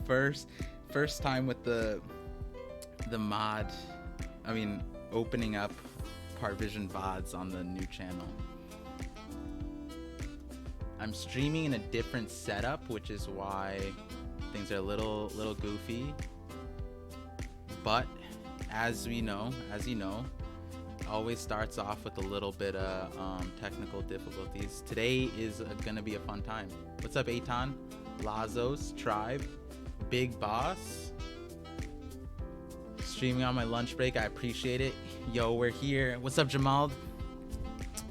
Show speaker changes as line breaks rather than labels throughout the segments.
first time with the mod. I mean, opening up Part Vision VODs on the new channel. I'm streaming in a different setup, which is why things are a little goofy. But as you know, always starts off with a little bit of technical difficulties. Today is gonna be a fun time. What's up, Eitan? Lazos, Tribe, Big Boss. Streaming on my lunch break, I appreciate it. Yo, we're here. What's up, Jamal?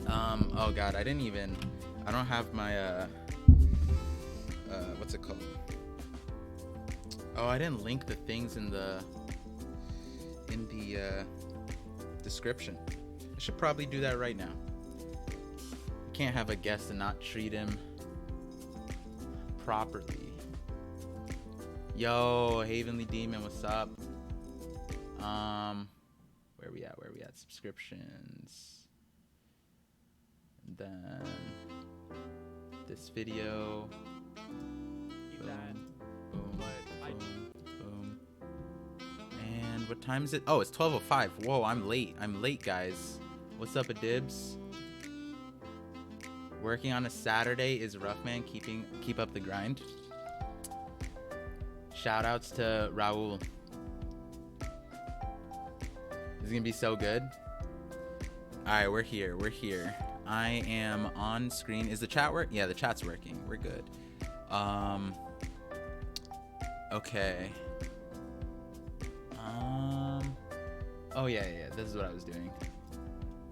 Oh god, I don't have my what's it called? Oh, I didn't link the things in the description. I should probably do that right now. You can't have a guest and not treat him properly. Yo, Havenly Demon, what's up? Where we at? Subscriptions. And then this video. Boom. And what time is it? Oh, it's 12:05. Whoa, I'm late, guys. What's up, Adibs? Working on a Saturday is rough, man. Keep up the grind. Shout outs to Raul. This is gonna be so good. All right, we're here. I am on screen. Is the chat work? Yeah, the chat's working. We're good. Okay. Oh yeah. This is what I was doing.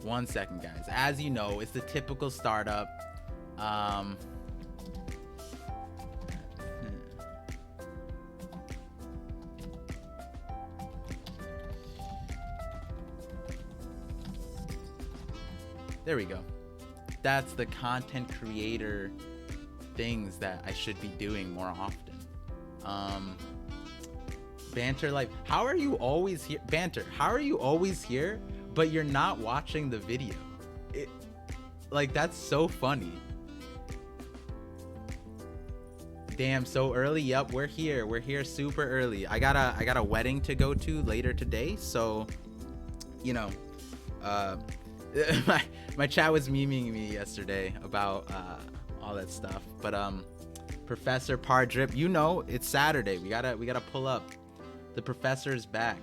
1 second, guys. As you know, it's the typical startup. There we go. That's the content creator things that I should be doing more often. Banter life. How are you always here? Banter, how are you always here, but you're not watching the video? That's so funny. Damn, so early. Yup, we're here super early. I got a wedding to go to later today, so my chat was memeing me yesterday about all that stuff. But Professor Pardrip, it's Saturday. We gotta pull up. The professor's back.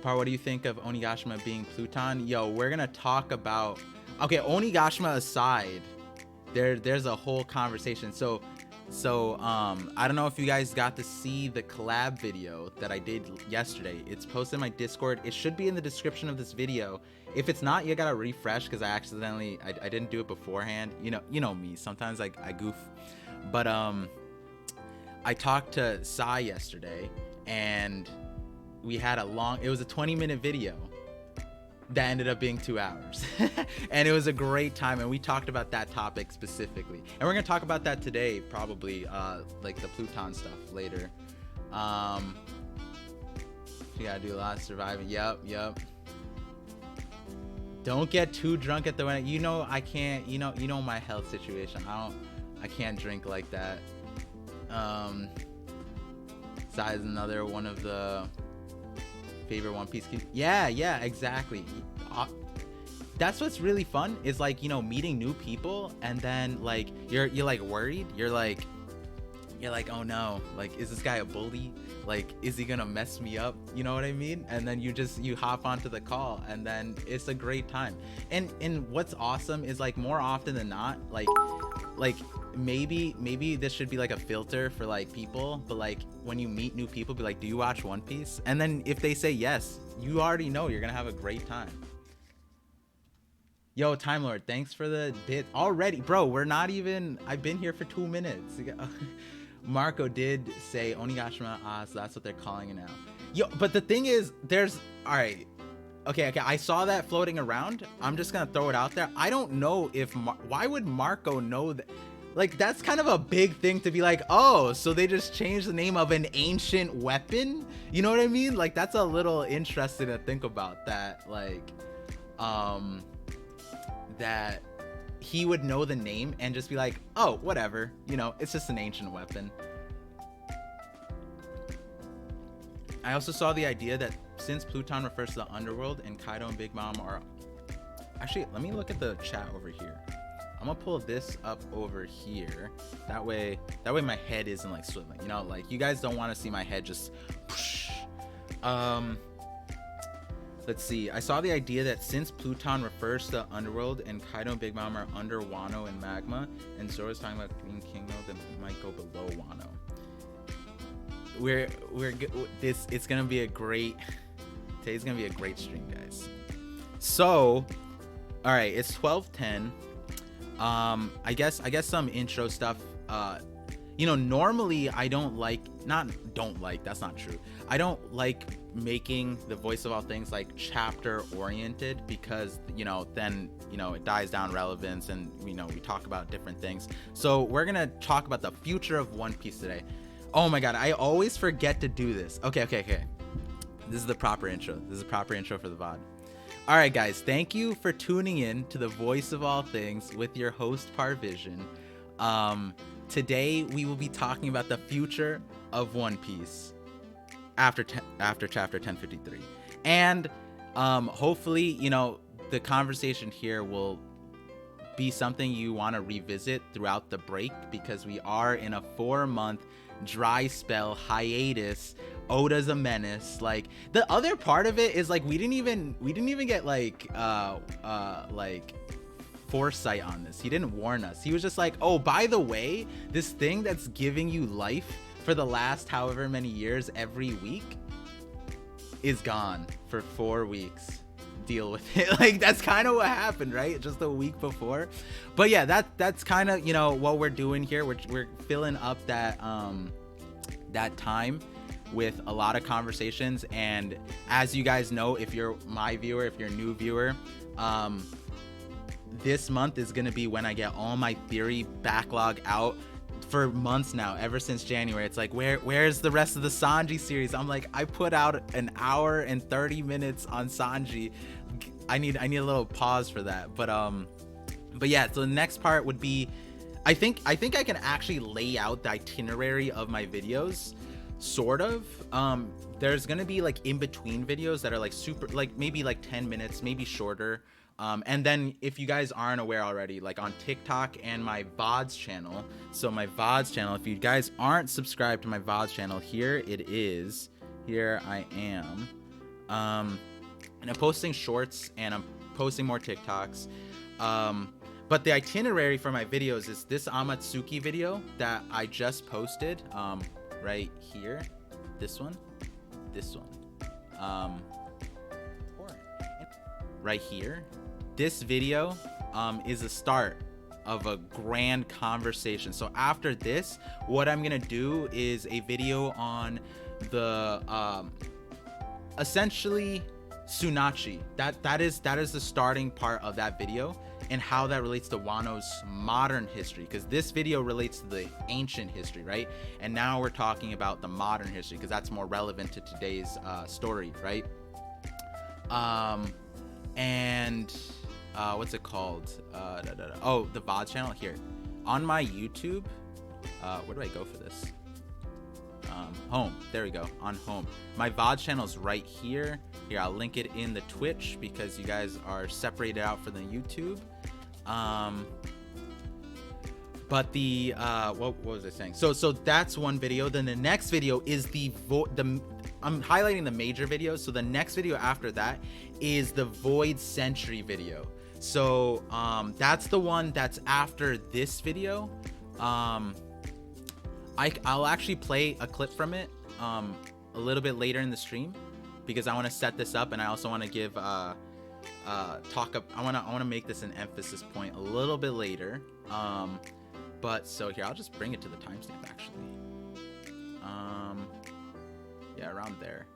Par, what do you think of Onigashima being Pluton? Yo, we're gonna talk about. Okay, Onigashima aside, there's a whole conversation. So I don't know if you guys got to see the collab video that I did yesterday. It's posted in my Discord. It should be in the description of this video. If it's not, you gotta refresh because I didn't do it beforehand. You know me. Sometimes I goof. But I talked to Sai yesterday, and we had it was a 20-minute video that ended up being 2 hours. And it was a great time, and we talked about that topic specifically. And we're gonna talk about that today, probably, like the Pluton stuff later. You gotta do a lot of surviving. Yep. Don't get too drunk at the wedding. I can't. My health situation. I can't drink like that. Sai is another one of the favorite One Piece kids. Yeah, exactly. That's what's really fun is meeting new people, and then you're worried. You're like, oh no, is this guy a bully? Is he gonna mess me up? You know what I mean? And then you hop onto the call, and then it's a great time. And what's awesome is more often than not, maybe this should be a filter for people, but when you meet new people, be do you watch One Piece? And then if they say yes, you already know you're gonna have a great time. Yo, Time Lord, thanks for the bit already, bro. We're not even. I've been here for 2 minutes. Marco did say Onigashima, so that's what they're calling it now. Yo, but the thing is, all right. Okay, I saw that floating around. I'm just gonna throw it out there. I don't know if why would Marco know that? That's kind of a big thing to be oh, so they just changed the name of an ancient weapon. You know what I mean? That's a little interesting to think about that. That he would know the name and just be like, oh, whatever, you know, it's just an ancient weapon. I also saw the idea that since Pluton refers to the underworld and Kaido and Big Mom are... Actually, let me look at the chat over here. I'm gonna pull this up over here. That way my head isn't like swiveling. You know, like you guys don't want to see my head just... Let's see. I saw the idea that since Pluton refers to the underworld and Kaido and Big Mom are under Wano and Magma, and Zoro's talking about Green Kingdom, that might go below Wano. It's gonna be a great... Today's gonna be a great stream, guys. So, all right, it's 12:10. I guess some intro stuff. You know, normally I don't like, that's not true. I don't like making the Voice of All Things like chapter oriented, because, you know, then, you know, it dies down relevance and, you know, we talk about different things. So we're gonna talk about the future of One Piece today. Oh my god, I always forget to do this. Okay. This is the proper intro. This is the proper intro for the VOD. All right, guys, thank you for tuning in to the Voice of All Things with your host, Parvision. Today, we will be talking about the future of One Piece after chapter 1053. And hopefully, you know, the conversation here will be something you want to revisit throughout the break, because we are in a 4-month dry spell hiatus. Oda's a menace. Like, the other part of it is like we didn't even get like foresight on this. He didn't warn us. He was just like, oh, by the way, this thing that's giving you life for the last however many years every week is gone for 4 weeks. Deal with it. Like, that's kind of what happened, right? Just a week before. But yeah, that's kind of, you know, what we're doing here. We're filling up that time with a lot of conversations. And as you guys know, if you're my viewer, if you're a new viewer, this month is going to be when I get all my theory backlog out. For months now, ever since January, it's like, where's the rest of the Sanji series? I'm like, I put out an hour and 30 minutes on Sanji. I need a little pause for that. But yeah, so the next part would be, I think I can actually lay out the itinerary of my videos, sort of. There's gonna be like in between videos that are like super, like maybe like 10 minutes, maybe shorter. And then if you guys aren't aware already, like on TikTok and my VODs channel. So my VODs channel, if you guys aren't subscribed to my VODs channel, here it is. Here I am. And I'm posting shorts and I'm posting more TikToks. But the itinerary for my videos is this Amatsuki video that I just posted, right here. This one. Right here. This video is the start of a grand conversation. So after this, what I'm gonna do is a video on the essentially Tsunachi. That is the starting part of that video, and how that relates to Wano's modern history, because this video relates to the ancient history, right? And now we're talking about the modern history because that's more relevant to today's story, right? And what's it called? Oh, the VOD channel here on my YouTube. Where do I go for this? Home. There we go. On home. My VOD channel is right here. Here, I'll link it in the Twitch because you guys are separated out for the YouTube. But the what was I saying? So that's one video. Then the next video is I'm highlighting the major videos. So the next video after that is the Void Century video. So that's the one that's after this video. I'll actually play a clip from it a little bit later in the stream, because I want to set this up, and I also want to give I want to make this an emphasis point a little bit later. But so here, I'll just bring it to the timestamp actually. Yeah, around there.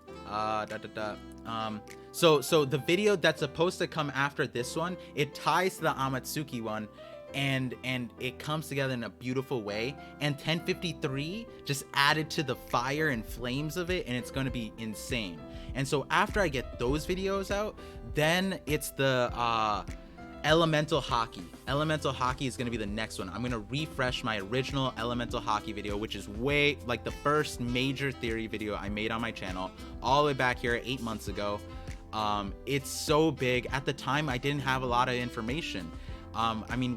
So the video that's supposed to come after this one, it ties to the Amatsuki one, and it comes together in a beautiful way. And 1053 just added to the fire and flames of it, and it's going to be insane. And so after I get those videos out, then it's the Elemental Hockey. Elemental Hockey is going to be the next one. I'm going to refresh my original Elemental Hockey video, which is way like the first major theory video I made on my channel all the way back here 8 months ago. It's so big. At the time, I didn't have a lot of information. I mean,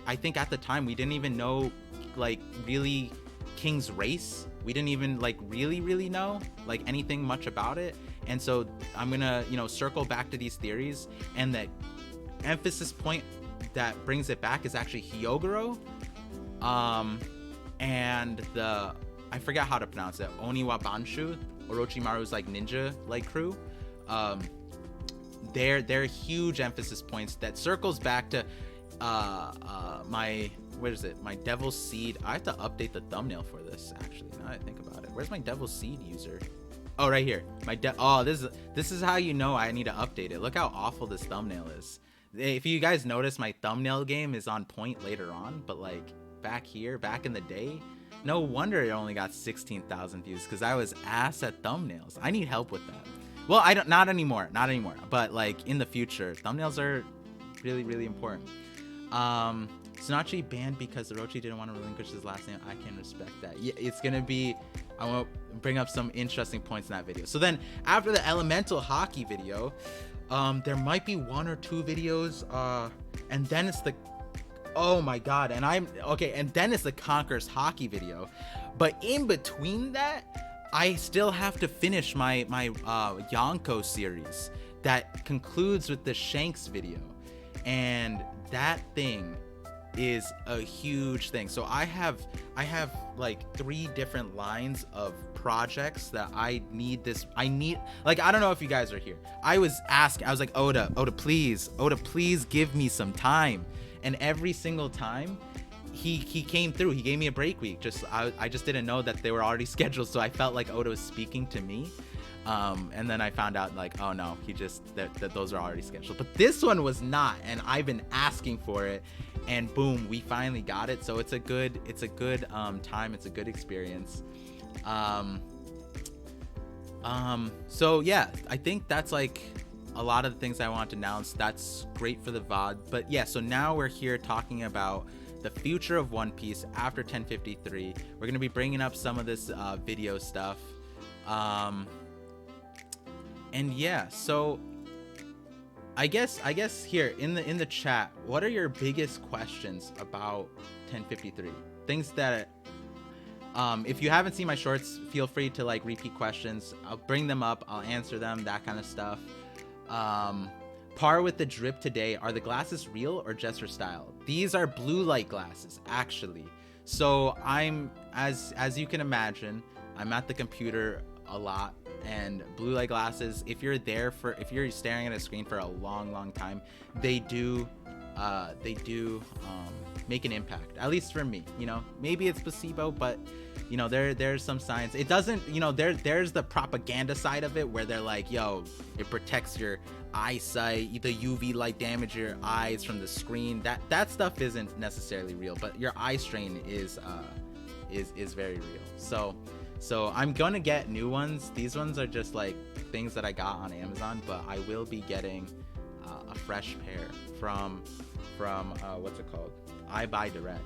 I think at the time we didn't even know like really King's race. We didn't even like really know like anything much about it. And so I'm gonna, you know, circle back to these theories, and the emphasis point that brings it back is actually Hyogoro, and I forgot how to pronounce it, Oniwa Banshu, Orochimaru's like ninja like crew. They're huge emphasis points that circles back to my Devil's Seed. I have to update the thumbnail for this actually, now that I think about it. Where's my Devil's Seed user? Oh, right here. This is how you know I need to update it. Look how awful this thumbnail is. If you guys notice, my thumbnail game is on point later on, but like back in the day, no wonder it only got 16,000 views, because I was ass at thumbnails. I need help with that. Well, not anymore, but like in the future, thumbnails are really important. Tsunachi banned because Orochi didn't want to relinquish his last name. I can respect that. Yeah, it's gonna be, I want to bring up some interesting points in that video. So then after the Elemental Hockey video, there might be 1 or 2 videos, and then it's the, oh my god, and then it's the Conqueror's Hockey video. But in between that, I still have to finish my Yonko series that concludes with the Shanks video, and that thing is a huge thing. So I have like 3 different lines of projects that I need, like, I don't know if you guys are here. I was like, Oda, please give me some time. And every single time he came through, he gave me a break week. I just didn't know that they were already scheduled, so I felt like Oda was speaking to me. And then I found out like, oh no, that those are already scheduled. But this one was not, and I've been asking for it, and boom, we finally got it. So it's a good time. It's a good experience. So yeah, I think that's like a lot of the things I want to announce. That's great for the VOD. But yeah, so now we're here talking about the future of One Piece after 1053. We're going to be bringing up some of this video stuff. And yeah, so I guess here in the chat, what are your biggest questions about 1053? Things that if you haven't seen my shorts, feel free to like repeat questions. I'll bring them up, I'll answer them, that kind of stuff. Par with the drip today, are the glasses real or just for style? These are blue light glasses actually. So I'm, as you can imagine, I'm at the computer a lot, and blue light glasses, if you're staring at a screen for a long time, they do make an impact, at least for me. You know, maybe it's placebo, but you know, there's some science. It doesn't, you know, there's the propaganda side of it where they're like, yo, it protects your eyesight, the UV light damage your eyes from the screen. That stuff isn't necessarily real, but your eye strain is very real. So I'm gonna get new ones. These ones are just like things that I got on Amazon, but I will be getting a fresh pair from what's it called? I Buy Direct.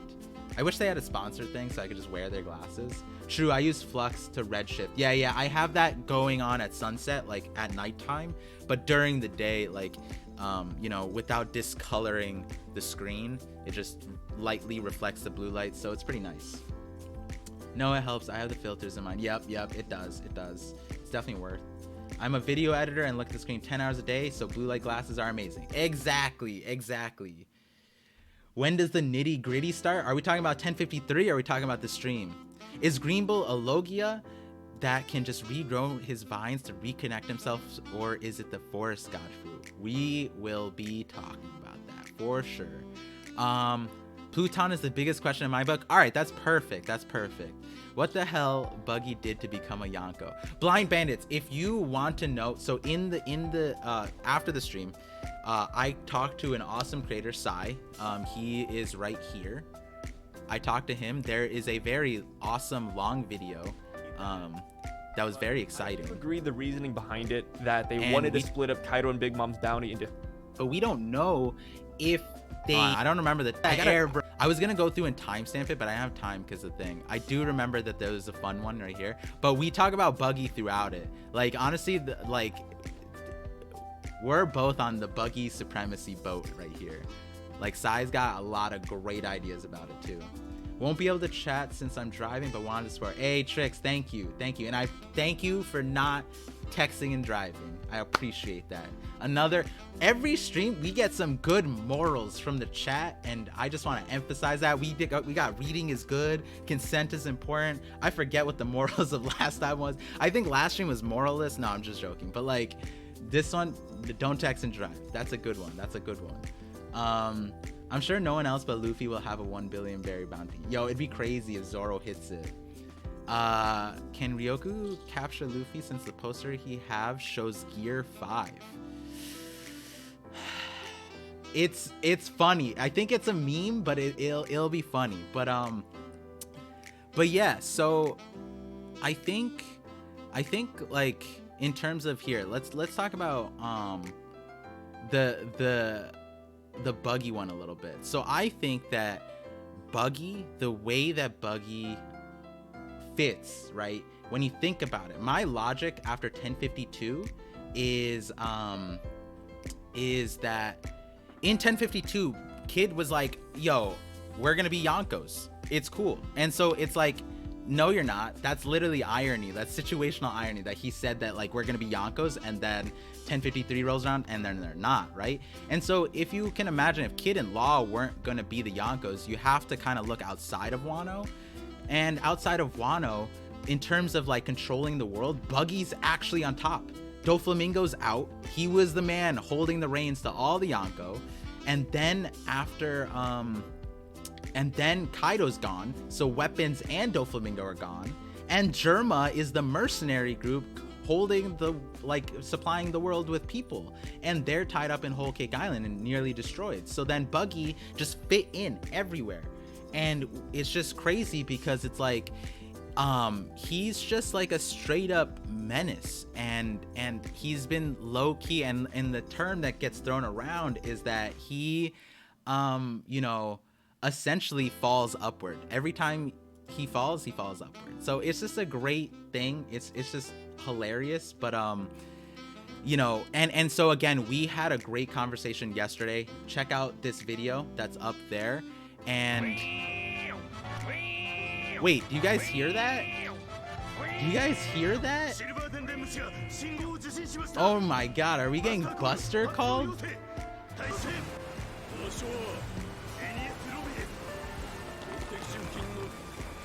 I wish they had a sponsored thing so I could just wear their glasses. True, I use Flux to redshift. Yeah, I have that going on at sunset, like at nighttime, but during the day, like, you know, without discoloring the screen, it just lightly reflects the blue light, so it's pretty nice. No, it helps. I have the filters in mind. Yep, it does. It's definitely worth. I'm a video editor and look at the screen 10 hours a day, so blue light glasses are amazing. Exactly. When does the nitty gritty start? Are we talking about 1053 or are we talking about the stream? Is Green Bull a Logia that can just regrow his vines to reconnect himself, or is it the forest god fruit? We will be talking about that for sure. Pluton is the biggest question in my book. All right, that's perfect. What the hell Buggy did to become a Yonko? Blind Bandits, if you want to know, so in the after the stream, I talked to an awesome creator, Sai. He is right here. I talked to him. There is a very awesome long video that was very exciting.
I agree the reasoning behind it, that they wanted to split up Kaido and Big Mom's bounty into.
But we don't know
if they
I don't remember I was gonna go through and timestamp it, but I don't have time because the thing. I do remember that there was a fun one right here, but we talk about Buggy throughout it. Like honestly, like we're both on the Buggy supremacy boat right here. Like Sai's got a lot of great ideas about it too. Won't be able to chat since I'm driving, but wanted to support. Hey Trix, thank you, and I thank you for not texting and driving. I appreciate that. Every stream we get some good morals from the chat, and I just want to emphasize that we got reading is good, consent is important. I forget what the morals of last time was. I think last stream was moralless. No, I'm just joking, but like this one, don't text and drive. That's a good one. I'm sure no one else but Luffy will have a 1 billion berry bounty. Yo, it'd be crazy if Zoro hits it. Can Ryoku capture Luffy since the poster he have shows Gear 5? It's funny. I think it's a meme, but it'll be funny. But yeah. So I think like in terms of here, let's talk about the Buggy one a little bit. So I think that Buggy, the way that Buggy fits, right? When you think about it, my logic after 1052 is that in 1052, Kid was like, yo, we're gonna be Yonkos. It's cool. And so it's like, no, you're not. That's literally irony. That's situational irony that he said that like we're gonna be Yonkos, and then 1053 rolls around and then they're not, right? And so if you can imagine, if Kid and Law weren't gonna be the Yonkos, you have to kind of look outside of Wano. And outside of Wano, in terms of like controlling the world, Buggy's actually on top. Doflamingo's out. He was the man holding the reins to all the Yonko. And then after and then Kaido's gone, so Weapons and Doflamingo are gone, and Germa is the mercenary group holding the, like, supplying the world with people, and they're tied up in Whole Cake Island and nearly destroyed. So then Buggy just fit in everywhere, and it's just crazy because it's like he's just like a straight up menace, and he's been low key, and the term that gets thrown around is that he you know, essentially falls upward. Every time he falls upward. So it's just a great thing. It's just hilarious. But you know, and so again, we had a great conversation yesterday. Check out this video that's up there. And wait, do you guys hear that? Do you guys hear that? Oh my god, are we getting Buster called?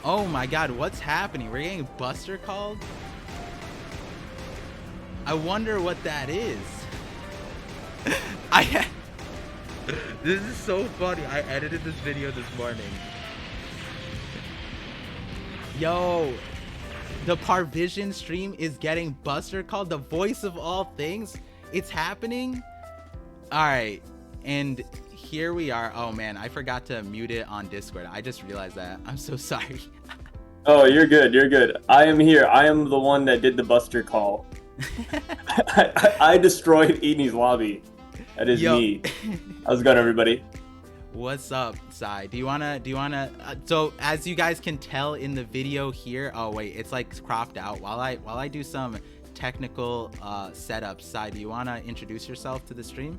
Oh my god, what's happening? We're getting Buster called? I wonder what that is. This is so funny. I edited this video this morning. Yo, the Parvision stream is getting Buster called, the voice of all things. It's happening. All right, and here we are. Oh man, I forgot to mute it on Discord. I just realized that. I'm so sorry.
Oh, you're good. You're good. I am here. I am the one that did the Buster call. I destroyed Ednie's lobby. That is me. How's it going, everybody?
What's up, Sai? Do you wanna? So as you guys can tell in the video here, oh wait, it's like cropped out. While I do some technical setup, Sai, do you wanna introduce yourself to the stream?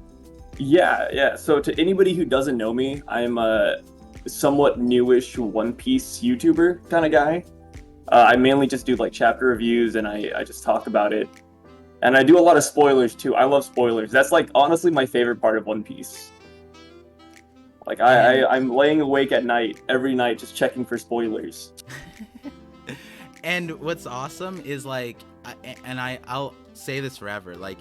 Yeah. So to anybody who doesn't know me, I'm a somewhat newish One Piece YouTuber kind of guy. I mainly just do like chapter reviews, and I just talk about it. And I do a lot of spoilers too. I love spoilers. That's like honestly my favorite part of One Piece. Like I'm laying awake at night, every night, just checking for spoilers.
And what's awesome is like, I'll say this forever. Like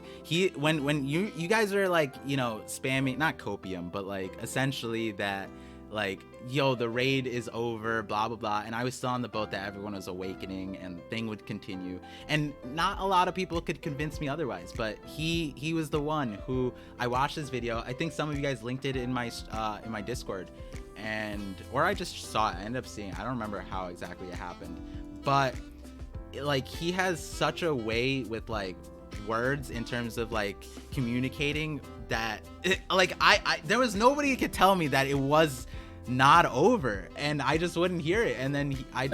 when you guys are like, you know, spamming, not copium, but like essentially that, like, yo, the raid is over, blah blah blah, and I was still on the boat that everyone was awakening and the thing would continue, and not a lot of people could convince me otherwise, but he was the one who, I watched this video. I think some of you guys linked it in my Discord, or I just saw it. I ended up seeing it. I don't remember how exactly it happened, but like he has such a way with like words in terms of like communicating that I there was nobody who could tell me that it was not over, and I just wouldn't hear it. And then I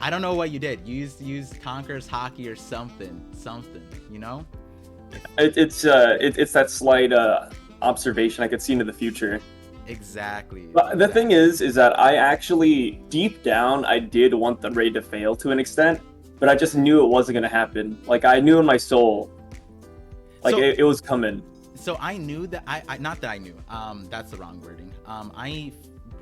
don't know what you did. You used Conqueror's hockey or something, you know?
It's that slight observation I could see into the future.
Exactly.
But the thing is that I actually, deep down, I did want the raid to fail to an extent, but I just knew it wasn't going to happen. Like, I knew in my soul, like, so, it was coming.
So I knew that, not that I knew, that's the wrong wording. I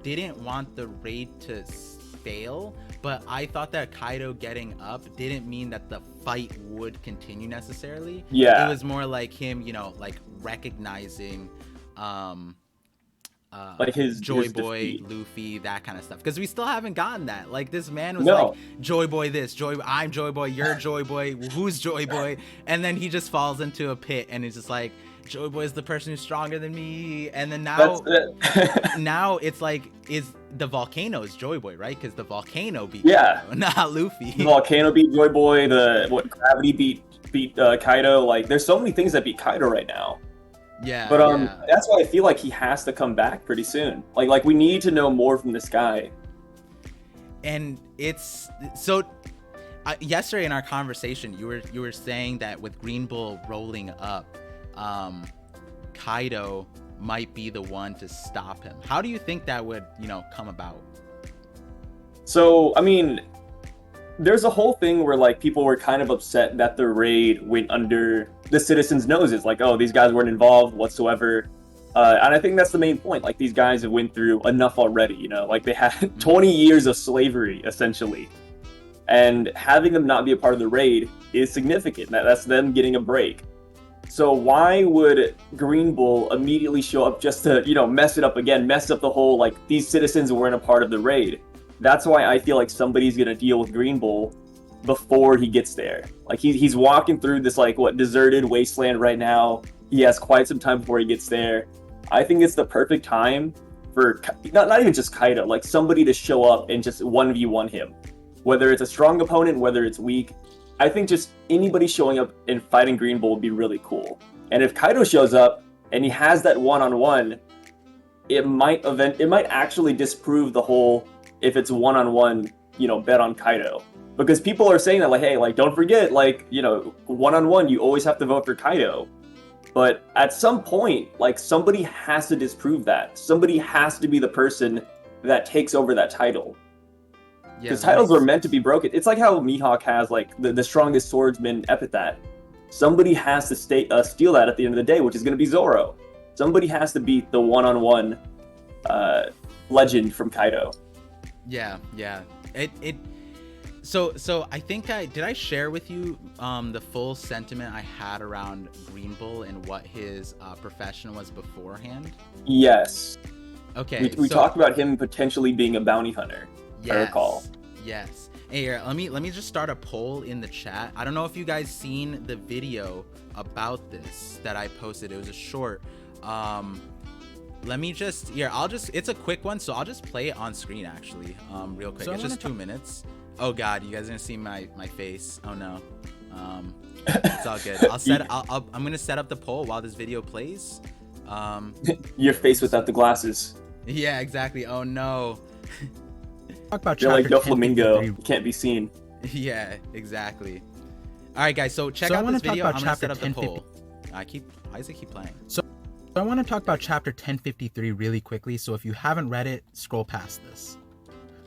didn't want the raid to fail, but I thought that Kaido getting up didn't mean that the fight would continue necessarily.
Yeah.
It was more like him, you know, like recognizing,
like his
Joy Boy,
defeat.
Luffy, that kind of stuff. Because we still haven't gotten that. Like, this man was like, Joy Boy this, I'm Joy Boy, you're Joy Boy, who's Joy Boy? And then he just falls into a pit and he's just like, Joy Boy is the person who's stronger than me. And then now, now it's like, is the volcano is Joy Boy, right? Because the volcano beat Kaido, not Luffy.
The volcano beat Joy Boy. Gravity beat Kaido. Like, there's so many things that beat Kaido right now.
Yeah.
But that's why I feel like he has to come back pretty soon. Like we need to know more from this guy.
And it's so. Yesterday in our conversation, you were saying that with Green Bull rolling up, Kaido might be the one to stop him. How do you think that would, you know, come about?
So, I mean, there's a whole thing where like people were kind of upset that the raid went under the citizens' noses. Like, oh, these guys weren't involved whatsoever. And I think that's the main point. Like, these guys have went through enough already, you know? Like, they had 20 years of slavery, essentially. And having them not be a part of the raid is significant. That's them getting a break. So why would Green Bull immediately show up just to, you know, mess it up again, mess up the whole, like, these citizens weren't a part of the raid? That's why I feel like somebody's going to deal with Green Bull before he gets there. Like, he's walking through this, like, deserted wasteland right now. He has quite some time before he gets there. I think it's the perfect time for, not even just Kaido, like, somebody to show up and just 1v1 him. Whether it's a strong opponent, whether it's weak. I think just anybody showing up and fighting Green Bull would be really cool. And if Kaido shows up and he has that one-on-one, it might actually disprove the whole, if it's one-on-one, you know, bet on Kaido. Because people are saying that, like, hey, like, don't forget, like, you know, one-on-one, you always have to vote for Kaido. But at some point, like, somebody has to disprove that. Somebody has to be the person that takes over that title. Because titles were meant to be broken. It's like how Mihawk has, like, the strongest swordsman epithet. Somebody has to steal that at the end of the day, which is going to be Zoro. Somebody has to beat the one-on-one legend from Kaido.
Yeah. So I think did I share with you the full sentiment I had around Green Bull and what his profession was beforehand?
Yes.
Okay.
We talked about him potentially being a bounty hunter.
Yes,
I recall.
Yes. Hey, here, let me just start a poll in the chat. I don't know if you guys seen the video about this that I posted. It was a short. Let me just it's a quick one, so I'll just play it on screen actually, real quick. So it's just 2 minutes. Oh God, you guys are gonna see my face. Oh no. It's all good. I'm gonna set up the poll while this video plays.
Your face without the glasses.
Yeah, exactly. Oh no.
Talk about
You're like Doflamingo. You can't be seen.
Yeah, exactly. All right, guys. So check out this video. I'm gonna set up the poll. Why does it keep playing?
So I want to talk about chapter 1053 really quickly. So if you haven't read it, scroll past this.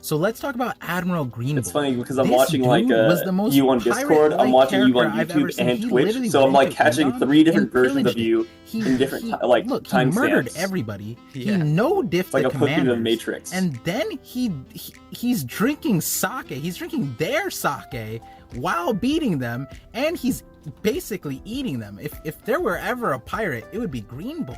So let's talk about Admiral Green Bull.
It's funny because I'm watching like you on Discord, I'm watching you on YouTube and Twitch, so I'm like catching 3 different versions of you in different timestamps.
He murdered everybody. Yeah. He no-diffed the commanders. Like a Matrix. And then he's drinking sake. He's drinking their sake while beating them, and he's basically eating them. If there were ever a pirate, it would be Green Bull.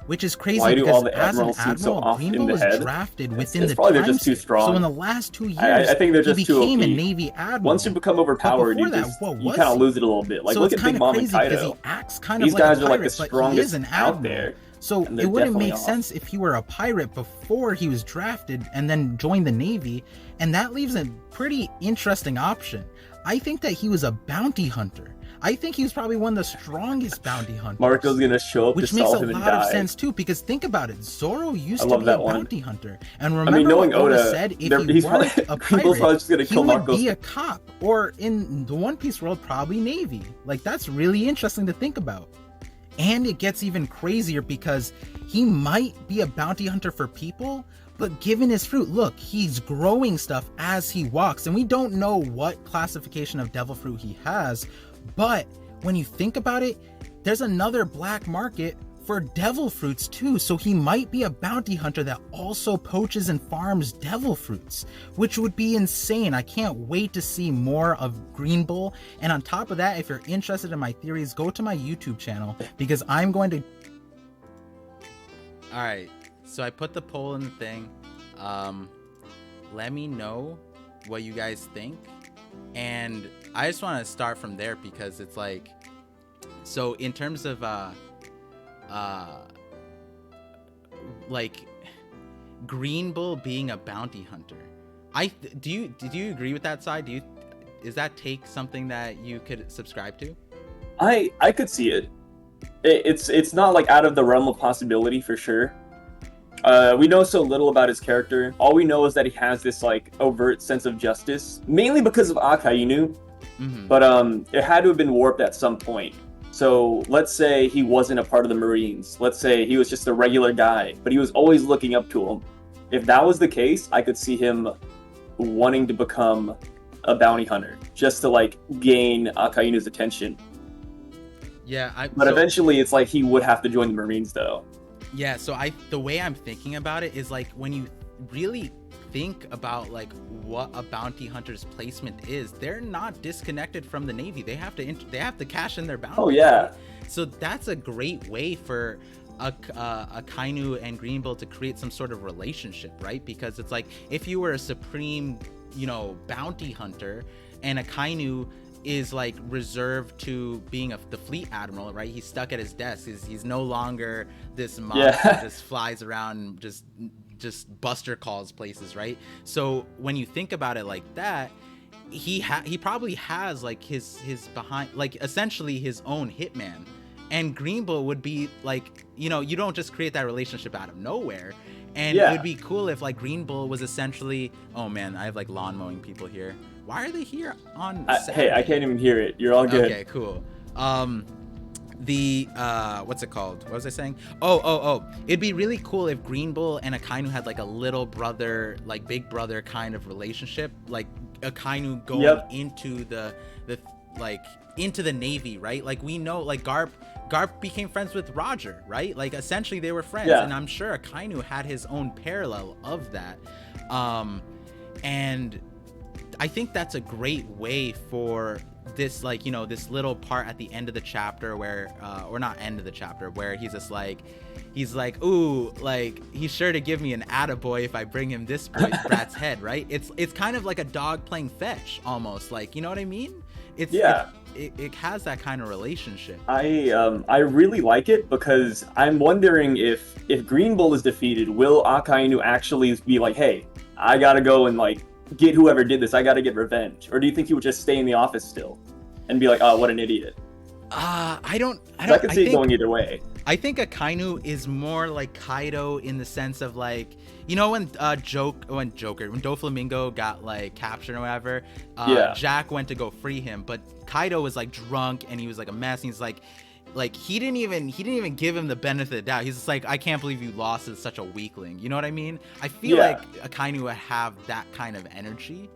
Which is crazy.
Why do
because
all the admirals seem so off
Green
in
Bull
the
was
head?
drafted within
it's
the
probably
time
they're just too strong.
So in the last 2 years,
I think they're just
he became
too OP.
a Navy admiral.
Once you become overpowered, you kind of lose it a little bit. Like,
so
look at Big Mom and Kaido.
He acts kind
These
of like
guys
a pirate,
are like the strongest out there.
So it wouldn't make sense if he were a pirate before he was drafted and then joined the Navy, and that leaves a pretty interesting option. I think that he was a bounty hunter. I think he was probably one of the strongest bounty hunters.
Marco's gonna show up
which
to
makes
solve
a
him and
lot of
die.
sense too, because think about it. Zoro used to
love
be
that
a
one.
bounty hunter, and remember
knowing
what Oda
Oda,
said: if
there-
he
he's
weren't
probably-
a
Greenball's probably
pirate,
just gonna
he
kill
would
Marco's-
be a cop, or in the One Piece world, probably Navy. Like, that's really interesting to think about. And it gets even crazier because he might be a bounty hunter for people, but given his fruit, look, he's growing stuff as he walks, and we don't know what classification of devil fruit he has, but when you think about it, there's another black market for devil fruits too, so he might be a bounty hunter that also poaches and farms devil fruits, which would be insane. I can't wait to see more of Green Bull. And on top of that, if you're interested in my theories, go to my YouTube channel, because I'm going to...
All right, so I put the poll in the thing. Let me know what you guys think, and I just want to start from there, because it's like, so in terms of like Green Bull being a bounty hunter, did you agree with that side? Is that take something that you could subscribe to?
I could see it. It's not like out of the realm of possibility for sure. We know so little about his character. All we know is that he has this like overt sense of justice, mainly because of Akainu.
Mm-hmm.
But it had to have been warped at some point. So let's say he wasn't a part of the Marines. Let's say he was just a regular guy, but he was always looking up to him. If that was the case, I could see him wanting to become a bounty hunter just to like gain Akainu's attention.
Yeah,
but eventually it's like he would have to join the Marines though.
Yeah, so the way I'm thinking about it is like, when you really think about like what a bounty hunter's placement is, they're not disconnected from the Navy. They have to cash in their bounty.
Oh yeah.
Right? So that's a great way for Akainu and Green Bull to create some sort of relationship, right? Because it's like, if you were a supreme, bounty hunter, and Akainu is like reserved to being the fleet admiral, right? He's stuck at his desk. He's no longer this mob that just flies around and just buster calls places, right? So when you think about it like that, he probably has like his behind, like essentially his own hitman. And Green Bull would be like, you don't just create that relationship out of nowhere. And it would be cool if like Green Bull was essentially, oh man, I have like lawn mowing people here. Why are they here on Saturday?
Hey, I can't even hear it. You're all good.
Okay, cool. What's it called? What was I saying? Oh. It'd be really cool if Green Bull and Akainu had like a little brother, like big brother kind of relationship. Like Akainu going into the into the Navy, right? Like, we know like Garp became friends with Roger, right? Like essentially they were friends, and I'm sure Akainu had his own parallel of that. And I think that's a great way for this, like, this little part at the end of the chapter where, or not end of the chapter, where he's just like, ooh, like, he's sure to give me an attaboy if I bring him this brat's head, right? It's kind of like a dog playing fetch, almost, like, you know what I mean? It has that kind of relationship.
I really like it, because I'm wondering if Green Bull is defeated, will Akainu actually be like, hey, I gotta go and like get whoever did this, I gotta get revenge? Or do you think he would just stay in the office still and be like, oh, what an idiot?
I
could see it going either way.
I think Akainu is more like Kaido in the sense of like, when Doflamingo got like captured or whatever, Jack went to go free him, but Kaido was like drunk and he was like a mess, and he's like he didn't even give him the benefit of the doubt. He's just like, I can't believe you lost as such a weakling. You know what I mean? I feel like Akainu would have that kind of energy.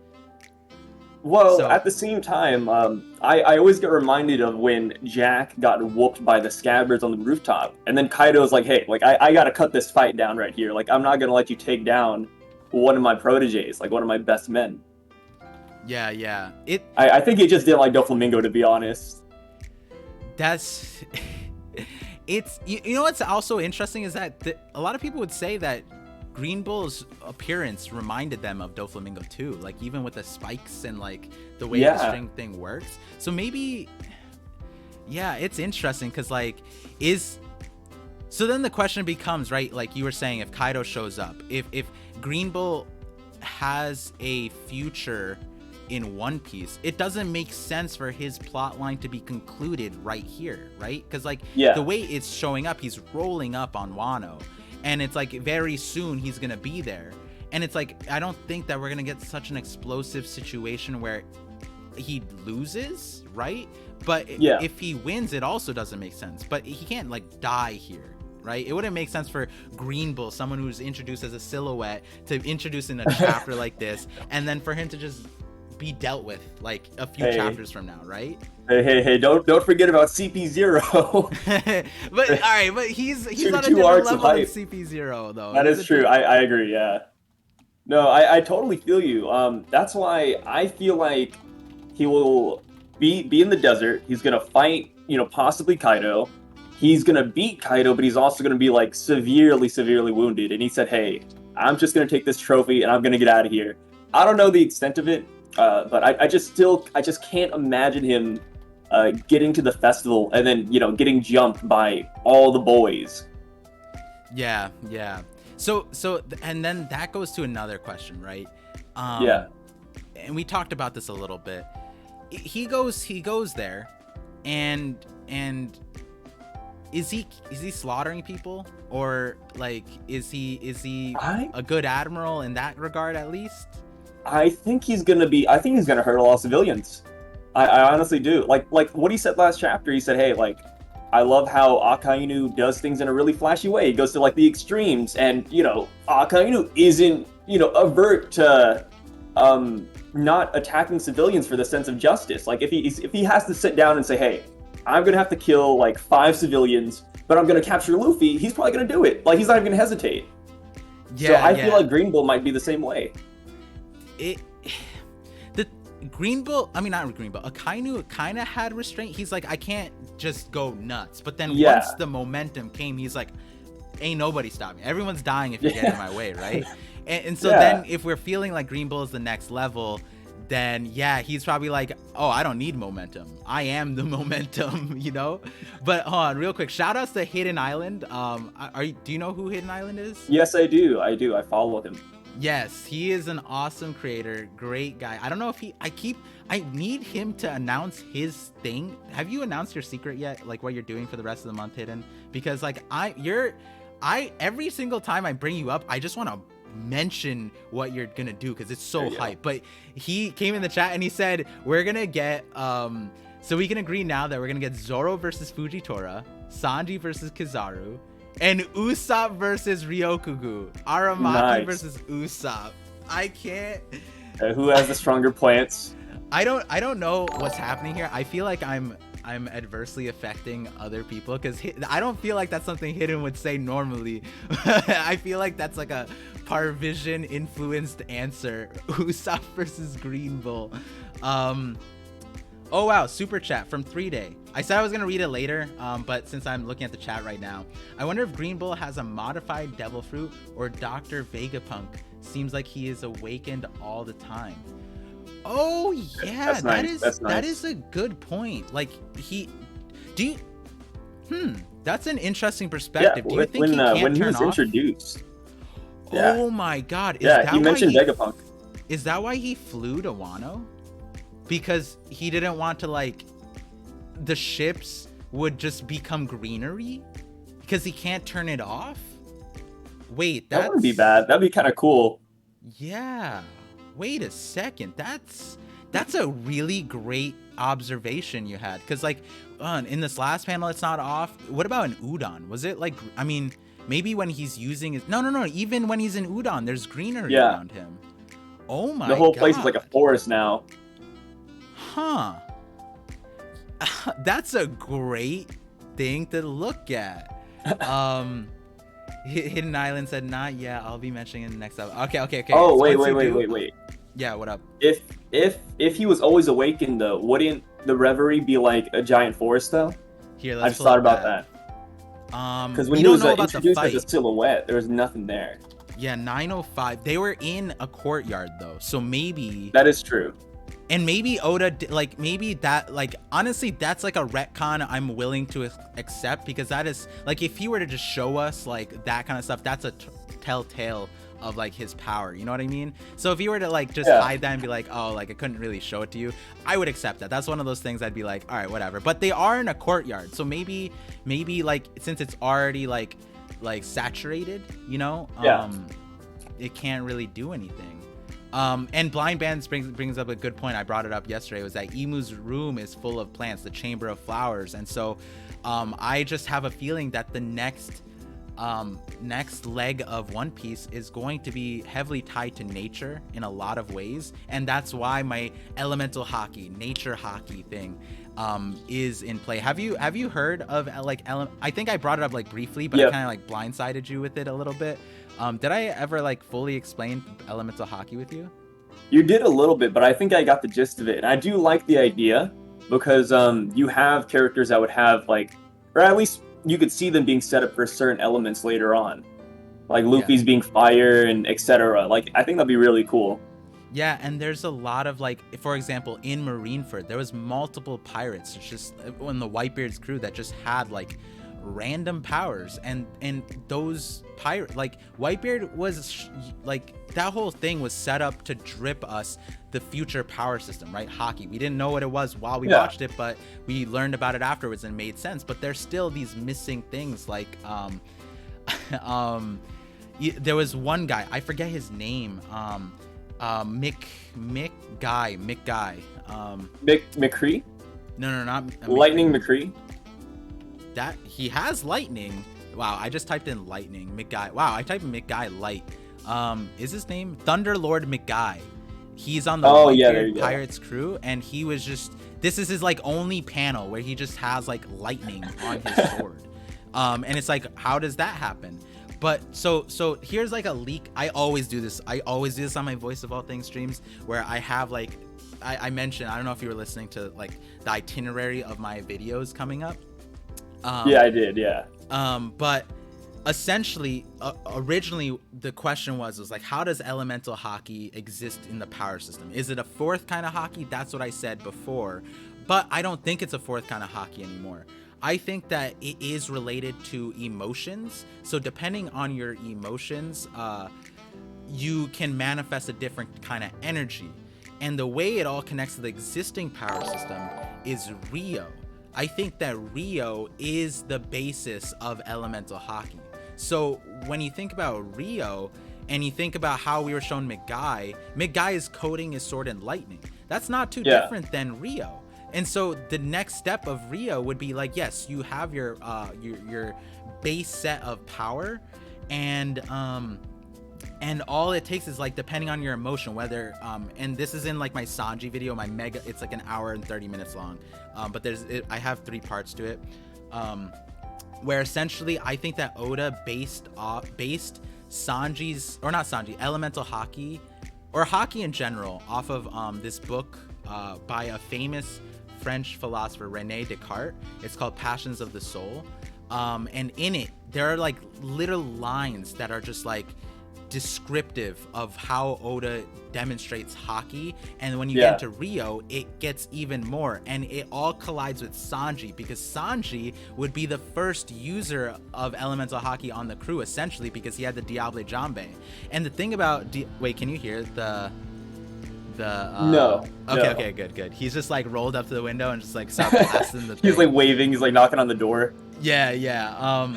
Well, at the same time, I always get reminded of when Jack got whooped by the Scabbards on the rooftop, and then Kaido's like, hey, like, I gotta cut this fight down right here. Like, I'm not gonna let you take down one of my proteges, like one of my best men.
Yeah.
I think he just didn't like Doflamingo, to be honest.
That's it's you know what's also interesting is that a lot of people would say that Green Bull's appearance reminded them of Doflamingo too, like even with the spikes and like the way the string thing works. So maybe it's interesting, because like so then the question becomes, right, like you were saying, if Kaido shows up, if Green Bull has a future in One Piece, it doesn't make sense for his plot line to be concluded right here, right? Because like the way it's showing up, he's rolling up on Wano, and it's like very soon he's gonna be there, and it's like I don't think that we're gonna get such an explosive situation where he loses, right? But if he wins, it also doesn't make sense. But he can't like die here, right? It wouldn't make sense for Green Bull, someone who's introduced as a silhouette, to introduce in a chapter like this, and then for him to just be dealt with like a few chapters from now, right?
Hey, don't forget about
CP0. But all right, but he's on a different level than CP0 though.
That is true. I agree, yeah. No, I totally feel you. That's why I feel like he will be in the desert. He's gonna fight, possibly Kaido. He's gonna beat Kaido, but he's also gonna be like severely wounded. And he said, "Hey, I'm just gonna take this trophy and I'm gonna get out of here." I don't know the extent of it, but I just can't imagine him getting to the festival and then getting jumped by all the boys.
Yeah. So and then that goes to another question, right? And we talked about this a little bit. He goes there, and is he slaughtering people, or like is he a good admiral in that regard at least?
I think he's gonna hurt a lot of civilians. I honestly do. Like what he said last chapter. He said, "Hey, like I love how Akainu does things in a really flashy way. He goes to like the extremes, and Akainu isn't avert to not attacking civilians for the sense of justice. Like if he has to sit down and say, hey, I'm gonna have to kill like 5 civilians, but I'm gonna capture Luffy, he's probably gonna do it. Like he's not even gonna hesitate. So I feel like Green Bull might be the same way.
Akainu kind of had restraint. He's like, I can't just go nuts. But then once the momentum came, he's like, ain't nobody stopping me. Everyone's dying if you get in my way, right? And so then if we're feeling like Green Bull is the next level, then he's probably like, oh, I don't need momentum. I am the momentum, But hold on, real quick. Shout outs to Hidden Island. Do you know who Hidden Island is?
Yes, I do. I follow him.
Yes, he is an awesome creator. Great guy. I don't know if I need him to announce his thing. Have you announced your secret yet? Like what you're doing for the rest of the month, Hidden? Because like every single time I bring you up, I just want to mention what you're gonna do because it's so hype. But he came in the chat and he said we're gonna get so we can agree now that we're gonna get Zoro versus Fujitora, Sanji versus Kizaru, and Usopp versus Ryokugu. Aramaki versus Usopp. I can't.
Who has the stronger plants?
I don't know what's happening here. I feel like I'm adversely affecting other people because I don't feel like that's something Hidden would say normally. I feel like that's like a Parvision influenced answer. Usopp versus Green Bull. Oh wow, super chat from 3Day. I said I was gonna read it later, but since I'm looking at the chat right now, I wonder if Green Bull has a modified Devil Fruit or Dr. Vegapunk. Seems like he is awakened all the time. Oh yeah, that is a good point. Like that's an interesting perspective. Do you think he can't
when
turn
he was
off?
Introduced?
Oh my god.
He mentioned Vegapunk.
Is that why he flew to Wano? Because he didn't want to like the ships would just become greenery? Because he can't turn it off? Wait, that
wouldn't be bad. That'd be kind of cool.
Yeah. Wait a second. That's a really great observation you had. Because like in this last panel, it's not off. What about in Udon? Was it like, I mean, maybe when he's using his... No. Even when he's in Udon, there's greenery around him. Oh my god.
The whole place is like a forest now.
Huh. That's a great thing to look at. Hidden Island said, not yet. I'll be mentioning in the next episode. Okay.
Oh, wait.
Yeah, what up?
If he was always awakened, though, wouldn't the Reverie be like a giant forest, though?
Here,
I just thought about that. Because when he was introduced as a silhouette, there was nothing there.
Yeah, 905. They were in a courtyard, though, so maybe...
That is true.
And maybe Oda, like, maybe that, like, honestly, that's like a retcon I'm willing to accept, because that is, like, if he were to just show us, like, that kind of stuff, that's a telltale of, like, his power, you know what I mean? So if he were to, like, just hide that and be like, oh, like, I couldn't really show it to you, I would accept that. That's one of those things I'd be like, all right, whatever. But they are in a courtyard, so maybe, like, since it's already, like saturated, you know, it can't really do anything. And Blind Bands brings up a good point. I brought it up yesterday, was that Imu's room is full of plants, the Chamber of Flowers. And so I just have a feeling that the next leg of One Piece is going to be heavily tied to nature in a lot of ways. And that's why my elemental haki, nature haki thing is in play. Have you heard of, like, I think I brought it up, like, briefly, but I kind of, like, blindsided you with it a little bit. Did I ever, like, fully explain elemental haki with you?
You did a little bit, but I think I got the gist of it. And I do like the idea, because you have characters that would have, like, or at least you could see them being set up for certain elements later on. Like Luffy's being fire and etc. Like, I think that'd be really cool.
Yeah, and there's a lot of, like, for example, in Marineford, there was multiple pirates, just in the Whitebeard's crew, that just had, like, random powers, and those pirate, like, Whitebeard was like, that whole thing was set up to drip us the future power system, right? Haki. We didn't know what it was while we watched it, but we learned about it afterwards and it made sense. But there's still these missing things, like there was one guy, I forget his name, Mick Guy.
McCree?
No, not
Lightning McCree.
That he has lightning. Wow, I just typed in lightning. McGuy. Wow, I typed in McGuy light. Is his name Thunderlord McGuy? He's on the Whitebeard Pirates crew, and he was just, this is his, like, only panel where he just has, like, lightning on his sword. And it's like, how does that happen? But so here's, like, a leak. I always do this on my Voice of All Things streams, where I have, like, I mentioned, I don't know if you were listening to, like, the itinerary of my videos coming up.
Yeah, I did. Yeah.
But essentially, originally the question was like, how does elemental haki exist in the power system? Is it a fourth kind of haki? That's what I said before, but I don't think it's a fourth kind of haki anymore. I think that it is related to emotions. So depending on your emotions, you can manifest a different kind of energy. And the way it all connects to the existing power system is Rio. I think that Rio is the basis of elemental haki. So when you think about Rio, and you think about how we were shown McGuy is coating his sword in lightning. That's not too different than Rio. And so the next step of Rio would be like, yes, you have your base set of power, and all it takes is, like, depending on your emotion, whether and this is in, like, my Sanji video, my mega, it's like an hour and 30 minutes long, but I have 3 parts to it, where essentially I think that Oda based Sanji's, or not Sanji, elemental haki, or haki in general, off of this book by a famous French philosopher, René Descartes. It's called Passions of the Soul, and in it there are, like, little lines that are just, like, descriptive of how Oda demonstrates haki, and when you get into Rio, it gets even more, and it all collides with Sanji, because Sanji would be the first user of elemental haki on the crew, essentially, because he had the Diable Jambe. And the thing about wait, can you hear the
no.
Okay, good. He's just, like, rolled up to the window and just, like, start blasting the thing.
He's, like, waving, he's, like, knocking on the door.
Yeah.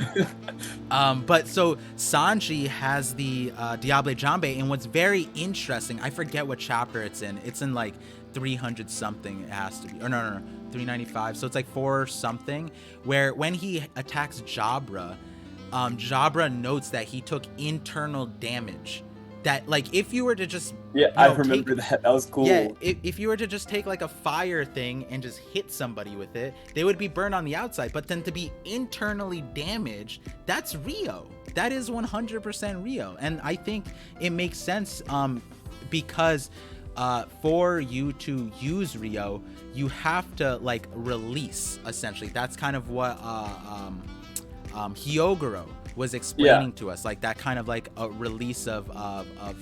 But so Sanji has the Diable Jambe, and what's very interesting, I forget what chapter it's in. It's in, like, 300 something, it has to be. Or no, 395. So it's, like, 4 something, where when he attacks Jabra, Jabra notes that he took internal damage. That, like, if you were to just
I remember that was cool.
If you were to just take, like, a fire thing and just hit somebody with it, they would be burned on the outside, but then to be internally damaged, that's Rio. That is 100% Rio. And I think it makes sense, because for you to use Rio, you have to, like, release, essentially. That's kind of what Hyogoro was explaining to us, like that kind of like a release of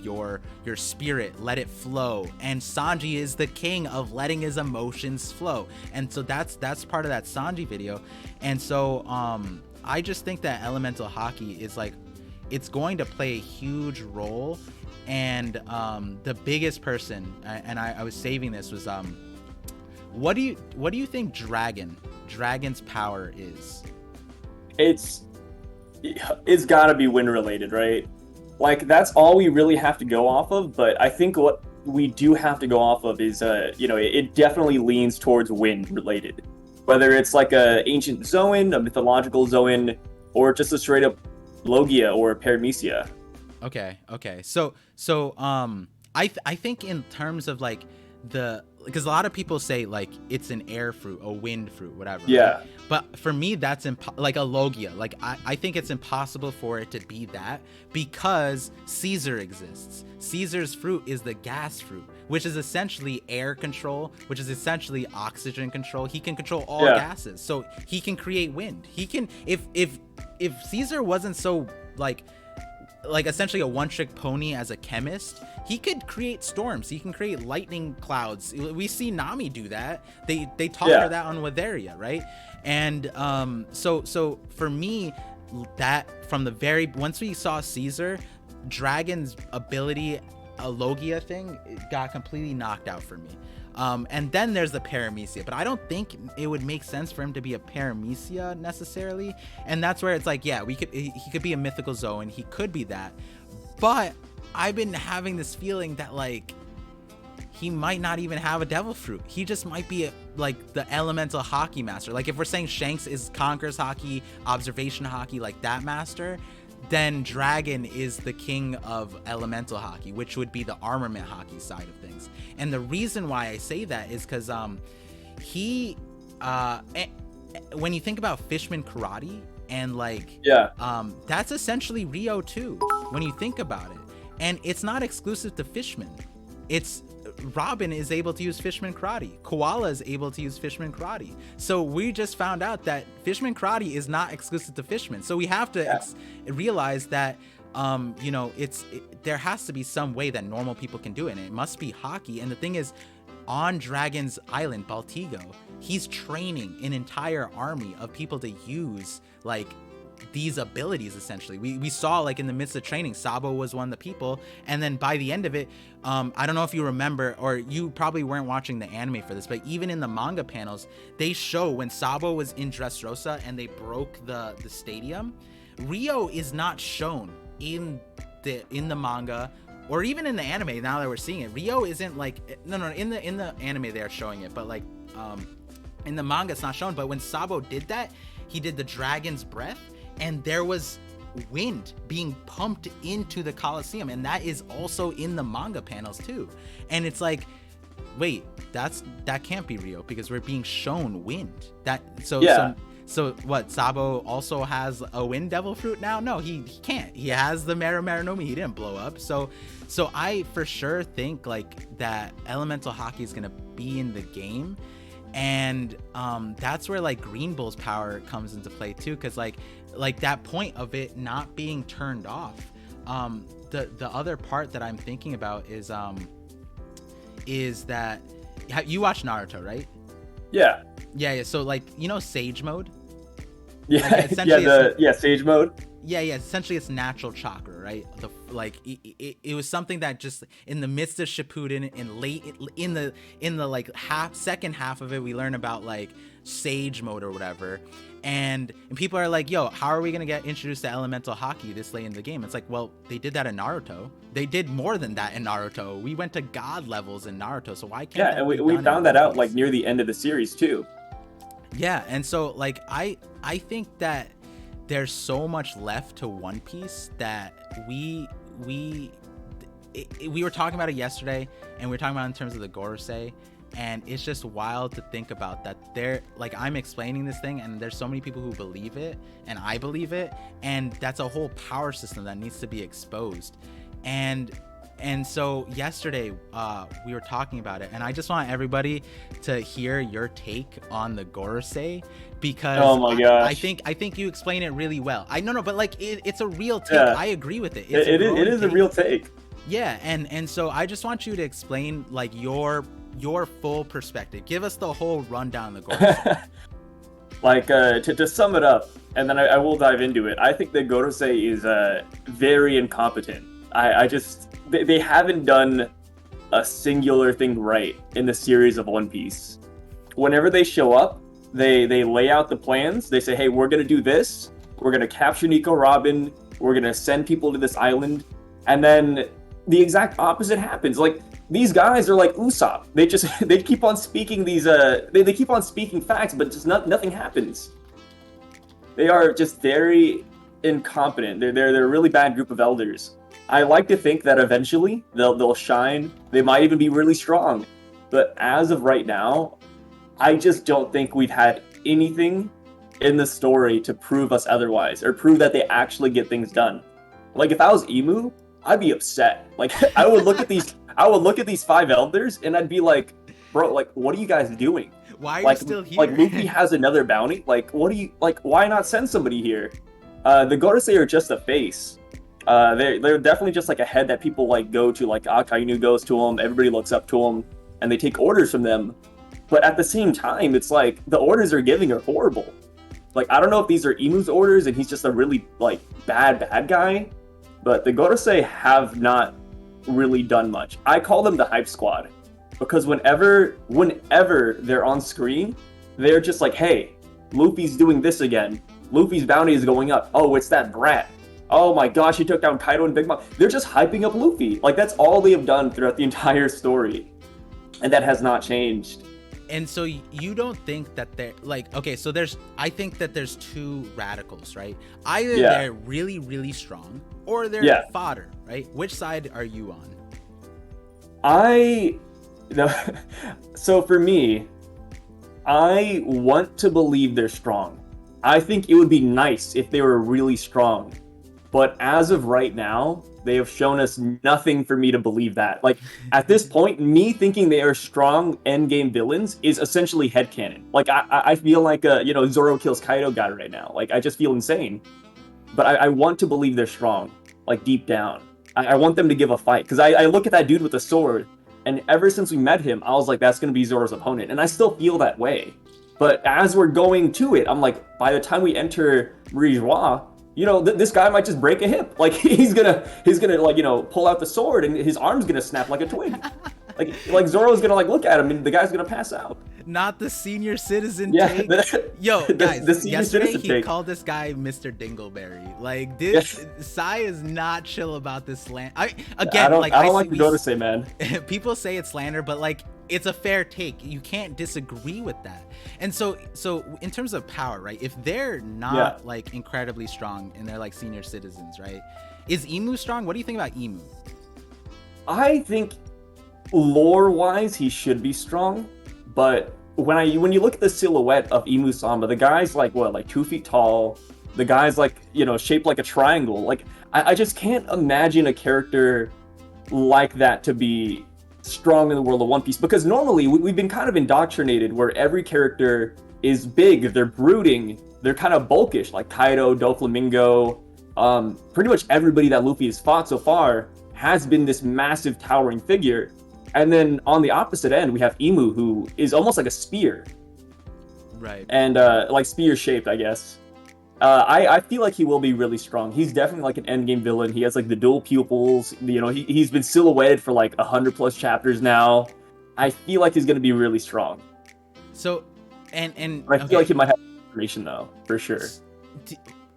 your spirit, let it flow. And Sanji is the king of letting his emotions flow, and so that's part of that Sanji video. And so I just think that elemental hockey is like, it's going to play a huge role. And the biggest person, and I was saving this, was what do you think Dragon's power is?
It's got to be wind related, right? Like, that's all we really have to go off of. But I think what we do have to go off of is it definitely leans towards wind related, whether it's like a ancient Zoan, a mythological Zoan, or just a straight up Logia or Paramecia.
Okay. So I think in terms of like because a lot of people say like it's an air fruit, a wind fruit, whatever.
Yeah.
Right? But for me, that's like a Logia. Like I think it's impossible for it to be that, because Caesar exists. Caesar's fruit is the gas fruit, which is essentially air control, which is essentially oxygen control. He can control all gases, so he can create wind. He can, if Caesar wasn't so like essentially a one-trick pony as a chemist, he could create storms. He can create lightning clouds. We see Nami do that. They taught her that on Witheria, right? And so for me, that from the once we saw Caesar, Dragon's ability, a Logia thing, it got completely knocked out for me. And then there's the Paramecia, but I don't think it would make sense for him to be a Paramecia necessarily. And that's where it's like, yeah, he could be a mythical Zoan, he could be that. But I've been having this feeling that like he might not even have a devil fruit. He just might be like the elemental hockey master. Like if we're saying Shanks is Conqueror's hockey, observation hockey, like that master, then Dragon is the king of elemental hockey, which would be the armament hockey side of things. And the reason why I say that is because when you think about Fishman karate and like that's essentially Rio too when you think about it. And it's not exclusive to Fishman. It's Robin is able to use Fishman karate. Koala is able to use Fishman karate. So we just found out that Fishman karate is not exclusive to Fishman. So we have to realize that there has to be some way that normal people can do it, and it must be hockey. And the thing is, on Dragon's Island, Baltigo, he's training an entire army of people to use like these abilities. Essentially, we saw like in the midst of training, Sabo was one of the people, and then by the end of it, I don't know if you remember, or you probably weren't watching the anime for this, but even in the manga panels, they show when Sabo was in Dressrosa and they broke the stadium. Rio is not shown in the manga or even in the anime. Now that we're seeing it, Rio isn't like in the anime they are showing it, but like in the manga it's not shown. But when Sabo did that, he did the dragon's breath, and there was wind being pumped into the Colosseum, and that is also in the manga panels too. And it's like, wait, that can't be Rio, because we're being shown wind. So what, Sabo also has a wind devil fruit now? No, he can't. He has the Maranomi. He didn't blow up. So I for sure think like that elemental hockey is gonna be in the game. And that's where like Green Bull's power comes into play too, because like that point of it not being turned off. The other part that I'm thinking about is that you watch Naruto, right?
Yeah.
So like, Sage mode.
Yeah,
like,
Sage mode.
Yeah. Essentially, it's natural chakra, right? It was something that just in the midst of Shippuden and late in the like second half of it, we learn about like Sage mode or whatever, and people are like, "Yo, how are we gonna get introduced to elemental hockey this late in the game?" It's like, well, they did that in Naruto. They did more than that in Naruto. We went to god levels in Naruto, so why can't?
Yeah, and we found that out like near the end of the series too.
Yeah, and so like I think that there's so much left to One Piece that we were talking about it yesterday, and we were talking about it in terms of the Gorosei, and it's just wild to think about that. I'm explaining this thing, and there's so many people who believe it, and I believe it, and that's a whole power system that needs to be exposed. And And so yesterday we were talking about it, and I just want everybody to hear your take on the Gorosei, because
oh my gosh,
I think you explain it really well. But like it's a real take. Yeah. I agree with it.
It is a real take.
Yeah, and so I just want you to explain like your full perspective. Give us the whole rundown of the Gorosei.
Like to sum it up, and then I will dive into it. I think the Gorosei is very incompetent. They haven't done a singular thing right in the series of One Piece. Whenever they show up, they lay out the plans. They say, hey, we're going to do this. We're going to capture Nico Robin. We're going to send people to this island. And then the exact opposite happens. Like, these guys are like Usopp. They keep on speaking these, they keep on speaking facts, but just nothing happens. They are just very incompetent. They're a really bad group of elders. I like to think that eventually they'll shine. They might even be really strong. But as of right now, I just don't think we've had anything in the story to prove us otherwise, or prove that they actually get things done. Like, if I was Emu, I'd be upset. Like, I would look at these 5 elders and I'd be like, bro, like, what are you guys doing?
Why are you still here?
Like, Luffy has another bounty. Like, why not send somebody here? The Gorosei are just a face. They're definitely just like a head that people like go to, like Akainu goes to them, everybody looks up to them, and they take orders from them. But at the same time, it's like the orders they're giving are horrible. Like, I don't know if these are Emu's orders and he's just a really like bad guy, but the Gorosei have not really done much. I call them the hype squad, because whenever they're on screen, they're just like, hey, Luffy's doing this again. Luffy's bounty is going up. Oh, it's that brat. Oh my gosh, he took down Kaido and Big Mom. They're just hyping up Luffy. Like, that's all they have done throughout the entire story. And that has not changed.
And so you don't think that they're like, okay, so I think that there's 2 radicals, right? Either they're really, really strong, or they're fodder, right? Which side are you on?
So for me, I want to believe they're strong. I think it would be nice if they were really strong. But as of right now, they have shown us nothing for me to believe that. Like, at this point, me thinking they are strong endgame villains is essentially headcanon. Like, I feel like, Zoro kills Kaido guy right now. Like, I just feel insane. But I want to believe they're strong, like, deep down. I want them to give a fight. Because I look at that dude with the sword, and ever since we met him, I was like, that's going to be Zoro's opponent. And I still feel that way. But as we're going to it, I'm like, by the time we enter Rijois, this guy might just break a hip. Like, he's gonna like, pull out the sword and his arm's gonna snap like a twig. like Zoro's gonna like look at him and the guy's gonna pass out.
Not the senior citizen take. Yo, guys, the yesterday he called this guy Mr. Dingleberry. Like, this Sai is not chill about this slander. I don't
like the Gorosei, man.
People say it's slander, but like, it's a fair take. You can't disagree with that. And so in terms of power, right? If they're not like incredibly strong and they're like senior citizens, right? Is Emu strong? What do you think about Emu?
I think lore-wise he should be strong, but when you look at the silhouette of Emu Samba, the guy's like 2 feet tall. The guy's like, shaped like a triangle. Like, I just can't imagine a character like that to be strong in the world of One Piece, because normally we've been kind of indoctrinated where every character is big, they're brooding, they're kind of bulkish, like Kaido, Doflamingo, pretty much everybody that Luffy has fought so far has been this massive towering figure. And then on the opposite end, we have Emu, who is almost like a spear.
Right.
And like spear shaped, I guess. I feel like he will be really strong. He's definitely like an endgame villain. He has like the dual pupils. He's been silhouetted for like 100+ chapters now. I feel like he's gonna be really strong.
So, and
I feel like he might have information though, for sure.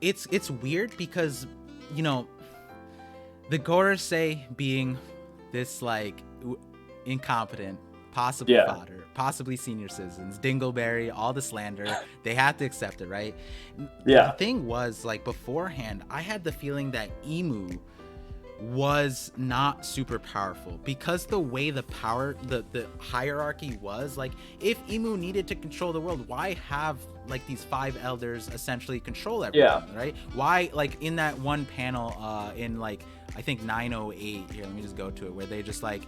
It's weird because, the Gorosei being this like incompetent, possibly fodder, possibly senior citizens, Dingleberry, all the slander, they have to accept it, right?
Yeah.
The thing was, like, beforehand, I had the feeling that Emu was not super powerful because the way the power, the hierarchy was, like, if Emu needed to control the world, why have like these 5 elders essentially control everything, right? Why, like in that one panel in like I think 908 here, let me just go to it, where they just like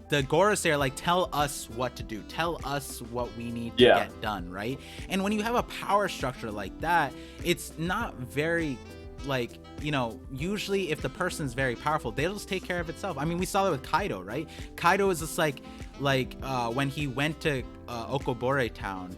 the Gorosei are like, tell us what to do, tell us what we need to get done, right? And when you have a power structure like that, it's not very, like, you know, usually if the person's very powerful, they'll just take care of itself. I mean, we saw that with Kaido, right? Kaido is just like when he went to Okobore town,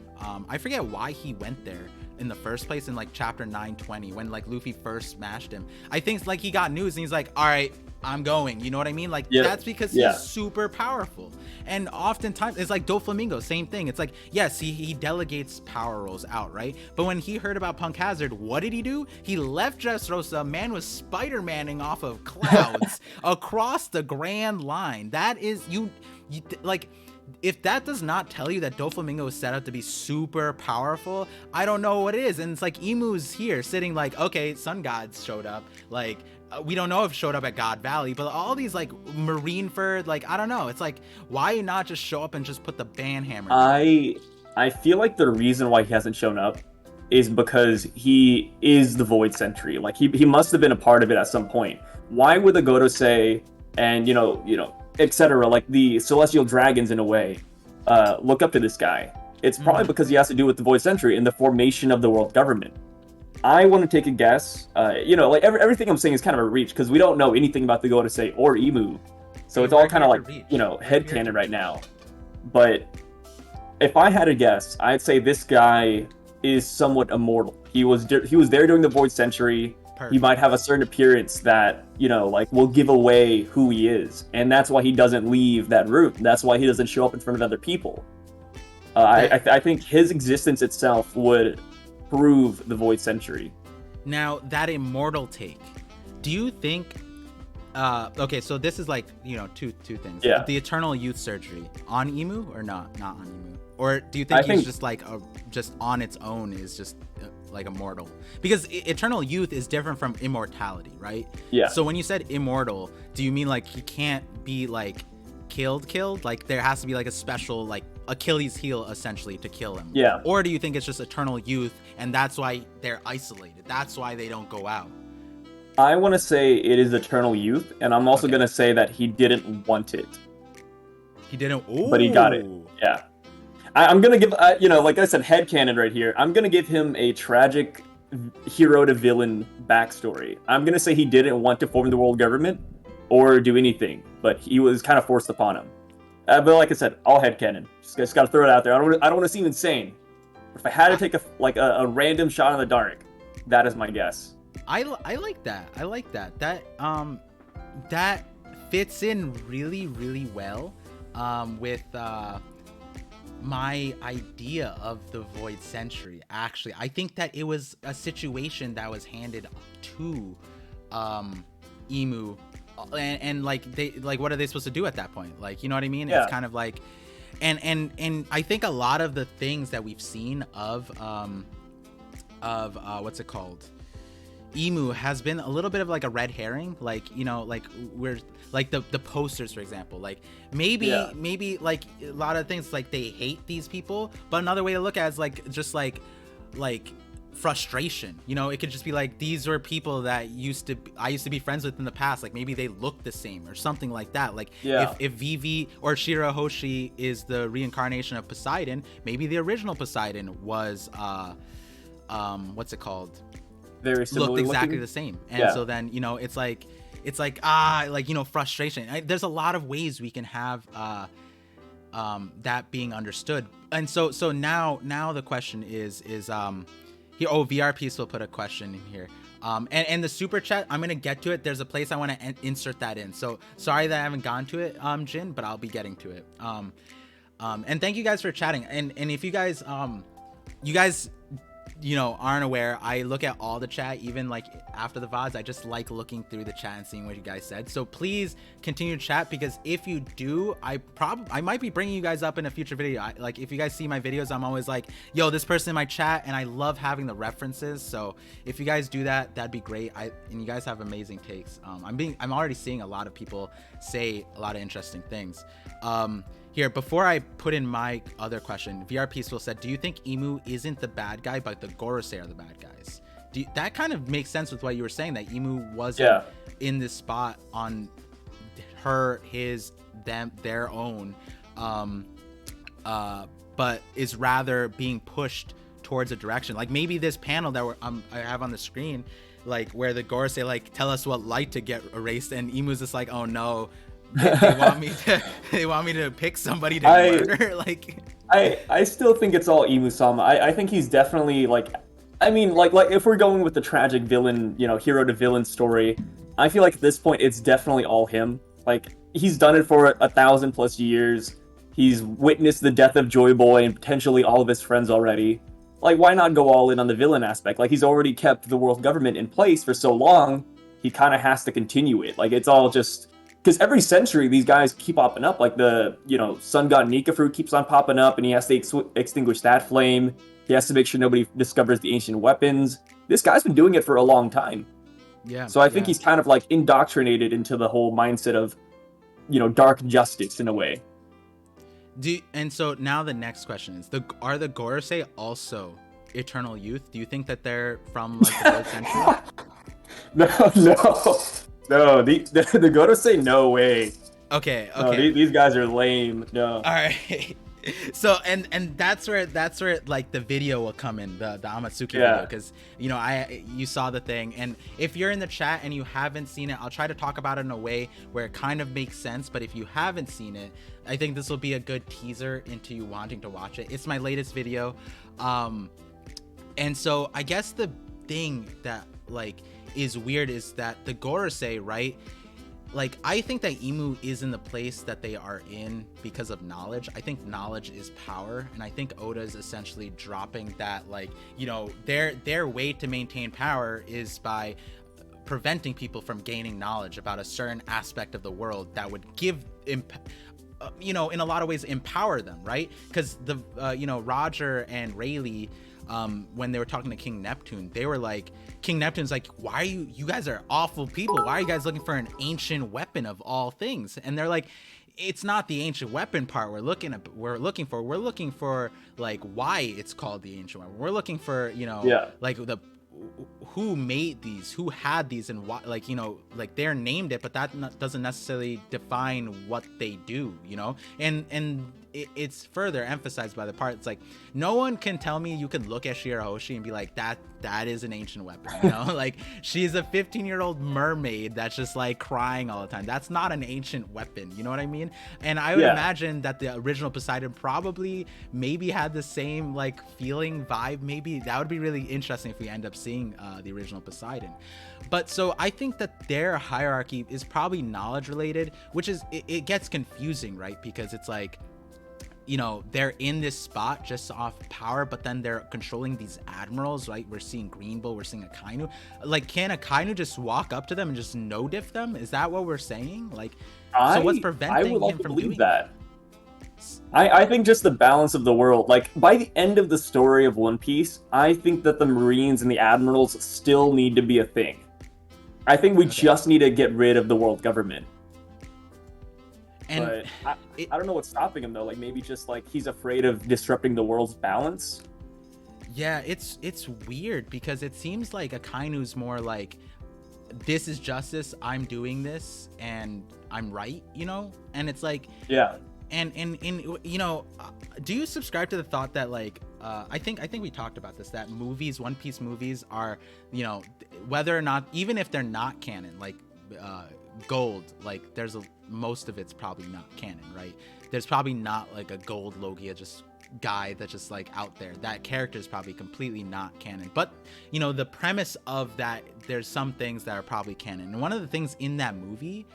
I forget why he went there in the first place in like chapter 920, when like Luffy first smashed him. I think like he got news and he's like, all right, I'm going, you know what I mean? Like that's because he's super powerful. And oftentimes it's like Doflamingo, same thing. It's like, yes, he delegates power roles out, right? But when he heard about Punk Hazard, what did he do? He left Dressrosa. Man was Spider-Manning off of clouds across the Grand Line. That is, you like, if that does not tell you that Doflamingo is set up to be super powerful, I don't know what it is. And it's like Imu's here sitting like, okay, Sun Gods showed up, like we don't know if it showed up at God Valley, but all these like Marineford, like I don't know, it's like, why not just show up and just put the banhammer down?
I feel like the reason why he hasn't shown up is because he is the Void Sentry. Like he must have been a part of it at some point. Why would the Gorosei and you know etc., like the celestial dragons in a way, look up to this guy? It's probably because he has to do with the Void Sentry and the formation of the world government. I want to take a guess. You know, like everything I'm saying is kind of a reach because we don't know anything about the Gorosei or Imu, so it's all kind of like, you know, headcanon right now. But if I had a guess, I'd say this guy is somewhat immortal. He was there during the Void Century. Perfect. He might have a certain appearance that, you know, like will give away who he is, and that's why he doesn't leave that room. That's why he doesn't show up in front of other people. I think his existence itself would prove the Void Century.
Now that immortal take, do you think? Okay, so this is like, you know, two things.
Yeah.
The Eternal Youth Surgery on Imu or not on Imu, or do you think he's just like just on its own is just like immortal? Because Eternal Youth is different from immortality, right?
Yeah.
So when you said immortal, do you mean like he can't be like killed? Like there has to be like a special like Achilles heel essentially to kill him?
Yeah.
Or do you think it's just Eternal Youth and that's why they're isolated? That's why they don't go out?
I want to say it is Eternal Youth, and I'm also going to say that he didn't want it.
He didn't? Ooh.
But he got it. Yeah. I'm going to give, you know, like I said, headcanon right here. I'm going to give him a tragic hero to villain backstory. I'm going to say he didn't want to form the world government or do anything, but he was kind of forced upon him. But like I said, all headcanon. Just got to throw it out there. I don't want to seem insane. If I had to take a random shot in the dark, that is my guess.
I like that. I like that. That fits in really, really well with my idea of the Void Century. Actually, I think that it was a situation that was handed to Imu, and like they like, what are they supposed to do at that point? Like, you know what I mean? Yeah. It's kind of like, and I think a lot of the things that we've seen of what's it called? Imu has been a little bit of like a red herring, like, you know, like we're like the posters, for example, like maybe like a lot of things like they hate these people, but another way to look at it is like just like frustration, you know. It could just be like, these were people that I used to be friends with in the past, like maybe they look the same or something like that. Like if Vivi or Shirahoshi is the reincarnation of Poseidon, maybe the original Poseidon was what's it called,
very similar,
looked exactly the same. And so then, you know, it's like like, you know, frustration. There's a lot of ways we can have that being understood. And so now the question is here. Oh, VRP still put a question in here. And the super chat, I'm gonna get to it. There's a place I want to insert that in. So sorry that I haven't gone to it, Jin, but I'll be getting to it. And thank you guys for chatting. And if you guys you know, aren't aware, I look at all the chat, even like after the VODs. I just like looking through the chat and seeing what you guys said. So please continue to chat, because if you do, I might be bringing you guys up in a future video. Like if you guys see my videos, I'm always like, yo, this person in my chat, and I love having the references. So if you guys do that, that'd be great. And you guys have amazing takes. I'm already seeing a lot of people say a lot of interesting things. Here, before I put in my other question, VR Peaceful said, do you think Emu isn't the bad guy, but the Gorosei are the bad guys? That kind of makes sense with what you were saying, that Emu wasn't in this spot on their own, but is rather being pushed towards a direction. Like maybe this panel that I have on the screen, like where the Gorosei like tell us what light to get erased, and Emu's just like, oh no, they want me to pick somebody to murder. Like
I still think it's all Emu-sama. I think he's definitely like, I mean, like if we're going with the tragic villain, hero to villain story, I feel like at this point it's definitely all him. Like he's done it for 1,000+ years. He's witnessed the death of Joy Boy and potentially all of his friends already. Like, why not go all in on the villain aspect? Like, he's already kept the world government in place for so long, he kind of has to continue it. Like, it's all just... Because every century, these guys keep popping up. Like, the, sun god Nikafru keeps on popping up, and he has to extinguish that flame. He has to make sure nobody discovers the ancient weapons. This guy's been doing it for a long time.
Yeah.
So I think he's kind of, like, indoctrinated into the whole mindset of, dark justice in a way.
And so now the next question is, are the Gorosei also eternal youth? Do you think that they're from like the 3rd century?
No. The Gorosei, no way.
Okay.
No, these guys are lame. No.
All right. So and that's where like the video will come in, the Amatsuki video, because you saw the thing, and if you're in the chat and you haven't seen it, I'll try to talk about it in a way where it kind of makes sense. But if you haven't seen it, I think this will be a good teaser into you wanting to watch it. It's my latest video, and so I guess the thing that like is weird is that the Gorosei, right? Like, I think that Emu is in the place that they are in because of knowledge. I think knowledge is power, and I think Oda is essentially dropping that, like, their way to maintain power is by preventing people from gaining knowledge about a certain aspect of the world that would give, in a lot of ways empower them, right? Because Roger and Rayleigh, when they were talking to King Neptune, they were like, King Neptune's like, why are you guys are awful people. Why are you guys looking for an ancient weapon of all things? And they're like, it's not the ancient weapon part we're looking for. We're looking for like why it's called the ancient weapon. We're looking for, like who made these, who had these, and why, like, like they're named it, but that doesn't necessarily define what they do, and it's further emphasized by the part. It's like, no one can tell me you can look at Shirahoshi and be like, that is an ancient weapon, like she's a 15-year-old mermaid that's just like crying all the time. That's not an ancient weapon, you know what I mean? And I would imagine that the original Poseidon probably maybe had the same like feeling vibe. Maybe that would be really interesting if we end up seeing the original Poseidon. But so I think that their hierarchy is probably knowledge related, which is it gets confusing, right? Because it's like, they're in this spot just off power, but then they're controlling these admirals, right? We're seeing Greenbow, we're seeing Akainu. Like, can Akainu just walk up to them and just no-diff them? Is that what we're saying? Like, so what's preventing him from doing that?
I think just the balance of the world. Like, by the end of the story of One Piece, I think that the Marines and the admirals still need to be a thing. I think we just need to get rid of the world government. But I don't know what's stopping him though. Like, maybe just like he's afraid of disrupting the world's balance.
Yeah, it's weird because it seems like Akainu's more like, this is justice, I'm doing this and I'm right, and it's like, and do you subscribe to the thought that like I think we talked about this, that One Piece movies are, whether or not, even if they're not canon, like Gold, like most of it's probably not canon, right? There's probably not like a Gold Logia just guy that's just like out there. That character is probably completely not canon, but the premise of that, there's some things that are probably canon. And one of the things in that movie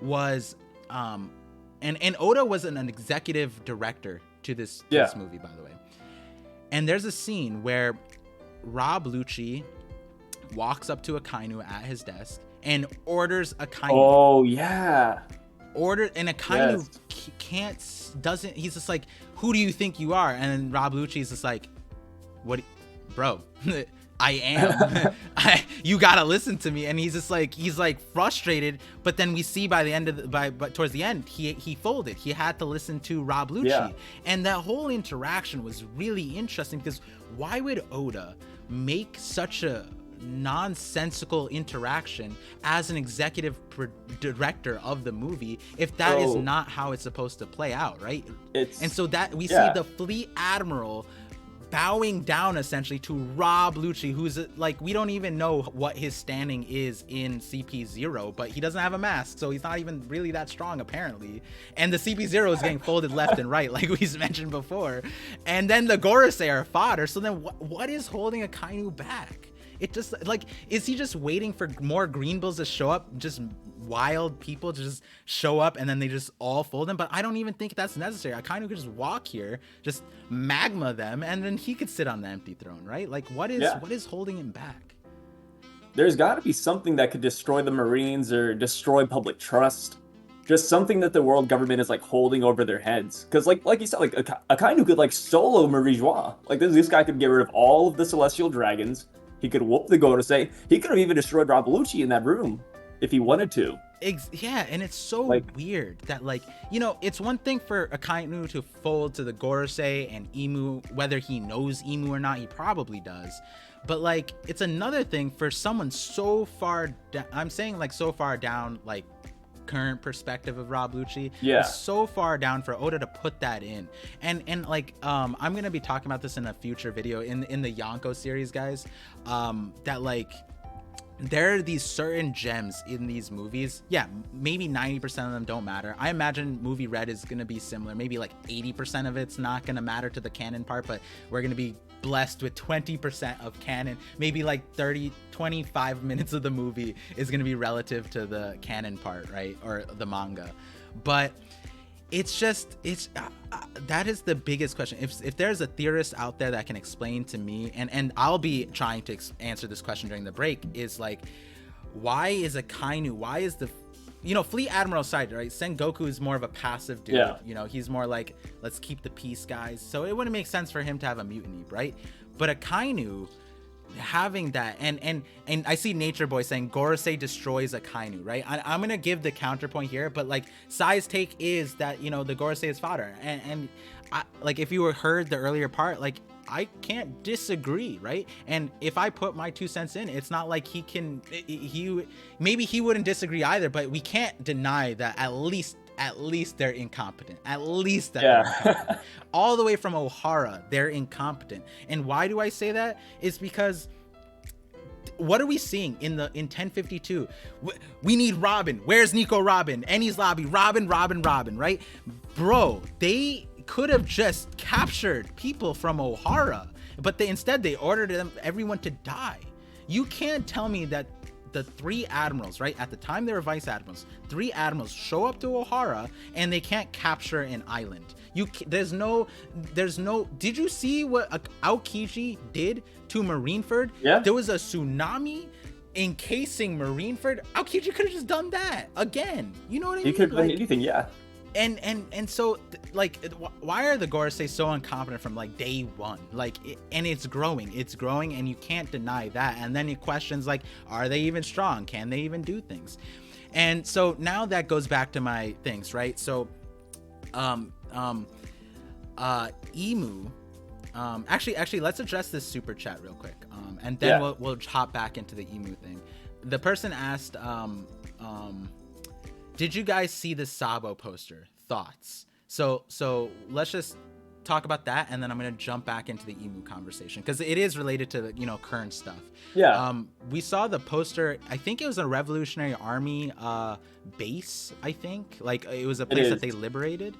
was and Oda was an executive director to this movie, by the way. And there's a scene where Rob Lucci walks up to Akainu at his desk and orders Akainu.
Oh yeah.
And Akainu doesn't. He's just like, who do you think you are? And then Rob Lucci's just like, what, bro? I am. You gotta listen to me. And he's just like, he's like frustrated. But then we see by the end of but towards the end, he folded. He had to listen to Rob Lucci, and that whole interaction was really interesting because why would Oda make such a nonsensical interaction as an executive director of the movie if that is not how it's supposed to play out, right? And so that we see the Fleet Admiral bowing down essentially to Rob Lucci, who's like, we don't even know what his standing is in CP0, but he doesn't have a mask, so he's not even really that strong apparently. And the CP0 is getting folded left and right, like we mentioned before. And then the Gorosei are fodder. So then what is holding Akainu back? It just like, is he just waiting for more green bills to show up, just wild people to just show up and then they just all fold them? But I don't even think that's necessary. Akainu could just walk here, just magma them, and then he could sit on the empty throne, right? Like what is holding him back?
There's got to be something that could destroy the Marines or destroy public trust. Just something that the world government is like holding over their heads. Because like you said, like Akainu could like solo Marie Joie. Like this guy could get rid of all of the celestial dragons. He could whoop the Gorosei. He could have even destroyed Rob Lucci in that room if he wanted to.
Yeah, and it's so like, weird that, like, you know, it's one thing for Akainu to fold to the Gorosei and Imu, whether he knows Imu or not, he probably does. But, like, it's another thing for someone so far, I'm saying, like, so far down, like, current perspective of Rob Lucci, is so far down for Oda to put that in. And like I'm gonna be talking about this in a future video in the Yonko series, guys, that like there are these certain gems in these movies. Yeah, maybe 90% of them don't matter. I imagine movie Red is gonna be similar. Maybe like 80% of it's not gonna matter to the canon part, but we're gonna be blessed with 20% of canon. Maybe like 25 minutes of the movie is going to be relative to the canon part, right? Or the manga. But it's just, that is the biggest question. If there's a theorist out there that can explain to me, and I'll be trying to answer this question during the break, is like, why is Akainu, why is the, you know, Fleet Admiral side, right? Sengoku is more of a passive dude. You know, he's more like, let's keep the peace, guys. So it wouldn't make sense for him to have a mutiny, right? But Akainu having that, and I see Nature Boy saying Gorosei destroys Akainu, right? I'm gonna give the counterpoint here, but like Sai's take is that, you know, the Gorosei is fodder, and I, like if you heard the earlier part, like I can't disagree, right? And if I put my 2 cents in, it's not like maybe he wouldn't disagree either, but we can't deny that at least they're incompetent. At least that they're incompetent. All the way from Ohara, they're incompetent. And why do I say that? It's because what are we seeing in 1052? We need Robin. Where's Nico Robin? Eni's lobby. Robin, right? Bro, they could have just captured people from Ohara, but instead they ordered everyone to die. You can't tell me that the 3 admirals, right, at the time they were vice admirals, 3 admirals show up to Ohara and they can't capture an island. There's no did you see what Aokiji did to Marineford? There was a tsunami encasing Marineford. Aokiji could have just done that again. You know what I mean?
He could have done anything.
And so like, why are the Gorosei so incompetent from like day one? Like, and it's growing, and you can't deny that. And then it questions like, are they even strong? Can they even do things? And so now that goes back to my things, right? So Emu, actually let's address this super chat real quick, and then we'll hop back into the Emu thing. The person asked, did you guys see the Sabo poster? Thoughts? So let's just talk about that, and then I'm gonna jump back into the Emu conversation because it is related to the, you know, current stuff. We saw the poster. I think it was a Revolutionary Army base. I think like it was a place that they liberated.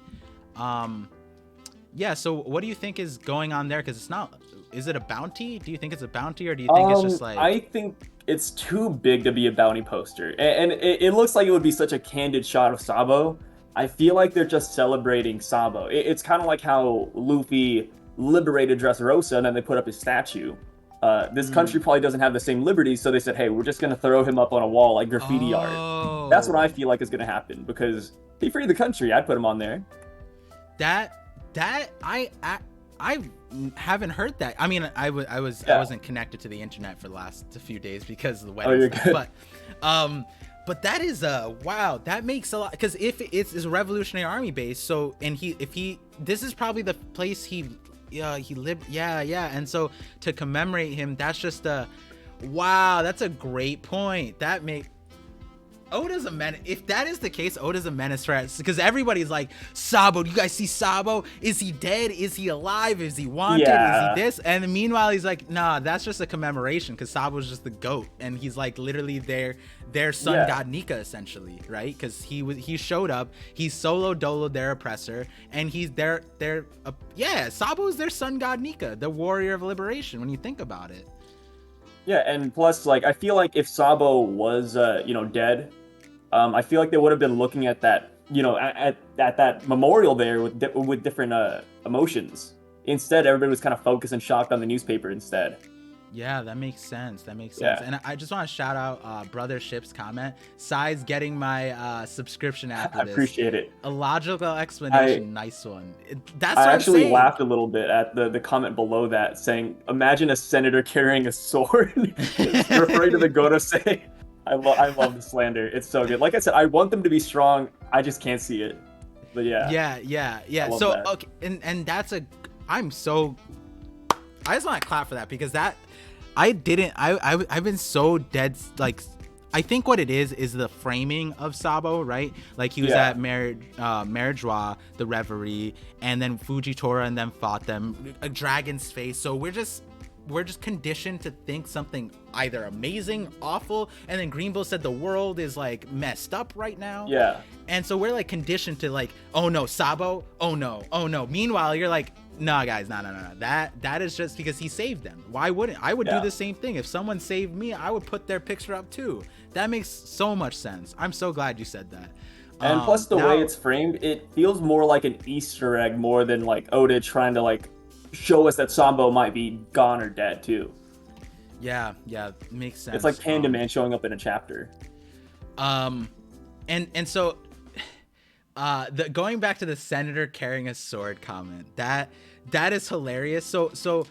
So what do you think is going on there? Because it's not. Is it a bounty? Do you think it's a bounty, or do you think it's just like?
I think it's too big to be a bounty poster, and it looks like it would be such a candid shot of Sabo. I feel like they're just celebrating Sabo. It's kind of like how Luffy liberated Dressrosa and then they put up his statue. This country probably doesn't have the same liberties, so they said, hey, we're just going to throw him up on a wall like graffiti art. That's what I feel like is going to happen, because he freed the country. I'd put him on there.
I haven't heard that. I mean, I wasn't connected to the internet for the last few days because of the wedding.
Oh, you're good.
But that is wow. That makes a lot, because if it's a Revolutionary Army base, so this is probably the place he lived. Yeah. And so to commemorate him, that's just wow. That's a great point. That Oda's a menace. If that is the case, Oda's a menace for us, because everybody's like, Sabo, do you guys see Sabo? Is he dead? Is he alive? Is he wanted?
Yeah.
Is he this? And meanwhile, he's like, nah, that's just a commemoration, because Sabo's just the GOAT, and he's like literally their sun god Nika, essentially, right? Because he showed up, he solo doloed their oppressor, and he's Sabo's their sun god Nika, the warrior of liberation, when you think about it.
Yeah, and plus, like, I feel like if Sabo was dead, I feel like they would have been looking at that, at that memorial there with different emotions. Instead, everybody was kind of focused and shocked on the newspaper instead.
Yeah, that makes sense.
Yeah.
And I just want to shout out Brother Ship's comment. Size getting my subscription after this.
I appreciate it.
A logical explanation. Nice one.
I actually laughed a little bit at the comment below that, saying, imagine a senator carrying a sword, referring to the Gorosei. I love the slander. It's so good. Like I said, I want them to be strong. I just can't see it. But yeah.
So that. Okay, and that's I just want to clap for that, because that I've been so dead. Like, I think what it is the framing of Sabo, right? Like, he was at Marriage-wa, the Reverie, and then Fujitora, and then fought them, a dragon's face. So we're just conditioned to think something either amazing, awful, and then Greenville said the world is like messed up right now.
Yeah.
And so we're like conditioned to like, oh no, Sabo, oh no. Meanwhile, you're like, nah, guys, no. That is just because he saved them. Why wouldn't I? Would do the same thing. If someone saved me, I would put their picture up too. That makes so much sense. I'm so glad you said that.
And plus the way it's framed, it feels more like an Easter egg more than like Oda trying to like show us that Sabo might be gone or dead too.
Yeah, makes sense.
It's like Panda Man showing up in a chapter.
And so going back to the senator carrying a sword comment, that is hilarious. So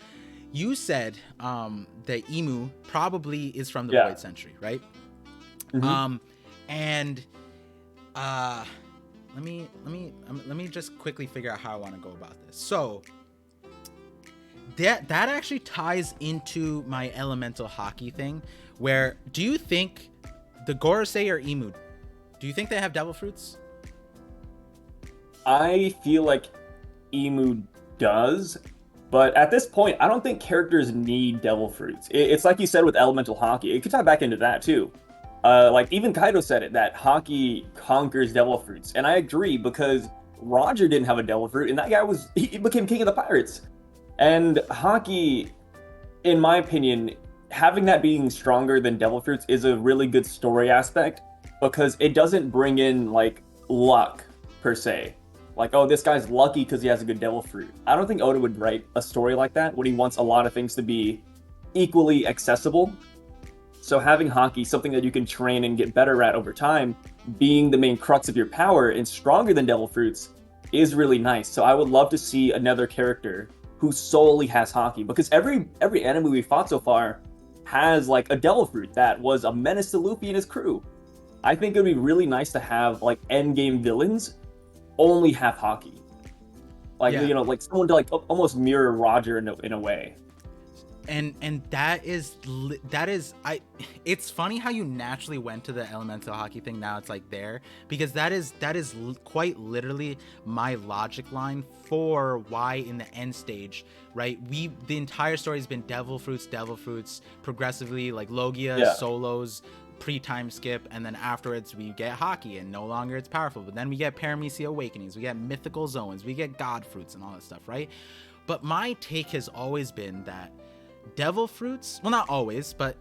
you said the Emu probably is from the Void Century, right?
Mm-hmm.
And let me just quickly figure out how I want to go about this. So that actually ties into my elemental hockey thing, where do you think the Gorosei or Emu, do you think they have devil fruits?
I feel like Emu does, but at this point, I don't think characters need devil fruits. It's like you said with elemental hockey. It could tie back into that too. Like even Kaido said it, that hockey conquers devil fruits, and I agree, because Roger didn't have a devil fruit, and that guy he became king of the pirates. And hockey, in my opinion, having that being stronger than devil fruits is a really good story aspect, because it doesn't bring in like luck per se. Like, oh, this guy's lucky because he has a good devil fruit. I don't think Oda would write a story like that when he wants a lot of things to be equally accessible. So having hockey, something that you can train and get better at over time, being the main crux of your power and stronger than devil fruits, is really nice. So I would love to see another character who solely has hockey, because every enemy we fought so far has like a devil fruit that was a menace to Luffy and his crew. I think it would be really nice to have like endgame villains only have hockey, like like someone to like almost mirror Roger in a way.
And that is it's funny how you naturally went to the elemental hockey thing. Now it's like there, because that is quite literally my logic line for why in the end stage, right, the entire story has been devil fruits progressively, like Logia solos pre-time skip, and then afterwards we get hockey and no longer it's powerful, but then we get Paramecia awakenings, we get mythical zones, we get god fruits and all that stuff, right? But my take has always been that devil fruits, well, not always, but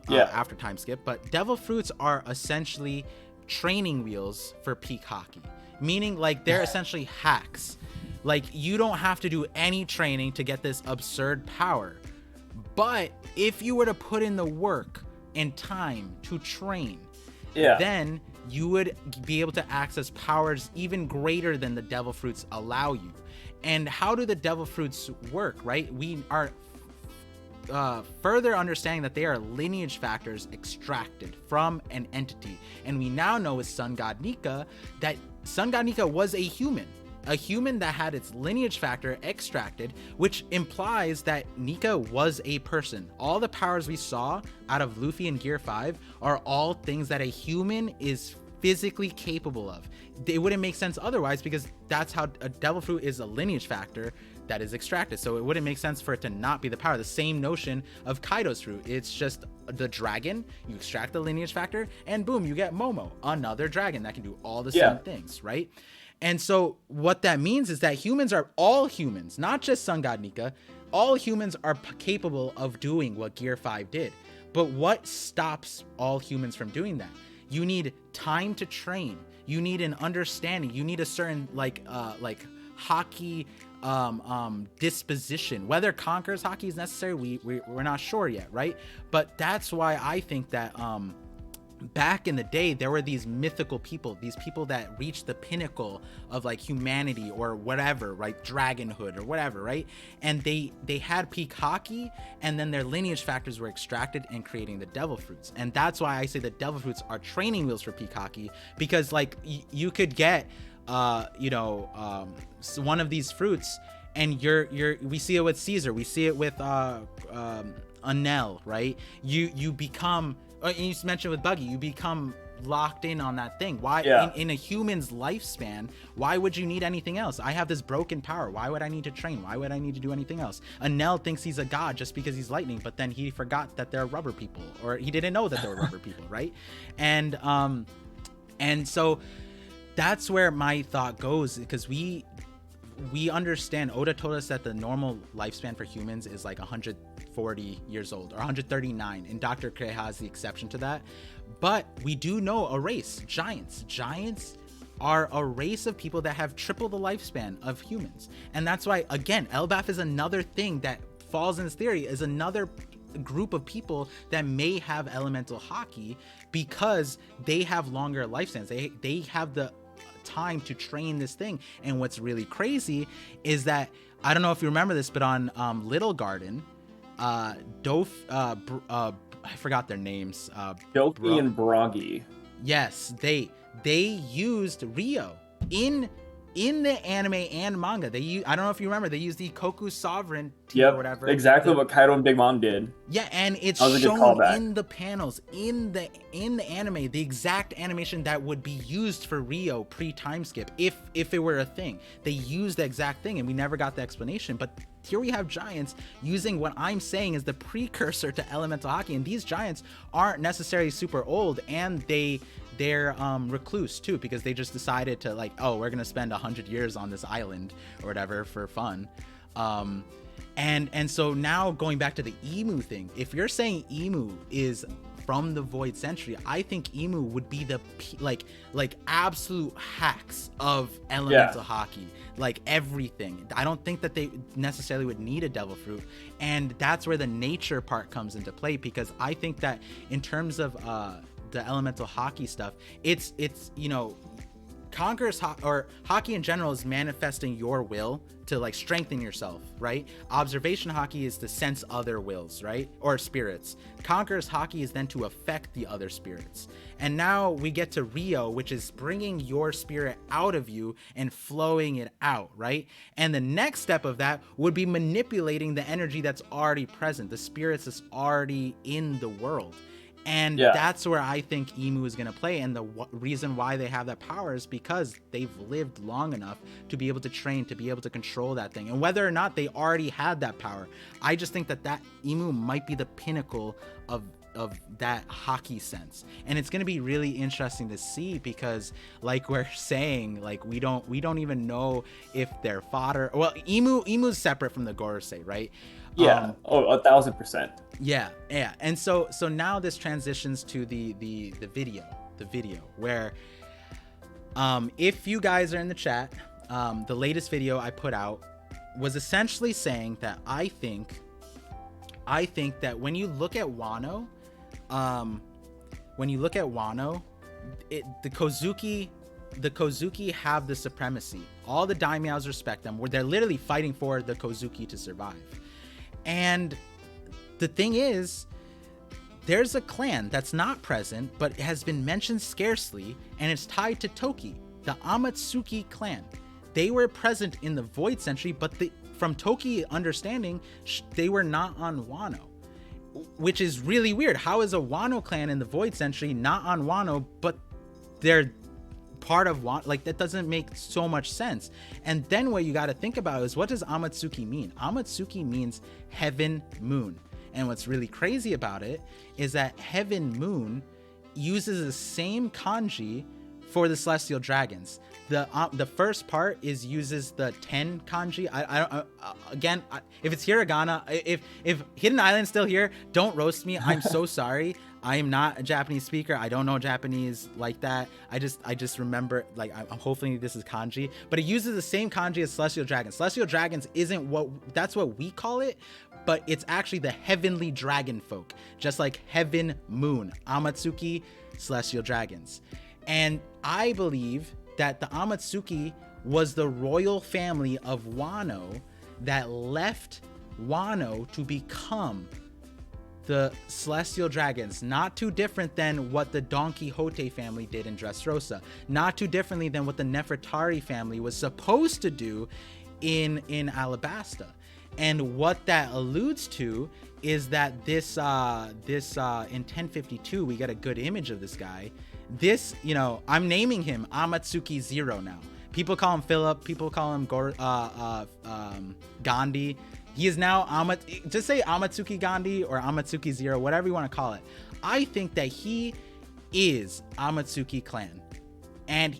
after time skip, but devil fruits are essentially training wheels for peak hockey, meaning like they're essentially hacks. Like, you don't have to do any training to get this absurd power, but if you were to put in the work and time to train, then you would be able to access powers even greater than the devil fruits allow you. And how do the devil fruits work, right? We are further understanding that they are lineage factors extracted from an entity. And we now know with sun god Nika that sun god Nika was a human that had its lineage factor extracted, which implies that Nika was a person. All the powers we saw out of Luffy in Gear 5 are all things that a human is physically capable of. It wouldn't make sense otherwise, because that's how a devil fruit is a lineage factor that is extracted. So it wouldn't make sense for it to not be the power. The same notion of Kaido's fruit. It's just the dragon, you extract the lineage factor, and boom, you get Momo, another dragon that can do all the same things, right? And so what that means is that humans are all humans, not just Sun God Nika. All humans are capable of doing what Gear 5 did. But what stops all humans from doing that? You need time to train. You need an understanding. You need a certain like hockey disposition. Whether Conqueror's hockey is necessary, we're not sure yet, right? But that's why I think that back in the day there were these mythical people, these people that reached the pinnacle of like humanity or whatever, right? Dragonhood or whatever, right? And they had peak hockey, and then their lineage factors were extracted and creating the devil fruits. And that's why I say the devil fruits are training wheels for peak hockey, because like you could get one of these fruits, and we see it with Caesar, we see it with Anel, right? You become, and you mentioned with Buggy, you become locked in on that thing. Why in a human's lifespan, why would you need anything else? I have this broken power. Why would I need to train? Why would I need to do anything else? Anel thinks he's a god just because he's lightning, but then he forgot that they're rubber people, or he didn't know that they were rubber people, right? And so that's where my thought goes, because we understand, Oda told us that the normal lifespan for humans is like 140 years old, or 139, and Dr. Kreha is the exception to that. But we do know a race, giants are a race of people that have triple the lifespan of humans. And that's why, again, Elbaf is another thing that falls in this theory, is another group of people that may have elemental hockey, because they have longer lifespans. They have the time to train this thing. And what's really crazy is that, I don't know if you remember this, but on Little Garden, I forgot their names.
Doki and Bragi.
Yes, they used Rio in the anime and manga. I don't know if you remember, they used the Koku Sovereign or whatever.
Exactly what Kaido and Big Mom did.
Yeah, and it's shown in the panels in the anime, the exact animation that would be used for Rio pre-time skip, if it were a thing. They used the exact thing, and we never got the explanation. But here we have giants using what I'm saying is the precursor to elemental hockey, and these giants aren't necessarily super old, and they're recluse too, because they just decided to like, oh, we're gonna spend 100 years on this island or whatever for fun. And so now going back to the Emu thing, if you're saying Emu is from the Void Century, I think Emu would be the like absolute hacks of elemental hockey, like everything. I don't think that they necessarily would need a devil fruit, and that's where the nature part comes into play, because I think that in terms of the elemental hockey stuff, it's Conqueror's or hockey in general is manifesting your will to like strengthen yourself, right? Observation hockey is to sense other wills, right? Or spirits. Conqueror's hockey is then to affect the other spirits. And now we get to Rio, which is bringing your spirit out of you and flowing it out, right? And the next step of that would be manipulating the energy that's already present, the spirits that's already in the world. And that's where I think Emu is going to play. And the reason why they have that power is because they've lived long enough to be able to train, to be able to control that thing. And whether or not they already had that power, I just think that Emu might be the pinnacle of that hockey sense. And it's going to be really interesting to see, because like we're saying, like we don't even know if they're fodder. Well, Emu's separate from the Gorosei, right?
1,000%.
Yeah. And so now this transitions to the video where if you guys are in the chat, the latest video I put out was essentially saying that I think that when you look at Wano, the Kozuki the Kozuki have the supremacy. All the daimyos respect them, where they're literally fighting for the Kozuki to survive. And the thing is, there's a clan that's not present, but has been mentioned scarcely, and it's tied to Toki, the Amatsuki clan. They were present in the Void Century, but from Toki understanding, they were not on Wano, which is really weird. How is a Wano clan in the Void Century not on Wano, but they're part of Wano? Like, that doesn't make so much sense. And then what you got to think about is, what does Amatsuki mean? Amatsuki means heaven moon. And what's really crazy about it is that heaven moon uses the same kanji for the celestial dragons. The first part uses the 10 kanji. Again, if it's hiragana, if Hidden Island's still here, don't roast me. I'm so sorry. I am not a Japanese speaker. I don't know Japanese like that. I just remember, like, I'm hoping this is kanji, but it uses the same kanji as celestial dragons. Celestial dragons isn't that's what we call it, but it's actually the heavenly dragon folk, just like heaven moon, Amatsuki, celestial dragons. And I believe that the Amatsuki was the royal family of Wano that left Wano to become the celestial dragons. Not too different than what the Don Quixote family did in Dressrosa. Not too differently than what the Nefertari family was supposed to do in Alabasta. And what that alludes to is that this in 1052, we get a good image of this guy. This, I'm naming him Amatsuki Zero now. People call him Philip. People call him Gandhi. He is now just say Amatsuki Gandhi or Amatsuki Zero, whatever you want to call it. I think that he is Amatsuki clan. And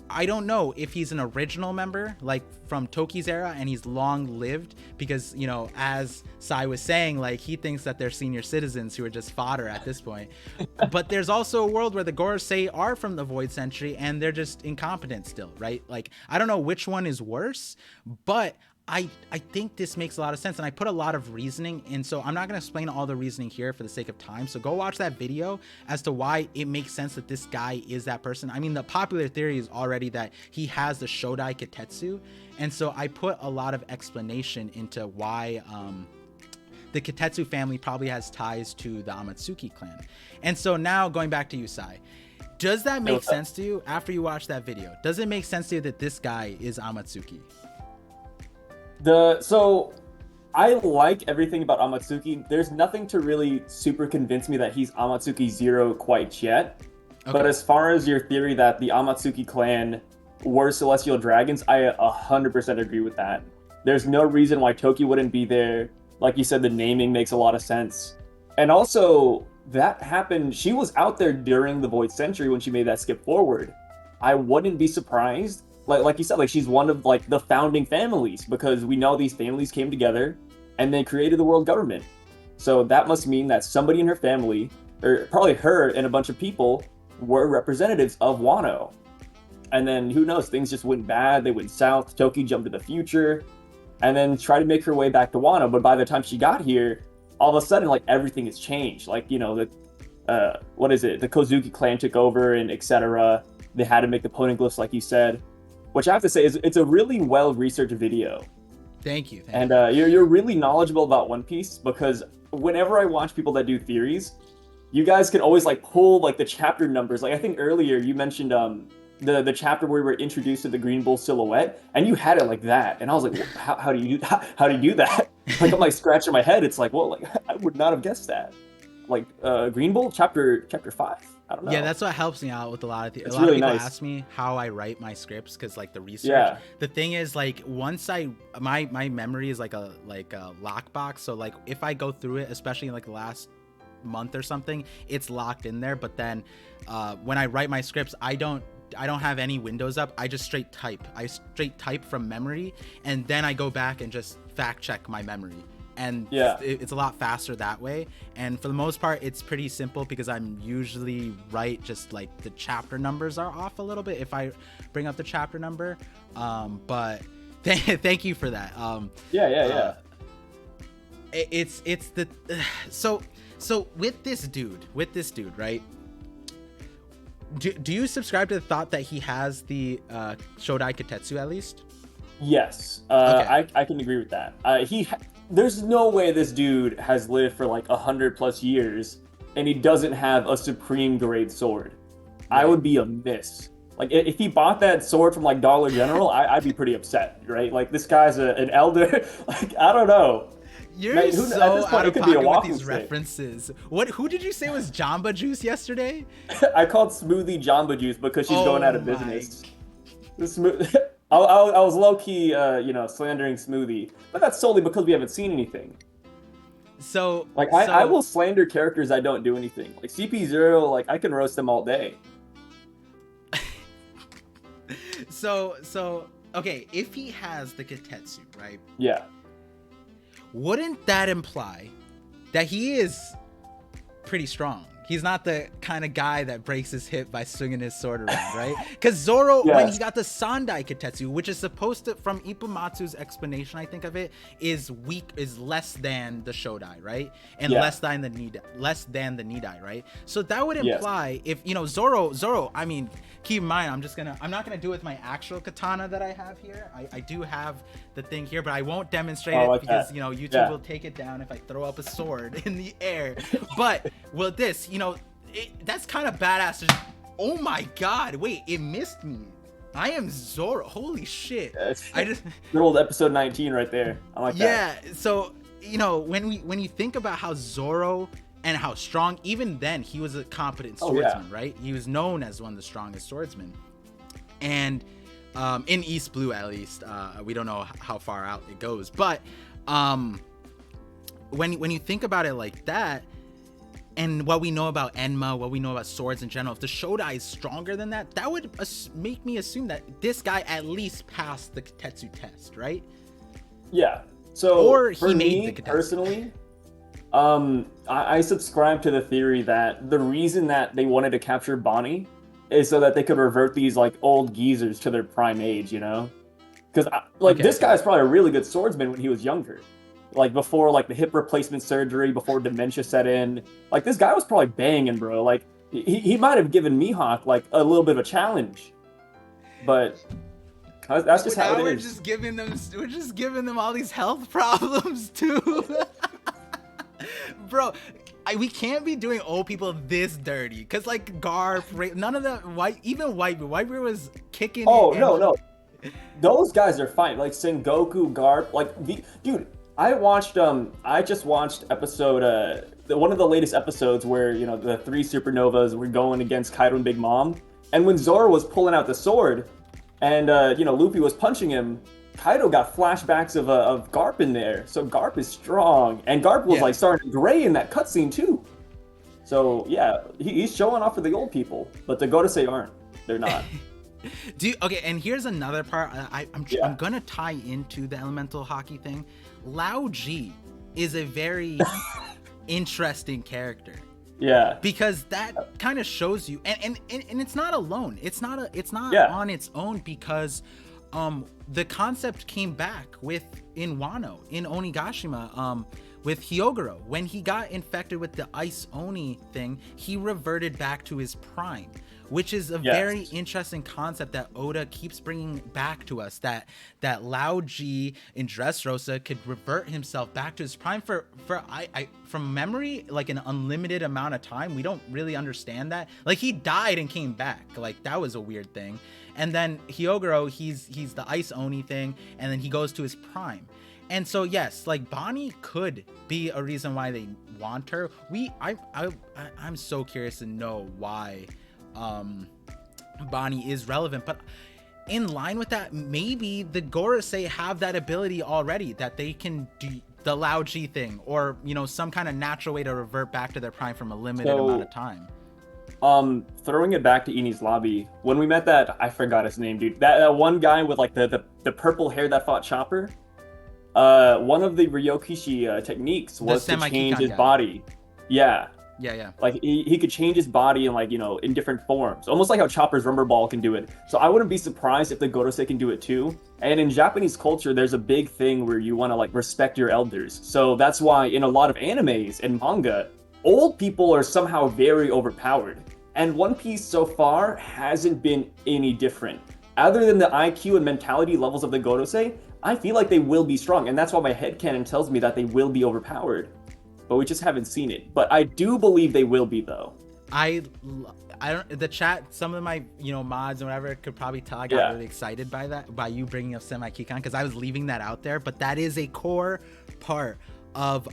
I don't know if he's an original member, like from Toki's era, and he's long lived, because, as Sai was saying, like, he thinks that they're senior citizens who are just fodder at this point. But there's also a world where the Gorosei are from the Void Century and they're just incompetent still, right? Like, I don't know which one is worse, but I think this makes a lot of sense, and I put a lot of reasoning in, so I'm not going to explain all the reasoning here for the sake of time. So go watch that video as to why it makes sense that this guy is that person. I mean, the popular theory is already that he has the Shodai Kitetsu, and so I put a lot of explanation into why the Kitetsu family probably has ties to the Amatsuki clan. And so now going back to you, Sai, does that make sense to you after you watch that video? Does it make sense to you that this guy is Amatsuki?
So I like everything about Amatsuki. There's nothing to really super convince me that he's Amatsuki Zero quite yet. Okay. But as far as your theory that the Amatsuki clan were celestial dragons, I 100% agree with that. There's no reason why Toki wouldn't be there. Like you said, the naming makes a lot of sense. And also, that happened, she was out there during the Void Century when she made that skip forward. I wouldn't be surprised. Like you said, like, she's one of, like, the founding families, because we know these families came together and they created the world government. So that must mean that somebody in her family, or probably her and a bunch of people, were representatives of Wano. And then, who knows, things just went bad, they went south, Toki jumped to the future, and then tried to make her way back to Wano. But by the time she got here, all of a sudden, like, everything has changed. Like, the Kozuki clan took over, and etc. They had to make the poneglyphs, like you said. Which I have to say is, it's a really well-researched video.
Thank you.
And you're really knowledgeable about One Piece, because whenever I watch people that do theories, you guys can always, like, pull, like, the chapter numbers. Like, I think earlier you mentioned the chapter where we were introduced to the Green Bull silhouette, and you had it like that. And I was like, well, how do you do that? Like, I'm like scratching my head. It's like, well, like, I would not have guessed that. Like, Green Bull chapter 5. I don't know.
Yeah, that's what helps me out with a lot of
a lot
really
of people
ask me how I write my scripts, because, like, the research. Yeah. The thing is, like, once my memory is like a lockbox. So, like, if I go through it, especially in, like, the last month or something, it's locked in there. But then when I write my scripts, I don't have any windows up. I just straight type. I straight type from memory, and then I go back and just fact check my memory. And yeah, it's a lot faster that way. And for the most part, it's pretty simple, because I'm usually right, just like the chapter numbers are off a little bit if I bring up the chapter number. But thank you for that.
Yeah.
It's the so with this dude, right? do you subscribe to the thought that he has the Shodai Katetsu at least?
Yes,
Okay.
I can agree with that. There's no way this dude has lived for like 100+ years and he doesn't have a supreme grade sword. Right. I would be amiss. Like if he bought that sword from like Dollar General, I'd be pretty upset, right? Like this guy's an elder. Like I don't know.
You're Man, so out of pocket with these references. Who did you say was Jamba Juice yesterday?
I called Smoothie Jamba Juice because she's going out of business. I was low-key, slandering Smoothie, but that's solely because we haven't seen anything.
So,
I will slander characters I don't do anything. Like CP0, like I can roast them all day.
So, okay, if he has the Katetsu, right?
Yeah.
Wouldn't that imply that he is pretty strong? He's not the kind of guy that breaks his hip by swinging his sword around, right? Because Zoro, when he got the Sandai Katetsu, which is supposed to, from Ippumatsu's explanation, I think of it, is less than the Shodai, right? And less than the Nidai, right? So that would imply if, Zoro, I mean, keep in mind, I'm not gonna do it with my actual katana that I have here. I do have the thing here, but I won't demonstrate it because, YouTube will take it down if I throw up a sword in the air. But with this, that's kind of badass. Oh my god, wait, it missed me. I am Zoro. Holy shit. I just
good old episode 19 right there. I like that.
Yeah, so when you think about how Zoro and how strong, even then he was a competent swordsman, right? He was known as one of the strongest swordsmen. And in East Blue at least, we don't know how far out it goes, but when you think about it like that, and what we know about Enma, what we know about swords in general, if the Shodai is stronger than that, that would make me assume that this guy at least passed the Katetsu test, right?
Yeah. So
or
for me personally, I subscribe to the theory that the reason that they wanted to capture Bonnie is so that they could revert these like old geezers to their prime age, Because this guy's probably a really good swordsman when he was younger. Like before like the hip replacement surgery, before dementia set in. Like this guy was probably banging, bro. Like he might have given Mihawk like a little bit of a challenge. But that's just how it is.
We're just giving them all these health problems too. Bro, we can't be doing old people this dirty. Cause like Garp, none of the Whitebeard was kicking.
Oh no. Those guys are fine. Like Sengoku, Garp, dude. I just watched episode, one of the latest episodes where, the 3 supernovas were going against Kaido and Big Mom. And when Zoro was pulling out the sword and, Luffy was punching him, Kaido got flashbacks of Garp in there. So Garp is strong. And Garp was starting to gray in that cutscene too. So yeah, he's showing off for the old people, but the Godosei aren't. They're not.
Okay, and here's another part. I'm gonna tie into the elemental hockey thing. Lao Ji is a very interesting character.
Yeah.
Because that kind of shows you, and it's not alone. It's not on its own, because the concept came back in Wano, in Onigashima, with Hyogoro. When he got infected with the Ice Oni thing, he reverted back to his prime, which is a very interesting concept that Oda keeps bringing back to us, that Lao Ji in Dressrosa could revert himself back to his prime for from memory, like an unlimited amount of time. We don't really understand that. Like he died and came back. Like that was a weird thing. And then Hyogoro, he's the Ice Oni thing, and then he goes to his prime. And so yes, like Bonnie could be a reason why they want her. I'm so curious to know why Bonnie is relevant, but in line with that, maybe the Gorosei have that ability already, that they can do the Lao Ji thing, or some kind of natural way to revert back to their prime from a limited amount of time.
Throwing it back to Ini's lobby, when we met that, I forgot his name, dude, that one guy with like the purple hair that fought Chopper, one of the Ryokishi techniques was to change his body. Yeah. Like he could change his body in in different forms, almost like how Chopper's rubber ball can do it. So I wouldn't be surprised if the Gorosei can do it too. And in Japanese culture, there's a big thing where you want to respect your elders. So that's why in a lot of animes and manga, old people are somehow very overpowered. And One Piece so far hasn't been any different. Other than the IQ and mentality levels of the Gorosei, I feel like they will be strong, and that's why my headcanon tells me that they will be overpowered. But we just haven't seen it. But I do believe they will be, though.
I don't, the chat, some of my, mods and whatever could probably tell I got really excited by you bringing up Semi-Kikan, because I was leaving that out there, but that is a core part of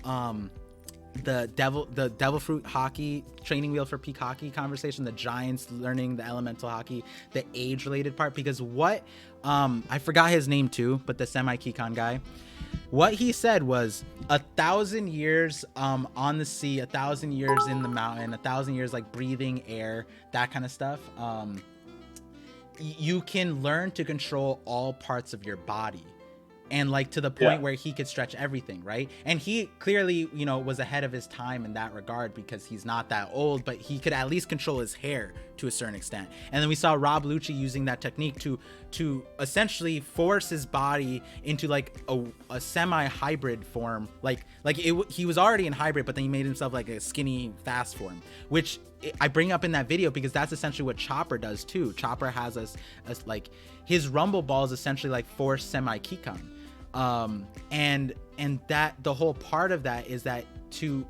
the devil fruit hockey training wheel for peak hockey conversation, the giants learning the elemental hockey, the age related part, because what I forgot his name too, but the Semi-Kikan guy, what he said was 1,000 years on the sea, 1,000 years in the mountain, 1,000 years like breathing air, that kind of stuff. You can learn to control all parts of your body, and like to the point where he could stretch everything, right? And he clearly, was ahead of his time in that regard, because he's not that old, but he could at least control his hair to a certain extent. And then we saw Rob Lucci using that technique to essentially force his body into like a semi-hybrid form, he was already in hybrid, but then he made himself like a skinny fast form, which I bring up in that video because that's essentially what Chopper does too. Chopper has us like his rumble ball is essentially like forced Semi-Kikan. And that the whole part of that is that to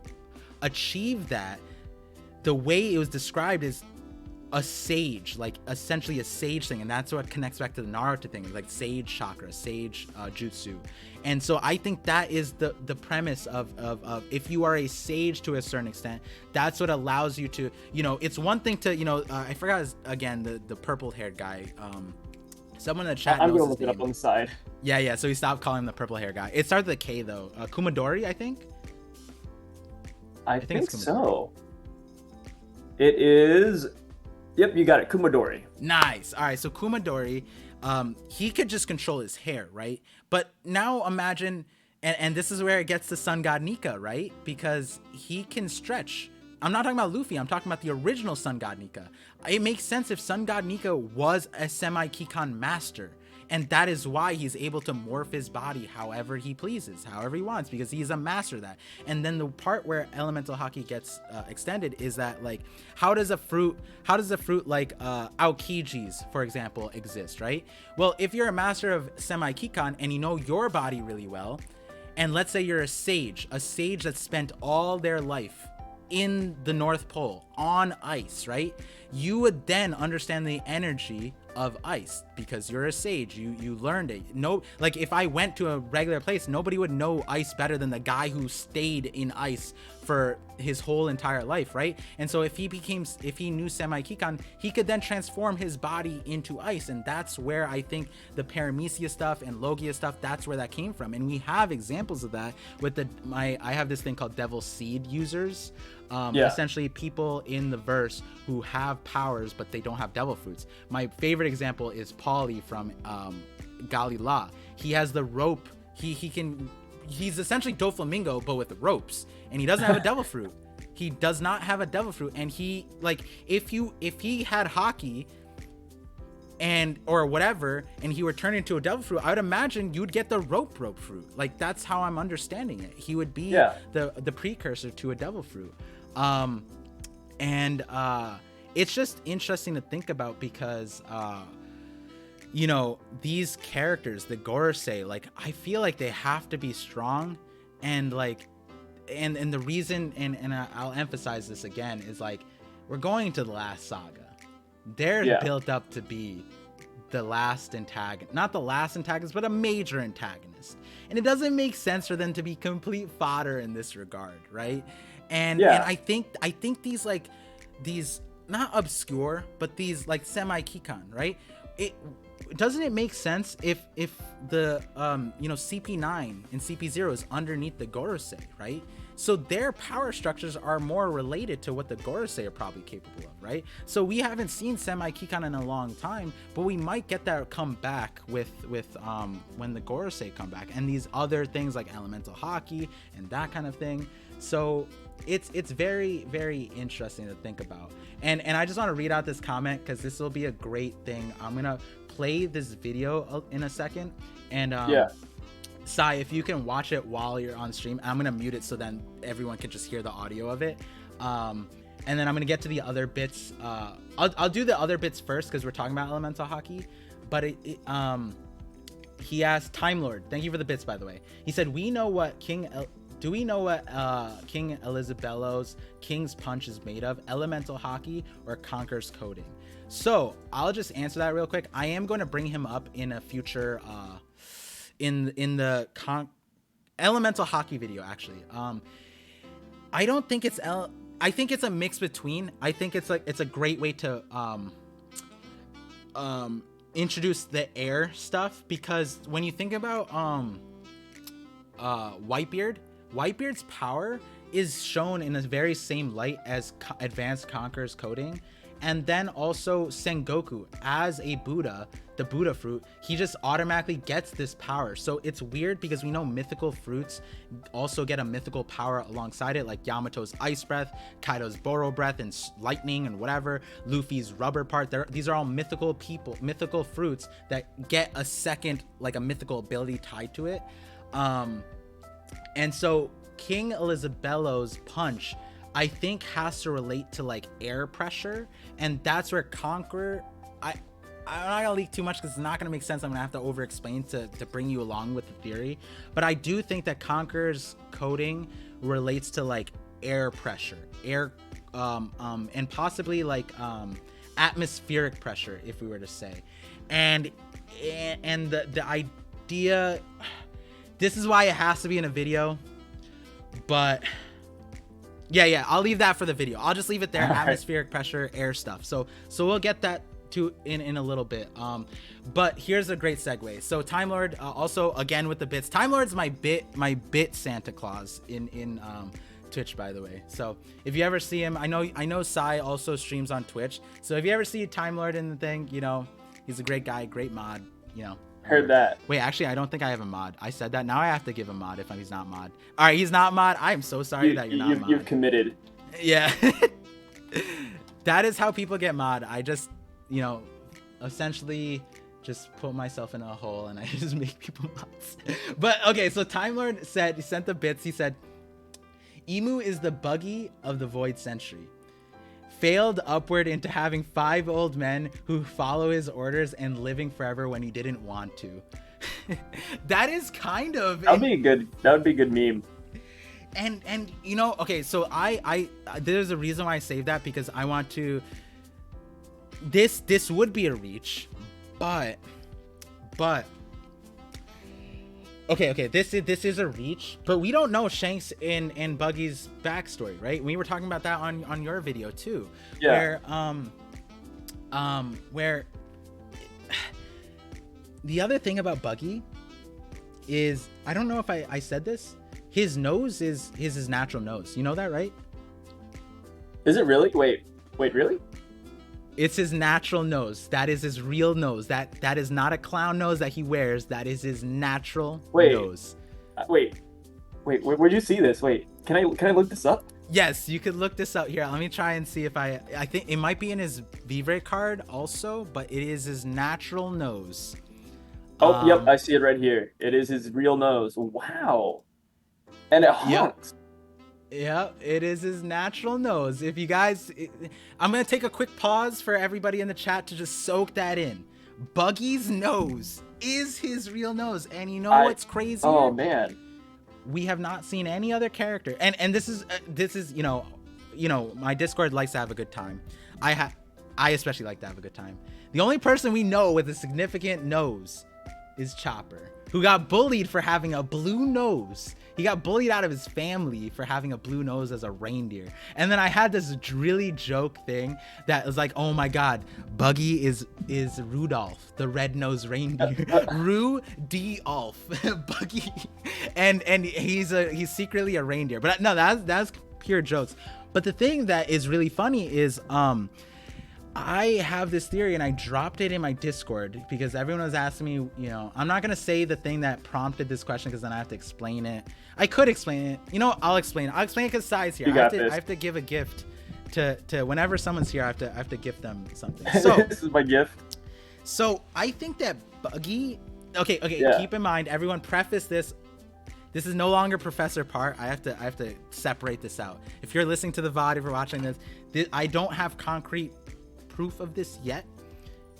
achieve that, the way it was described is a sage, like essentially a sage thing, and that's what connects back to the Naruto thing, like sage chakra, sage jutsu. And so I think that is the premise of if you are a sage to a certain extent, that's what allows you to, it's one thing to, I forgot again the purple haired guy, someone in the chat
I'm
knows
gonna
his
look it
name.
up on the side.
Yeah, so he stopped calling him the purple hair guy. It started with a K though. Kumadori, I think.
I think it's so. It is. Yep, you got it. Kumadori.
Nice. All right, so Kumadori, he could just control his hair, right? But now imagine, and this is where it gets to Sun God Nika, right? Because he can stretch. I'm not talking about Luffy, I'm talking about the original Sun God Nika. It makes sense if Sun God Nika was a Semi-Kikan master. And that is why he's able to morph his body however he pleases, however he wants, because he's a master of that. And then the part where elemental hockey gets extended is that, like, how does a fruit like Aokiji's, for example, exist, right? Well, if you're a master of Semi-Kikan and you know your body really well, and let's say you're a sage that spent all their life in the North Pole on ice, right? You would then understand the energy of ice because you're a sage. You learned it. No, like if I went to a regular place, nobody would know ice better than the guy who stayed in ice for his whole entire life, right? And so if he knew Semi-Kikan, he could then transform his body into ice, and that's where I think the Paramecia stuff and Logia stuff, that's where that came from. And we have examples of that with I have this thing called Devil Seed users. Essentially people in the verse who have powers but they don't have devil fruits. My favorite example is Paulie from Galila. He has the rope. He's essentially Doflamingo but with ropes, and he doesn't have a devil fruit. He does not have a devil fruit, and he, like, if he had hockey or whatever, and he were turned into a devil fruit, I would imagine you'd get the rope fruit. Like, that's how I'm understanding it. He would be the precursor to a devil fruit. It's just interesting to think about because these characters, the Gorosei, like, I feel like they have to be strong, and like and the reason, and I'll emphasize this again, is like, we're going to the last saga. They're built up to be the last antagonist, not the last antagonist, but a major antagonist. And it doesn't make sense for them to be complete fodder in this regard, right? And I think these not obscure, but these like Semi-Kikan, right? Doesn't it make sense if the CP9 and CP0 is underneath the Gorosei, right? So their power structures are more related to what the Gorosei are probably capable of, right? So we haven't seen Semi-Kikan in a long time, but we might get that come back with when the Gorosei come back, and these other things like elemental hockey and that kind of thing. So it's very, very interesting to think about. And I just want to read out this comment because this will be a great thing. I'm gonna play this video in a second, and Sai, if you can watch it while you're on stream, I'm gonna mute it so then everyone can just hear the audio of it. and then I'm gonna get to the other bits. I'll do the other bits first because we're talking about elemental hockey. But he asked Time Lord. Thank you for the bits, by the way. He said, do we know what King Elizabello's King's Punch is made of? Elemental hockey or Conqueror's coding? So I'll just answer that real quick. I am going to bring him up in a future in the elemental hockey video, actually. I don't think it's I think it's a mix between. I think it's a great way to introduce the air stuff, because when you think about Whitebeard's power is shown in the very same light as Advanced Conqueror's coding. And then also Sengoku, as a Buddha, the Buddha fruit, he just automatically gets this power. So it's weird because we know mythical fruits also get a mythical power alongside it, like Yamato's Ice Breath, Kaido's Boro Breath, and Lightning and whatever, Luffy's Rubber Part. These are all mythical fruits that get a second, like a mythical ability tied to it. And so King Elizabello's punch, I think, has to relate to like air pressure, and that's where Conqueror, I'm not gonna leak too much because it's not gonna make sense. I'm gonna have to over explain to bring you along with the theory, but I do think that Conqueror's coding relates to like air pressure, and possibly like atmospheric pressure, if we were to say, and the idea, this is why it has to be in a video, but yeah, I'll leave that for the video. I'll just leave it there. Atmospheric pressure, air stuff. So we'll get that to in a little bit. But here's a great segue. So Time Lord, also again with the bits. Time Lord's my bit Santa Claus in Twitch, by the way. So if you ever see him, I know Sai also streams on Twitch. So if you ever see Time Lord in the thing, you know, he's a great guy, great mod, you know.
Heard that.
Wait, actually, I don't think I have a mod. I said that. Now I have to give a mod if he's not mod. All right, he's not mod. I am so sorry that you're not mod.
You've committed.
Yeah. That is how people get mod. I just, you know, essentially just put myself in a hole and I just make people mods. But okay, so Time Lord he sent the bits. He said, Emu is the Buggy of the Void Century. Failed upward into having 5 old men who follow his orders and living forever when he didn't want to. That is kind of
that would be a good meme.
And you know, okay, so I there's a reason why I saved that, because I want to, this would be a reach, but Okay, this is a reach, but we don't know Shanks and Buggy's backstory, right? We were talking about that on your video too.
Yeah.
Where the other thing about Buggy is, I don't know if I said this, his nose is his natural nose. You know that, right?
Is it really? Wait, really?
It's his natural nose. That is his real nose. That is not a clown nose that he wears. That is his natural nose.
Wait, where'd you see this? Wait, can I look this up?
Yes, you could look this up. Here, let me try and see if I think it might be in his Vivre card also, but it is his natural nose.
Oh, yep, I see it right here. It is his real nose. Wow. And it honks.
Yeah, it is his natural nose. If you guys, I'm going to take a quick pause for everybody in the chat to just soak that in. Buggy's nose is his real nose. And you know what's crazy?
Oh, man.
We have not seen any other character. And this is, you know, my Discord likes to have a good time. I especially like to have a good time. The only person we know with a significant nose is Chopper, who got bullied for having a blue nose. He got bullied out of his family for having a blue nose as a reindeer. And then I had this really joke thing that was like, oh my god, Buggy is Rudolph, the red-nosed reindeer. Ru-D-Olf. Buggy. And he's secretly a reindeer. But no, that's pure jokes. But the thing that is really funny is I have this theory, and I dropped it in my Discord because everyone was asking me, you know, I'm not going to say the thing that prompted this question because then I have to explain it. I could explain it. You know, I'll explain it. I'll explain it because Sai's here. I have to give a gift to whenever someone's here, I have to gift them something. So
this is my gift.
So I think that Buggy, okay, yeah. Keep in mind, everyone, preface this. This is no longer Professor Part. I have to separate this out. If you're listening to the VOD, if you're watching this, I don't have concrete proof of this yet.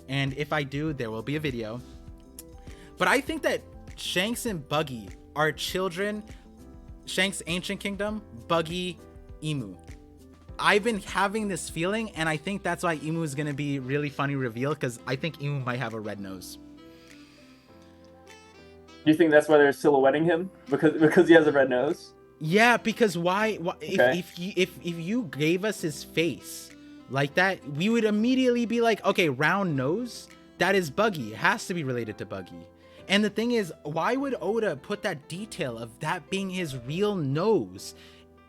And if I do, there will be a video. But I think that Shanks and Buggy are children. Shanks Ancient Kingdom, Buggy Emu. I've been having this feeling, and I think that's why Emu is going to be really funny reveal, because I think Emu might have a red nose.
You think that's why they're silhouetting him? Because he has a red nose?
Yeah, because why
Okay.
if you gave us his face like that, we would immediately be like, okay, round nose, that is Buggy. It has to be related to Buggy. And the thing is, why would Oda put that detail of that being his real nose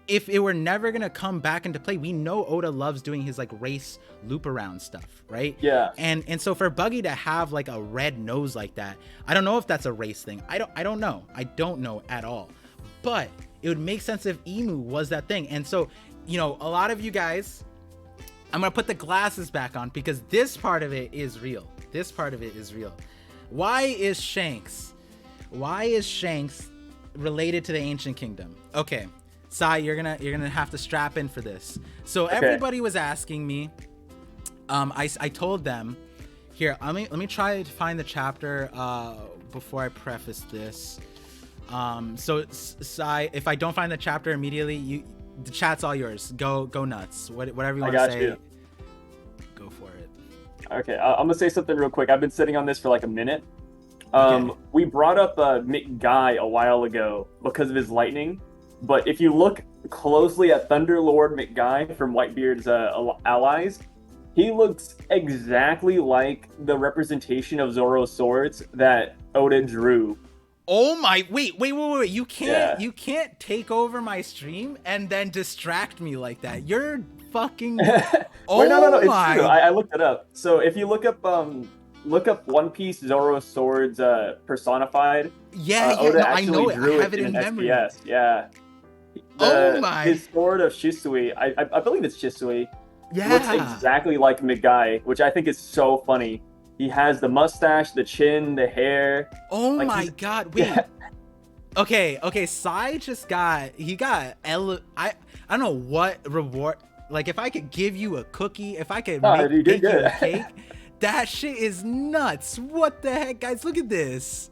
if it were never gonna come back into play? We know Oda loves doing his like race loop around stuff, right?
Yeah.
And so for Buggy to have like a red nose like that, I don't know if that's a race thing. I don't know. I don't know at all. But it would make sense if Emu was that thing. And so, you know, a lot of you guys, I'm gonna put the glasses back on because this part of it is real. This part of it is real. Why is Shanks related to the Ancient Kingdom? Okay, Sai, you're gonna have to strap in for this. So
Okay.
everybody was asking me. I told them. Here, let me try to find the chapter before I preface this. So Sai, if I don't find the chapter immediately, the chat's all yours. Go nuts. Whatever you want to say.
You.
Go for it.
Okay, I'm gonna say something real quick. I've been sitting on this for like a minute.
Okay.
We brought up Mick Guy a while ago because of his lightning, but if you look closely at Thunderlord Mick Guy from Whitebeard's allies, he looks exactly like the representation of Zoro's swords that Oda drew.
Oh my! Wait! You can't take over my stream and then distract me like that. You're fucking. Oh
Wait, no, it's
my!
true. I looked it up. So if you look up One Piece Zoro's swords personified. Oda
no, I know it.
Drew
I have it in memory.
SPS. Yeah.
Oh my!
His sword of Shisui, I believe it's Shisui.
Yeah.
Looks exactly like Migai, which I think is so funny. He has the mustache, the chin, the hair.
Oh
like
my god! Wait.
Yeah.
Okay. Sai just got. I don't know what reward. Like if I could give you a cookie, if I could make you a cake, that shit is nuts. What the heck, guys? Look at this.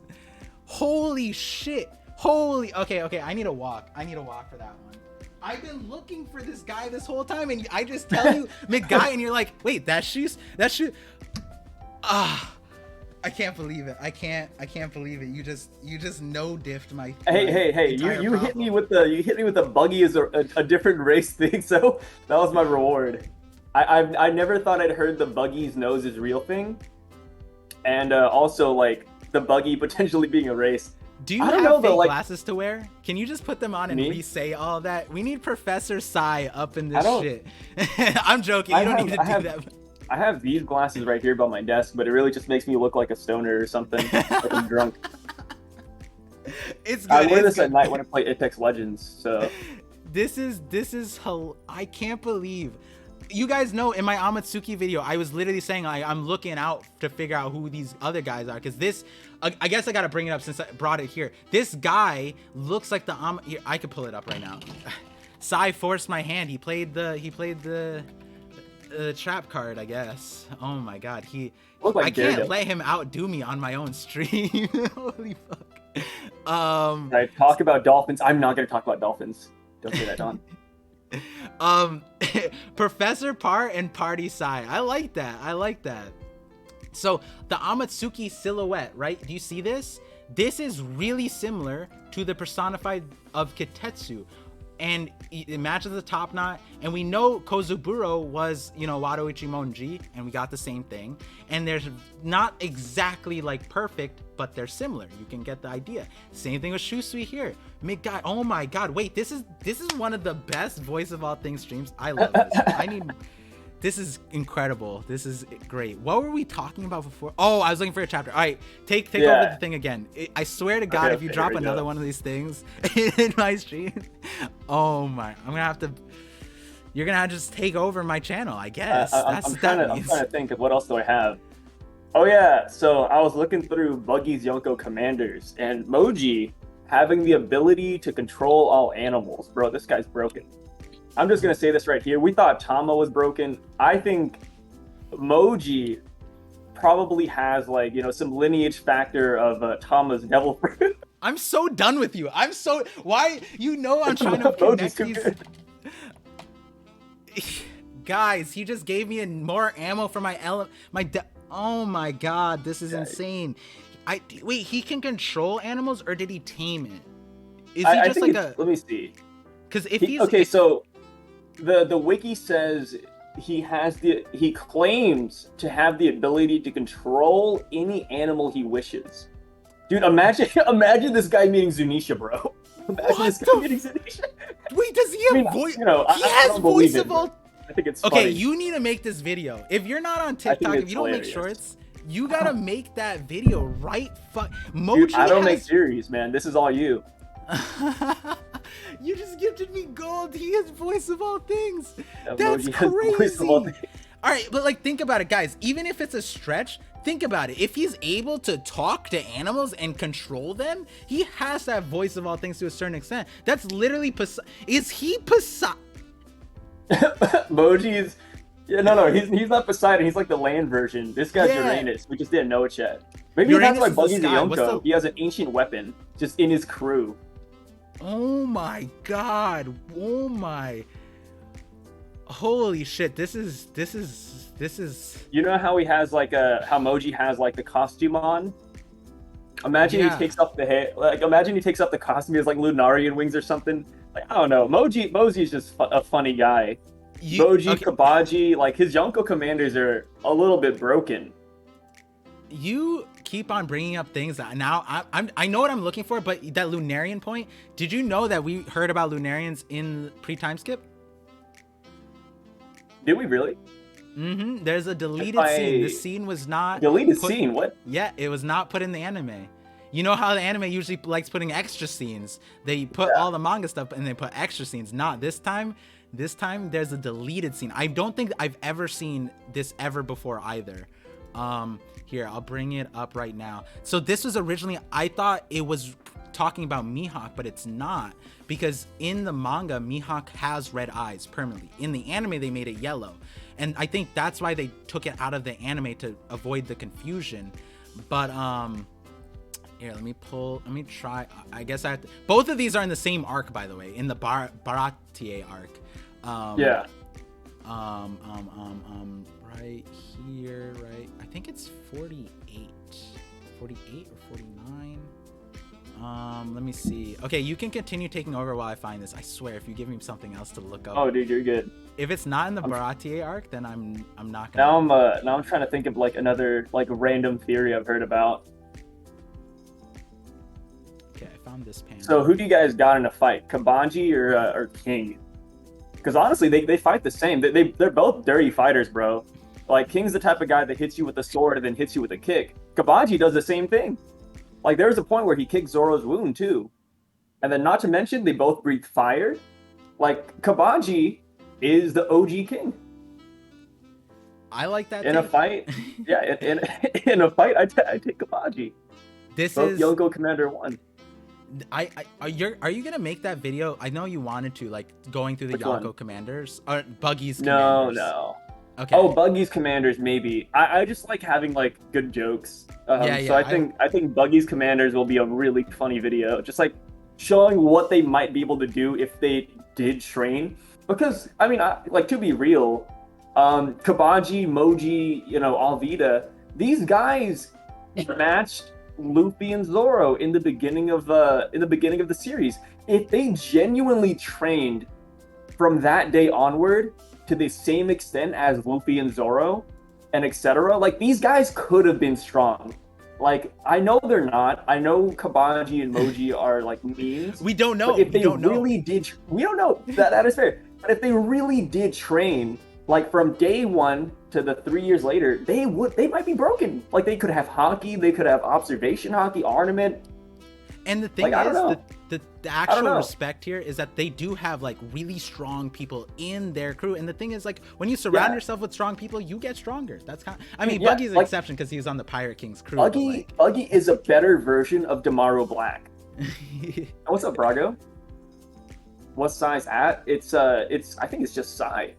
Holy shit. Okay. I need a walk for that one. I've been looking for this guy this whole time, and I just tell you McGuy, and you're like, wait, that shoe. I can't believe it. I can't believe it. You just no diffed my.
Hey! You hit me with the Buggy is a different race thing. So that was my reward. I never thought I'd heard the Buggy's nose is real thing, and also like the Buggy potentially being a race.
Do you have fake glasses to wear? Can you just put them on and re-say all that? We need Professor Sai up in this shit. I'm joking. You don't need to do that.
I have these glasses right here by my desk, but it really just makes me look like a stoner or something. Like I'm drunk.
It's good.
I wear this at night when I play Apex Legends. So
this is I can't believe. You guys know in my Amatsuki video, I was literally saying I'm looking out to figure out who these other guys are, because this, I guess I gotta bring it up since I brought it here. This guy looks like here, I could pull it up right now. Sai forced my hand. He played the trap card, I guess. Oh my god, I can't let him outdo me on my own stream. Holy fuck.
I talk about dolphins. I'm not gonna talk about dolphins. Don't say that, Don.
Professor Part and Party Sai. I like that. So the Amatsuki silhouette, right? Do you see this? This is really similar to the personified of Kitetsu, and it matches the top knot. And we know Kozuburo was, Wado Ichimonji, and we got the same thing. And they're not exactly like perfect, but they're similar. You can get the idea. Same thing with Shusui here. Guy, oh my god, wait, this is one of the best voice of all things streams. I love this. This is incredible. This is great. What were we talking about before? Oh, I was looking for a chapter. All right, take over the thing again. I swear to God, if you drop another one of these things in my stream, oh my, you're gonna have to just take over my channel, I guess.
I'm trying to think of what else do I have. Oh yeah, so I was looking through Buggy's Yonko commanders, and Moji having the ability to control all animals. Bro, this guy's broken. I'm just going to say this right here. We thought Tama was broken. I think Moji probably has, like, you know, some lineage factor of Tama's devil fruit.
I'm so done with you. Why? You know I'm trying to connect these. Guys, he just gave me more ammo for my oh my god, this is insane. Wait, he can control animals, or did he tame it? Is he just like a...
Let me see.
Because if he's...
Okay, so the wiki says he claims to have the ability to control any animal he wishes. Dude, imagine this guy meeting Zunisha, bro. Imagine this guy meeting Zunisha.
Wait, does he have voice?
You know,
he has voice of all...
I think it's
okay,
funny.
You need to make this video. If you're not on TikTok, if you don't
hilarious.
make shorts, you gotta make that video right.
Dude, I don't make series, man. This is all you.
You just gifted me gold. He has voice of all things.
That's crazy.
All right, but like, think about it, guys. Even if it's a stretch, think about it. If he's able to talk to animals and control them, he has that voice of all things to a certain extent. That's literally Is he Poseidon?
Moji's... Yeah, no, he's not Poseidon. He's like the land version. This guy's Uranus. We just didn't know it yet. Maybe that's why Buggy's a Yonko. He has an ancient weapon just in his crew.
Oh my god. Oh my. Holy shit. This is.
You know how he has like how Moji has like the costume on? Imagine he takes off the hair. Like, imagine he takes off the costume. He has like Lunarian wings or something. Like, I don't know. Moji's just a funny guy. Kabaji, like his Yonko commanders are a little bit broken.
You keep on bringing up things that now I know what I'm looking for, but that Lunarian point. Did you know that we heard about Lunarians in pre-time skip?
Did we really?
Mm-hmm. There's a deleted scene. This scene was not
scene. What?
Yeah, it was not put in the anime. You know how the anime usually likes putting extra scenes. They put all the manga stuff and they put extra scenes. Not this time. This time there's a deleted scene. I don't think I've ever seen this ever before either. Here, I'll bring it up right now. So this was originally, I thought it was talking about Mihawk, but it's not, because in the manga, Mihawk has red eyes permanently. In the anime, they made it yellow. And I think that's why they took it out of the anime to avoid the confusion. But, here, let me try. I guess I have to, both of these are in the same arc, by the way, in the Baratie arc. Right here, right? I think it's 48 or 49. Let me see. Okay, you can continue taking over while I find this. I swear, if you give me something else to look up.
Oh, dude, you're good.
If it's not in the Baratie arc, then I'm not gonna.
Now I'm trying to think of like another like random theory I've heard about.
Okay, I found this panel.
So who do you guys got in a fight, Kabanji or King? Because honestly, they fight the same. They're both dirty fighters, bro. Like, King's the type of guy that hits you with a sword and then hits you with a kick. Kabanji does the same thing. Like, there's a point where he kicked Zoro's wound, too. And then, not to mention, they both breathe fire. Like, Kabanji is the OG King.
I like that.
In a fight, yeah, in a fight, I take Kabanji.
This
both
is
Yonko Commander 1.
Are you gonna make that video? I know you wanted to, like, going through the Yonko commanders or Buggy's commanders.
No.
Okay.
Oh, Buggy's commanders, maybe. I just like having like good jokes. So I think Buggy's commanders will be a really funny video, just like showing what they might be able to do if they did train. Because I mean, like, to be real, Kabaji, Moji, Alvida, these guys matched Luffy and Zoro in the beginning of the series. If they genuinely trained from that day onward to the same extent as Luffy and Zoro, and etc., like, these guys could have been strong. Like, I know they're not. I know Kabaji and Moji are like memes.
We don't know.
But if they really did, we don't know. That is fair. But if they really did train, like, from day one to the 3 years later, they might be broken. Like, they could have Haki, they could have observation Haki, ornament.
And the thing is, the actual respect here is that they do have, like, really strong people in their crew. And the thing is, like, when you surround yourself with strong people, you get stronger. That's kind of, I mean, Buggy's an exception because he was on the Pirate King's crew.
Buggy is a better version of Damaru Black. What's up, Brago? What size at? It's I think it's just Psy.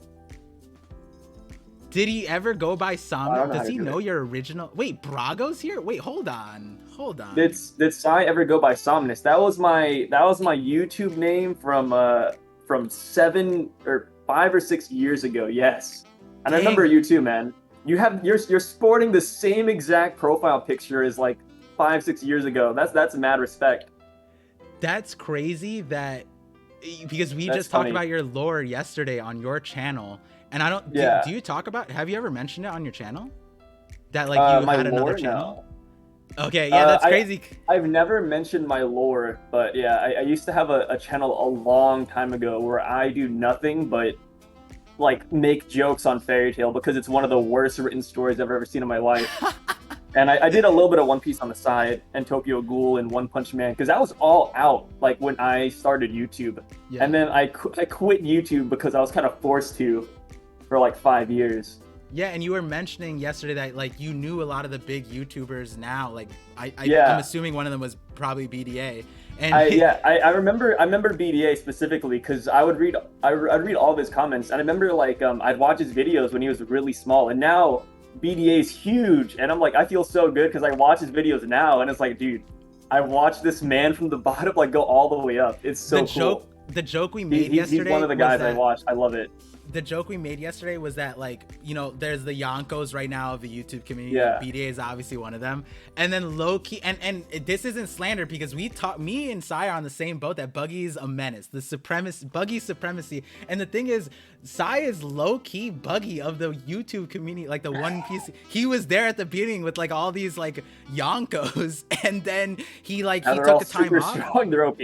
Did he ever go by Sam? Does he know your original? Wait, Brago's here? Wait, hold on. Did
Psy ever go by Somnus? That was my YouTube name from 5 or 6 years ago. Yes, and I remember you too, man. You're sporting the same exact profile picture as like 5-6 years ago. That's mad respect.
That's crazy because we just talked about your lore yesterday on your channel. And I don't. Do you talk about? Have you ever mentioned it on your channel? That like you had another channel. No. Okay, yeah, that's crazy.
I've never mentioned my lore, but yeah, I used to have a channel a long time ago where I do nothing but like make jokes on Fairy Tail because it's one of the worst written stories I've ever seen in my life. And I did a little bit of One Piece on the side and Tokyo Ghoul and One Punch Man because that was all out like when I started YouTube. Yeah. And then I quit YouTube because I was kind of forced to. For like 5 years.
Yeah, and you were mentioning yesterday that like you knew a lot of the big YouTubers now. Like I'm assuming one of them was probably BDA. And
I remember BDA specifically because I'd read all of his comments, and I remember like I'd watch his videos when he was really small, and now BDA is huge, and I'm like I feel so good because I watch his videos now, and it's like, dude, I watched this man from the bottom like go all the way up. It's so cool.
The joke we made yesterday.
He's one of the guys I watched. I love it.
The joke we made yesterday was that like, you know, there's the Yonkos right now of the YouTube community.
Yeah.
BDA is obviously one of them. And then low key, and this isn't slander because me and Sai are on the same boat that Buggy's a menace, Buggy's supremacy. And the thing is, Sai is low key Buggy of the YouTube community, like the One Piece. He was there at the beginning with like all these like Yonkos, and then he took a time off.
Strong, they're OP.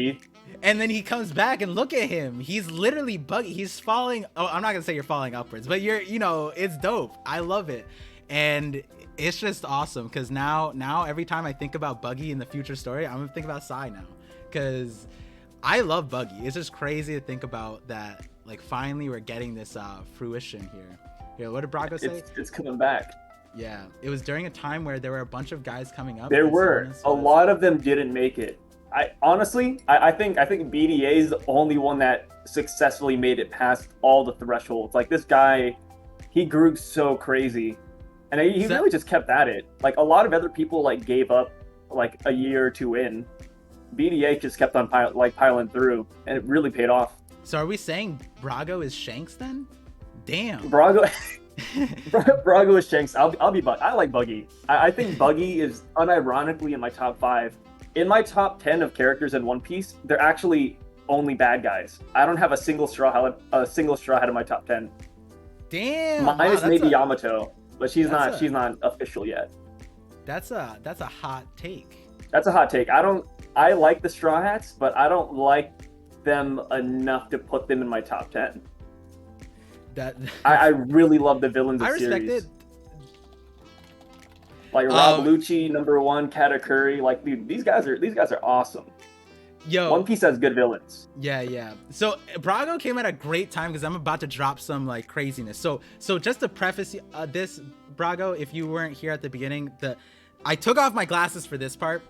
And then he comes back and look at him. He's literally Buggy. He's falling. Oh, I'm not gonna say you're falling upwards, but it's dope. I love it. And it's just awesome because now every time I think about Buggy in the future story, I'm gonna think about Sai now because I love Buggy. It's just crazy to think about that. Like finally we're getting this fruition here. Here, what did Brago say?
It's coming back.
Yeah, it was during a time where there were a bunch of guys coming up.
There were a lot of them didn't make it. I honestly think BDA is the only one that successfully made it past all the thresholds. Like this guy, he grew so crazy, and he really just kept at it. Like a lot of other people like gave up like a year or two in. BDA just kept on piling through, and it really paid off.
So are we saying Brago is Shanks then? Damn.
Brago is Shanks. I'll be Buggy. I like Buggy. I think Buggy is unironically in my top 5. In my top 10 of characters in One Piece, they're actually only bad guys. I don't have a single straw hat in my top 10.
Damn.
Mine is maybe Yamato, but she's not official yet.
That's a hot take.
That's a hot take. I like the Straw Hats, but I don't like them enough to put them in my top 10. I really love the villains of series. I respect it. Like Rob Lucci, number 1, Katakuri, like dude, these guys are awesome.
Yo,
One Piece has good villains.
Yeah. So Brago came at a great time because I'm about to drop some like craziness. So just to preface this, Brago, if you weren't here at the beginning, I took off my glasses for this part.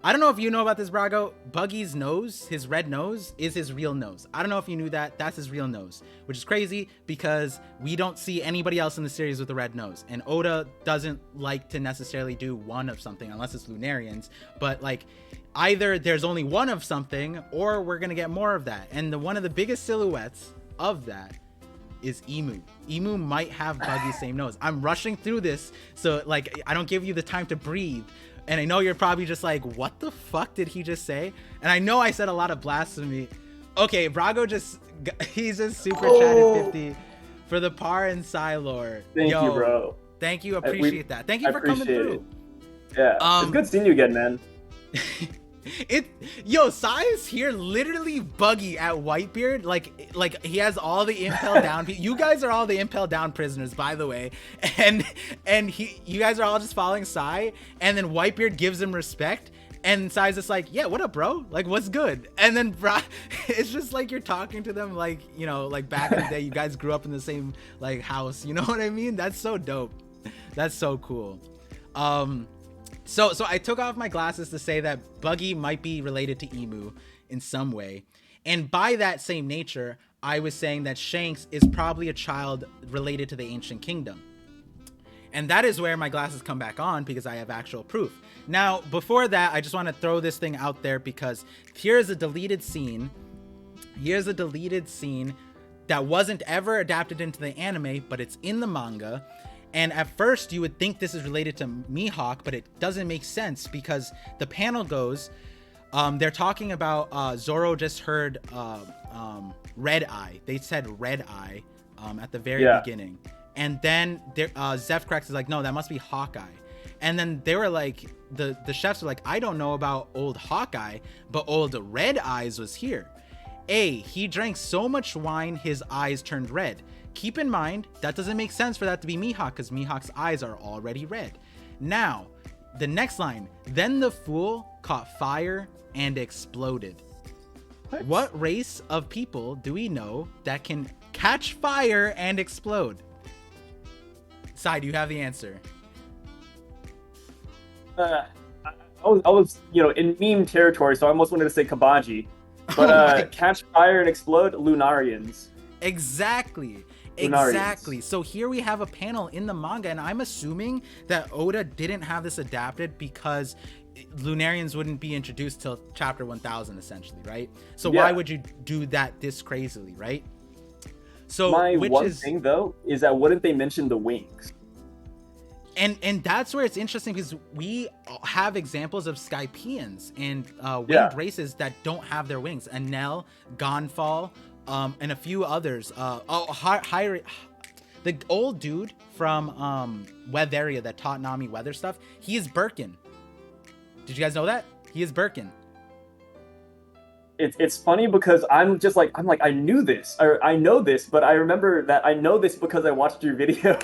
I don't know if you know about this, Brago. Buggy's nose, his red nose, is his real nose. I don't know if you knew that. That's his real nose, which is crazy because we don't see anybody else in the series with a red nose. And Oda doesn't like to necessarily do one of something unless it's Lunarians. But like either there's only one of something or we're going to get more of that. And one of the biggest silhouettes of that is Emu. Emu might have Buggy's same nose. I'm rushing through this so like I don't give you the time to breathe. And I know you're probably just like, what the fuck did he just say? And I know I said a lot of blasphemy. Okay, Brago he's just super chatted 50 for the Par and Psy lore.
Thank you, bro.
Thank you, appreciate that. Thank you for coming through.
Yeah, it's good seeing you again, man.
Sai is here literally Buggy at Whitebeard. Like he has all the impel down. You guys are all the impel down prisoners, by the way. And you guys are all just following Sai. And then Whitebeard gives him respect. And Sai's just like, yeah, what up, bro? Like, what's good? And then it's just like you're talking to them like, you know, like back in the day, you guys grew up in the same like house. You know what I mean? That's so dope. That's so cool. So I took off my glasses to say that Buggy might be related to Emu in some way. And by that same nature, I was saying that Shanks is probably a child related to the Ancient Kingdom. And that is where my glasses come back on, because I have actual proof. Now, before that, I just want to throw this thing out there, because here's a deleted scene. Here's a deleted scene that wasn't ever adapted into the anime, but it's in the manga. And at first you would think this is related to Mihawk, but it doesn't make sense, because the panel goes, they're talking about Zoro just heard Red Eye. They said Red Eye at the very beginning. And then Zefcrax is like, no, that must be Hawkeye. And then they were like, the chefs were like, I don't know about old Hawkeye, but old Red Eyes was here. He drank so much wine, his eyes turned red. Keep in mind, that doesn't make sense for that to be Mihawk, because Mihawk's eyes are already red. Now, the next line, then the fool caught fire and exploded. What race of people do we know that can catch fire and explode? Sai, do you have the answer?
I was, in meme territory, so I almost wanted to say Kabaji. But catch fire and explode, Lunarians.
Exactly. So here we have a panel in the manga, and I'm assuming that Oda didn't have this adapted because Lunarians wouldn't be introduced till chapter 1000, essentially, right? So why would you do that this crazily, right? So
my one thing though is that wouldn't they mention the wings?
And that's where it's interesting, because we have examples of Skypeans and winged races that don't have their wings. Enel, Gonfall, and a few others. The old dude from Weatheria that taught Nami weather stuff, he is Birkin. Did you guys know that? He is Birkin.
It's funny because I'm like, I knew this, or I know this, but I remember that I know this because I watched your video.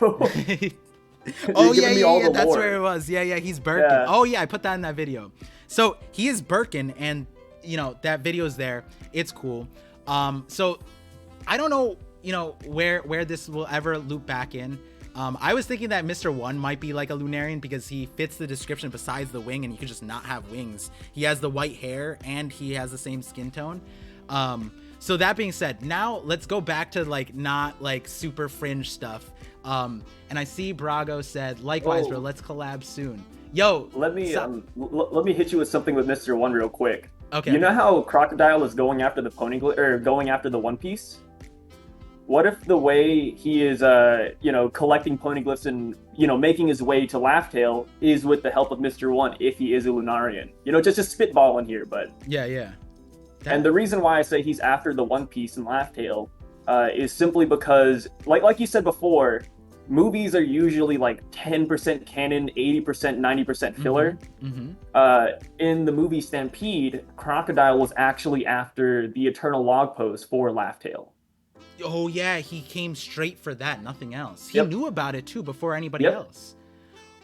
Oh yeah, that's where it was. Yeah, he's Birkin. Yeah. Oh yeah, I put that in that video. So he is Birkin, and that video's there. It's cool. So I don't know, where this will ever loop back in. I was thinking that Mr. One might be like a Lunarian because he fits the description besides the wing, and he could just not have wings. He has the white hair and he has the same skin tone. So that being said, now let's go back to not super fringe stuff. And I see Brago said, likewise, bro, let's collab soon. Yo,
let me hit you with something with Mr. One real quick.
Okay.
You know how Crocodile is going after the going after the One Piece? What if the way he is, collecting poneglyphs and, making his way to Laugh-Tale is with the help of Mr. One, if he is a Lunarian? Just spitballing here, but...
Yeah.
And the reason why I say he's after the One Piece and Laugh-Tale is simply because, like you said before, movies are usually 10% canon, 80%, 90% filler. In the movie Stampede, Crocodile was actually after the Eternal Log Pose for Laugh-Tale.
Oh yeah, he came straight for that, nothing else. He knew about it too before anybody else.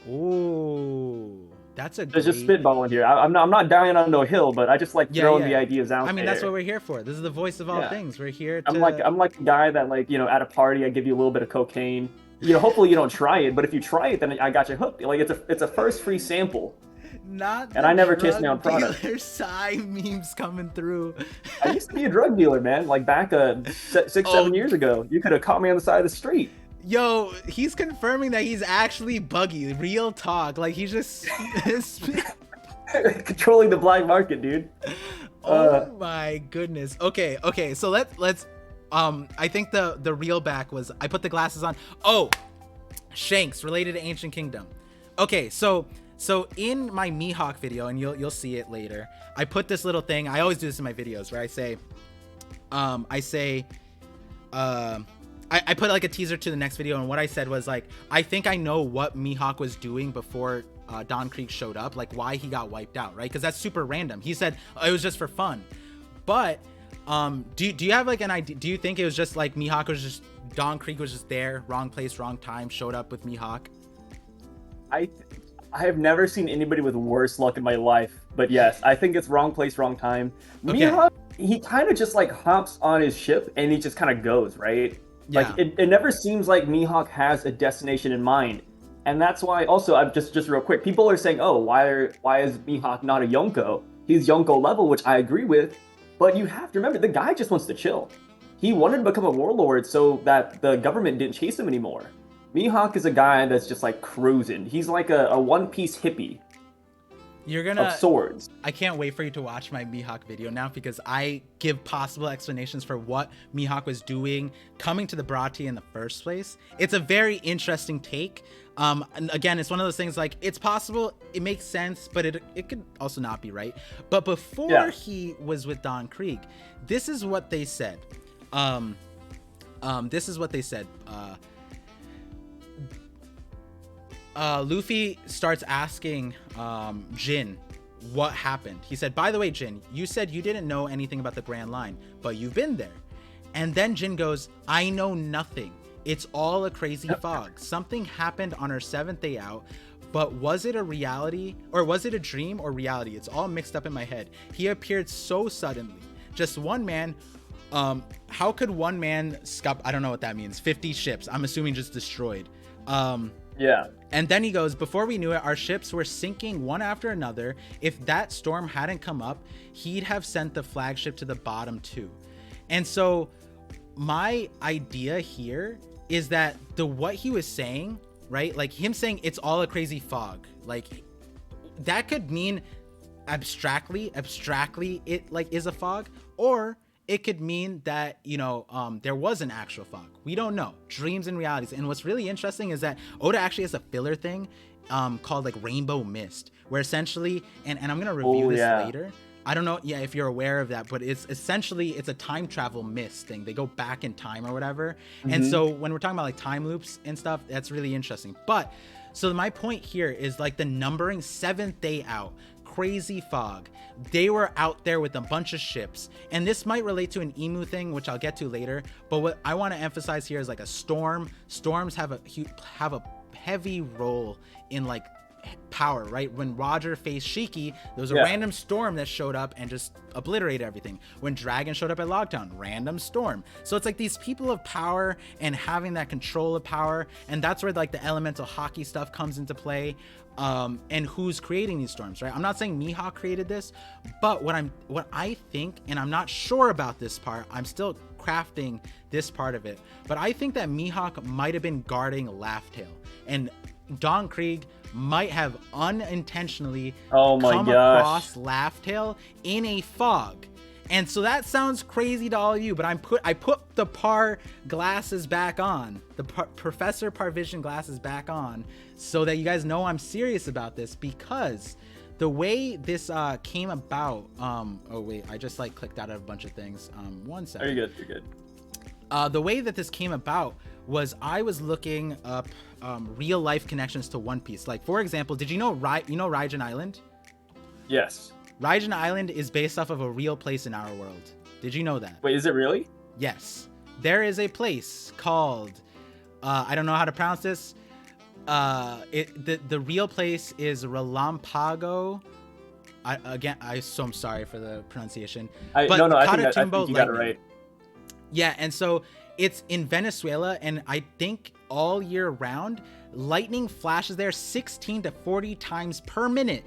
Oh, that's a great...
There's just spitballing here. I'm not dying on no hill, but I just like throwing the ideas out there.
I mean, that's what we're here for. This is the voice of all things. We're here to...
I'm like the guy that at a party, I give you a little bit of cocaine. Hopefully you don't try it, but if you try it, then I got you hooked. It's a first free sample.
And
I never taste my own product.
There's side memes coming through.
I used to be a drug dealer, man. Back 6-7 years ago. You could have caught me on the side of the street.
Yo, he's confirming that he's actually Buggy. Real talk. He's just
controlling the black market, dude.
Oh my goodness. Okay. So let's. I think the reel back was I put the glasses on. Oh, Shanks related to Ancient Kingdom. Okay, so in my Mihawk video, and you'll see it later, I put this little thing. I always do this in my videos where I put a teaser to the next video, and what I said was I think I know what Mihawk was doing before Don Krieg showed up, why he got wiped out, right? Because that's super random. He said it was just for fun, but do you have an idea? Do you think it was just Mihawk was just Don Krieg was just there, wrong place, wrong time, showed up with Mihawk?
I have never seen anybody with worse luck in my life, but yes, I think it's wrong place, wrong time. Okay. Mihawk, he kind of just hops on his ship and he just kind of goes, right? Yeah. It never seems like Mihawk has a destination in mind. And that's why also I'm just real quick, people are saying, oh, why is Mihawk not a Yonko? He's Yonko level, which I agree with, but you have to remember the guy just wants to chill. He wanted to become a warlord so that the government didn't chase him anymore. Mihawk is a guy that's just like cruising. He's like a One Piece hippie.
You're gonna
of swords.
I can't wait for you to watch my Mihawk video now, because I give possible explanations for what Mihawk was doing coming to the Baratie in the first place. It's a very interesting take. And again, it's one of those things like, it's possible, it makes sense, but it could also not be right. But before he was with Don Krieg, this is what they said. This is what they said. Luffy starts asking Jin what happened. He said, by the way, Jin, you said you didn't know anything about the Grand Line, but you've been there. And then Jin goes, I know nothing. It's all a crazy fog. Something happened on our 7th day out, but was it a reality, or was it a dream or reality? It's all mixed up in my head. He appeared so suddenly. Just one man. How could one man scup? I don't know what that means. 50 ships. I'm assuming just destroyed.
Yeah.
And then he goes, before we knew it, our ships were sinking one after another. If that storm hadn't come up, he'd have sent the flagship to the bottom too. And so my idea here is that what he was saying, right? Like him saying it's all a crazy fog, like that could mean abstractly it like is a fog, or it could mean that, you know, there was an actual fog. We don't know. Dreams and realities. And what's really interesting is that Oda actually has a filler thing called like Rainbow Mist, where essentially, and I'm going to review this later. I don't know, if you're aware of that, but it's essentially, it's a time travel mist thing. They go back in time or whatever. Mm-hmm. And so when we're talking about like time loops and stuff, that's really interesting. But so my point here is like the numbering 7th day out, crazy fog. They were out there with a bunch of ships, and this might relate to an emu thing, which I'll get to later. But what I want to emphasize here is like a storm. Storms have a heavy role in like power, right? When Roger faced Shiki, there was a random storm that showed up and just obliterated everything. When Dragon showed up at Logtown, random storm. So it's like these people of power and having that control of power, and that's where like the elemental hockey stuff comes into play. And who's creating these storms, right? I'm not saying Mihawk created this, but what I think, and I'm not sure about this part, I'm still crafting this part of it, but I think that Mihawk might have been guarding Laugh-Tale, and Don Krieg might have unintentionally come across Laugh-Tale in a fog. And so that sounds crazy to all of you, but I put the Par glasses back on, the Professor Parvision glasses back on, so that you guys know I'm serious about this, because the way this came about, oh wait, I just like clicked out of a bunch of things. One second.
You're good.
The way that this came about was I was looking up real life connections to One Piece. Like, for example, did you know Raijin Island?
Yes.
Raijin Island is based off of a real place in our world. Did you know that?
Wait, is it really?
Yes. There is a place called, I don't know how to pronounce this. The real place is Relampago. I'm sorry for the pronunciation.
I think you got it right.
Yeah, and so it's in Venezuela, and I think all year round, lightning flashes there 16 to 40 times per minute.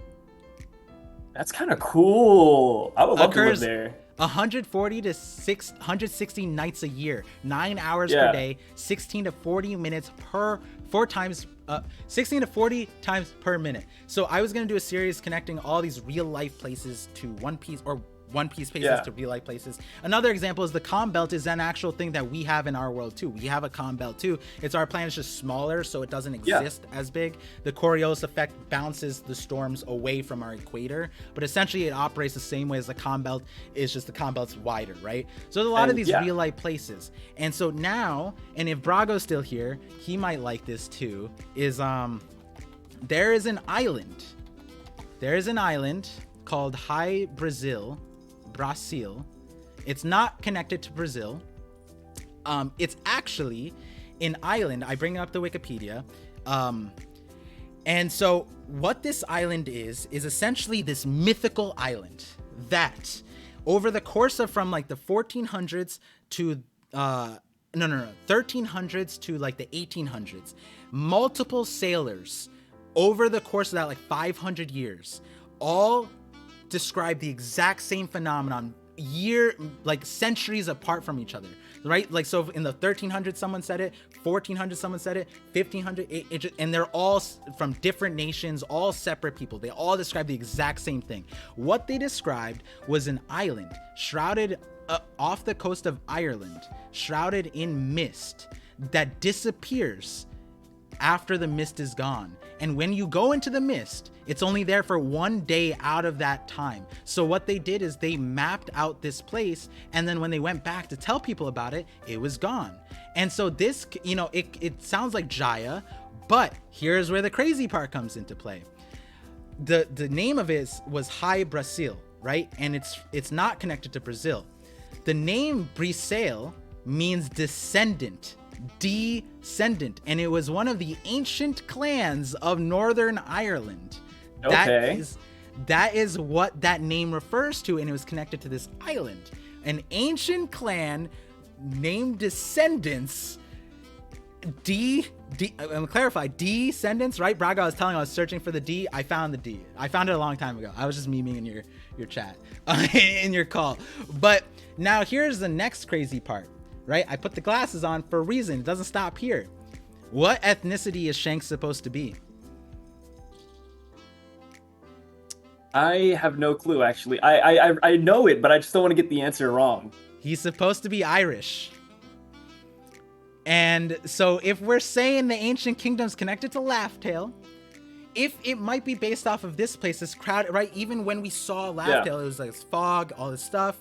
That's kind of cool. I would love to live there.
140 to 160 nights a year, 9 hours per day, 16 to 40 minutes per 16 to 40 times per minute. So I was going to do a series connecting all these real life places to One Piece, or One Piece places to real life places. Another example is the Calm Belt is an actual thing that we have in our world too. We have a Calm Belt too. It's our planet, just smaller, so it doesn't exist as big. The Coriolis effect bounces the storms away from our equator, but essentially it operates the same way as the Calm Belt. Is just the Calm Belt's wider, right? So there's a lot of these real life places. And so now, and if Brago's still here, he might like this too, is there is an island. There is an island called High Brazil. It's not connected to Brazil. It's actually an island. I bring up the Wikipedia. And so what this island is essentially this mythical island that over the course of from like the 1400s to no 1300s to like the 1800s, multiple sailors over the course of that like 500 years all describe the exact same phenomenon, like centuries apart from each other, right? Like, so in the 1300s someone said it, 1400 someone said it, 1500, and they're all from different nations, all separate people. They all describe the exact same thing. What they described was an island shrouded off the coast of Ireland, shrouded in mist that disappears after the mist is gone. And when you go into the mist, it's only there for 1 day out of that time. So what they did is they mapped out this place, and then when they went back to tell people about it, it was gone. And so this, you know, it sounds like Jaya, but here's where the crazy part comes into play. The name of it was High Brasil, right? And it's not connected to Brazil. The name Brisale means descendant, and it was one of the ancient clans of Northern Ireland.
Okay.
That is what that name refers to, and it was connected to this island. An ancient clan named Descendants. I'm clarify, Descendants, right? Braga, I was telling you I was searching for the D. I found the D. I found it a long time ago. I was just memeing in your chat, in your call. But now here's the next crazy part, right? I put the glasses on for a reason. It doesn't stop here. What ethnicity is Shanks supposed to be?
I have no clue, actually. I know it, but I just don't want to get the answer wrong.
He's supposed to be Irish. And so if we're saying the ancient kingdom's connected to Laughtail, if it might be based off of this place, this crowd, right? Even when we saw Laughtail, it was like fog, all this stuff.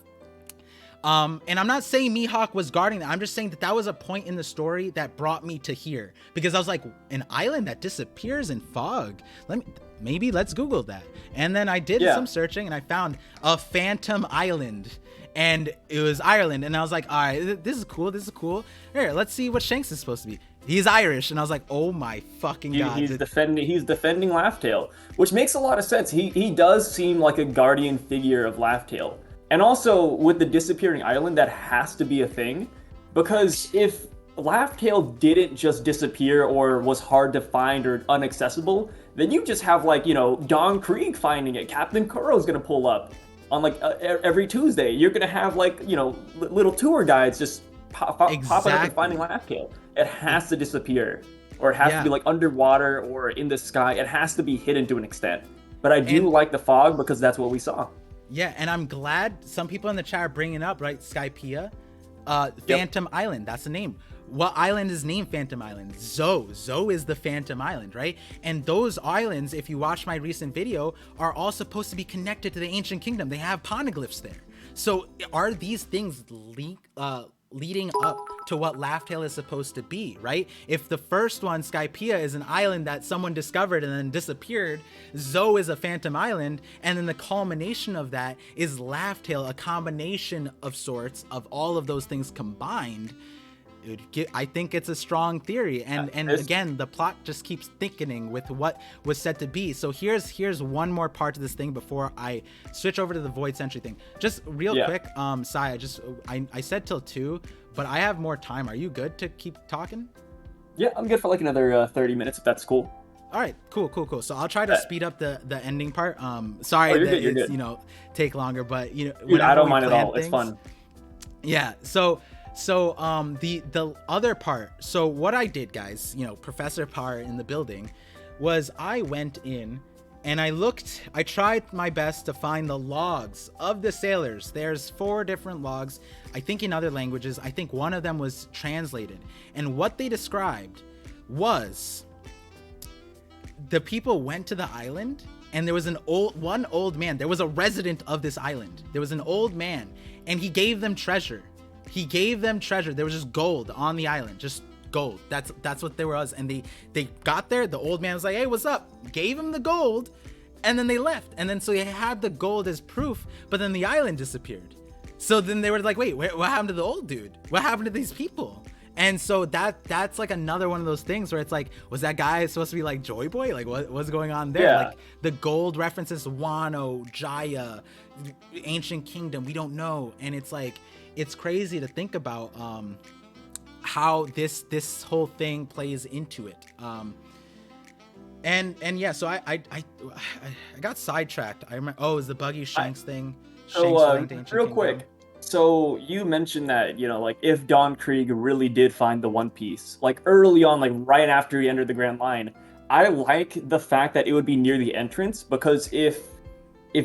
And I'm not saying Mihawk was guarding that. I'm just saying that was a point in the story that brought me to here, because I was like, an island that disappears in fog. Let's Google that. And then I did some searching, and I found a phantom island, and it was Ireland. And I was like, all right, this is cool. Here, let's see what Shanks is supposed to be. He's Irish, and I was like, oh my fucking god.
He's defending Laughtail, which makes a lot of sense. He does seem like a guardian figure of Laughtail. And also, with the disappearing island, that has to be a thing. Because if Laughtail didn't just disappear or was hard to find or inaccessible, then you just have, like, you know, Don Krieg finding it. Captain Kuro's gonna pull up on, like, every Tuesday. You're gonna have, like, you know, little tour guides just popping up and finding Laughtail. It has to disappear. Or it has to be, like, underwater or in the sky. It has to be hidden to an extent. But I do like the fog because that's what we saw.
Yeah, and I'm glad some people in the chat are bringing up, right, Skypea, Phantom Island, that's the name. What island is named Phantom Island? Zo is the Phantom Island, right? And those islands, if you watch my recent video, are all supposed to be connected to the ancient kingdom. They have poneglyphs there. So are these things leading up to what Laughtail is supposed to be, right? If the first one, Skypea, is an island that someone discovered and then disappeared, Zo is a phantom island, and then the culmination of that is Laughtail, a combination of sorts of all of those things combined. I think it's a strong theory, and again, the plot just keeps thickening with what was said to be. So here's one more part to this thing before I switch over to the Void Sentry thing. Just real quick, Sai, I said till 2, but I have more time. Are you good to keep talking?
Yeah, I'm good for like another 30 minutes if that's cool.
All right, cool. So I'll try to speed up the ending part. Sorry that it's good. You know, take longer, but you know,
dude, I don't mind at all. It's fun.
Yeah. So the other part, so what I did, guys, you know, Professor Parr in the building, was I went in and I tried my best to find the logs of the sailors. There's 4 different logs, I think in other languages. I think one of them was translated. And what they described was the people went to the island, and there was one old man. There was a resident of this island. There was an old man, and he gave them treasure. There was just gold on the island, just gold. That's what there was. And they got there. The old man was like, hey, what's up? Gave him the gold, and then they left. And then so they had the gold as proof, but then the island disappeared. So then they were like, wait, what happened to the old dude? What happened to these people? And so that's like another one of those things where it's like, was that guy supposed to be like Joy Boy? Like what's going on there? Like the gold references Wano, Jaya, Ancient Kingdom, we don't know. And it's like, it's crazy to think about how this whole thing plays into it. And yeah, so I got sidetracked. I remember. Oh, it was the Buggy Shanks thing.
So real quick. So you mentioned that, you know, like if Don Krieg really did find the One Piece, like early on, like right after he entered the Grand Line, I like the fact that it would be near the entrance, because if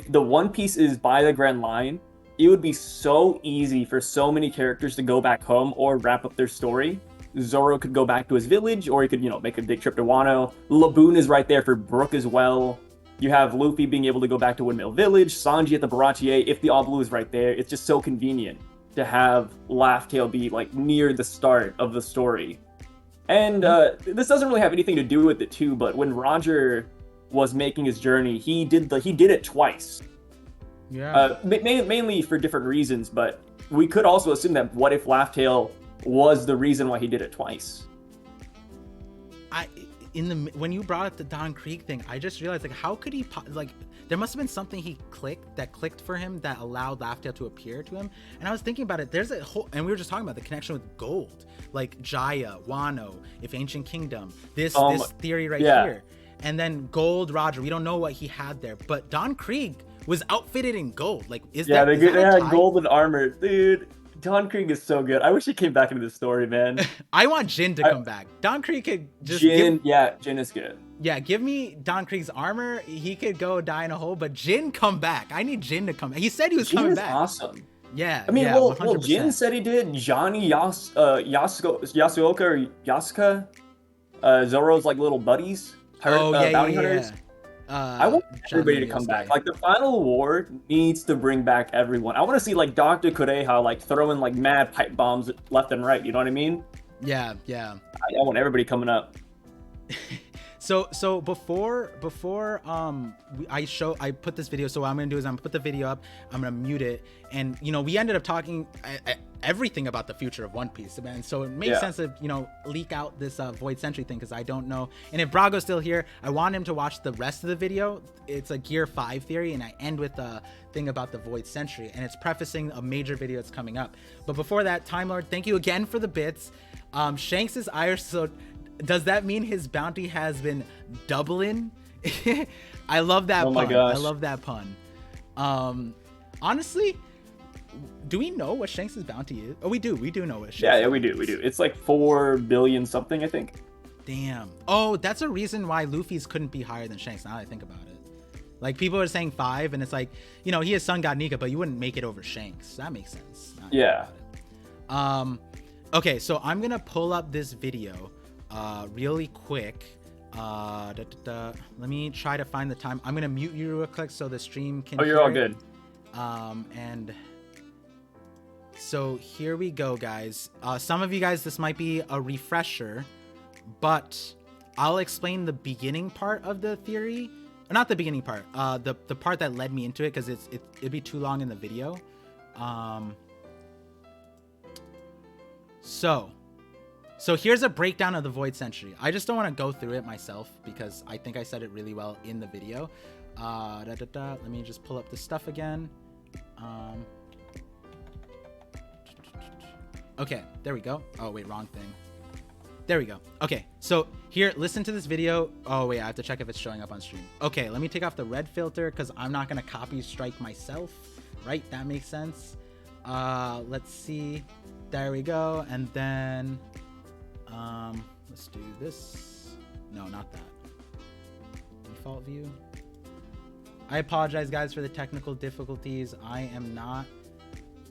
the One Piece is by the Grand Line, it would be so easy for so many characters to go back home or wrap up their story. Zoro could go back to his village, or he could, you know, make a big trip to Wano. Laboon is right there for Brook as well. You have Luffy being able to go back to Windmill Village, Sanji at the Baratie, if the All Blue is right there. It's just so convenient to have Laugh Tale be like near the start of the story. And this doesn't really have anything to do with it too, but when Roger was making his journey, he did it twice.
Yeah.
Mainly for different reasons, but we could also assume that what if Laugh Tale was the reason why he did it twice?
When you brought up the Don Krieg thing, I just realized, like, how could he, like, there must have been something he clicked for him that allowed Laugh Tale to appear to him. And I was thinking about it, there's a whole, and we were just talking about the connection with gold, like Jaya, Wano, if Ancient Kingdom, this theory right here. And then gold, Roger, we don't know what he had there, but Don Krieg was outfitted in gold. Like, they
had golden armor, dude. Don Krieg is so good. I wish he came back into the story, man.
I want Jin to come back. Don Krieg could just
Jin is good.
Yeah, give me Don Krieg's armor. He could go die in a hole, but Jin come back. I need Jin to come back. He said he was coming back.
Awesome.
Yeah.
I mean, well, Jin said he did. Johnny Yasuoka or Yasuka, Zoro's like little buddies, bounty hunters. I want everybody to come back. Like, the final war needs to bring back everyone. I want to see like Dr. Kureha like throwing like mad pipe bombs left and right. You know what I mean?
Yeah.
I want everybody coming up.
So before I put this video, so what I'm gonna do is I'm gonna put the video up, I'm gonna mute it, and you know, we ended up talking everything about the future of One Piece, man. So it makes sense to, you know, leak out this Void Century thing, because I don't know. And if Brago's still here, I want him to watch the rest of the video. It's a Gear 5 theory, and I end with a thing about the Void Century, and it's prefacing a major video that's coming up. But before that, Time Lord, thank you again for the bits. Shanks is Irish, so does that mean his bounty has been doubling? I love that pun. My gosh. I love that pun. Honestly, do we know what Shanks' bounty is? Oh, we do know what Shanks'
Yeah, we do. It's like 4 billion something, I think.
Damn. Oh, that's a reason why Luffy's couldn't be higher than Shanks, now that I think about it. Like, people are saying 5, and it's like, you know, he is Sun God Nika, but you wouldn't make it over Shanks. That makes sense.
Yeah.
Okay, so I'm gonna pull up this video really quick. Let me try to find the time. I'm gonna mute you real quick so the stream can
you're all good.
And so here we go, guys. Some of you guys, this might be a refresher, but I'll explain the beginning part of the theory. Not the beginning part, the part that led me into it, because it'd be too long in the video. So here's a breakdown of the Void Century. I just don't want to go through it myself, because I think I said it really well in the video. Let me just pull up the stuff again. Okay, there we go. Oh, wait, wrong thing. There we go. Okay, so here, listen to this video. Oh, wait, I have to check if it's showing up on stream. Okay, let me take off the red filter, because I'm not going to copy strike myself, right? That makes sense. Let's see. There we go. And then let's do this. No, not that. Default view. I apologize, guys, for the technical difficulties. I'm not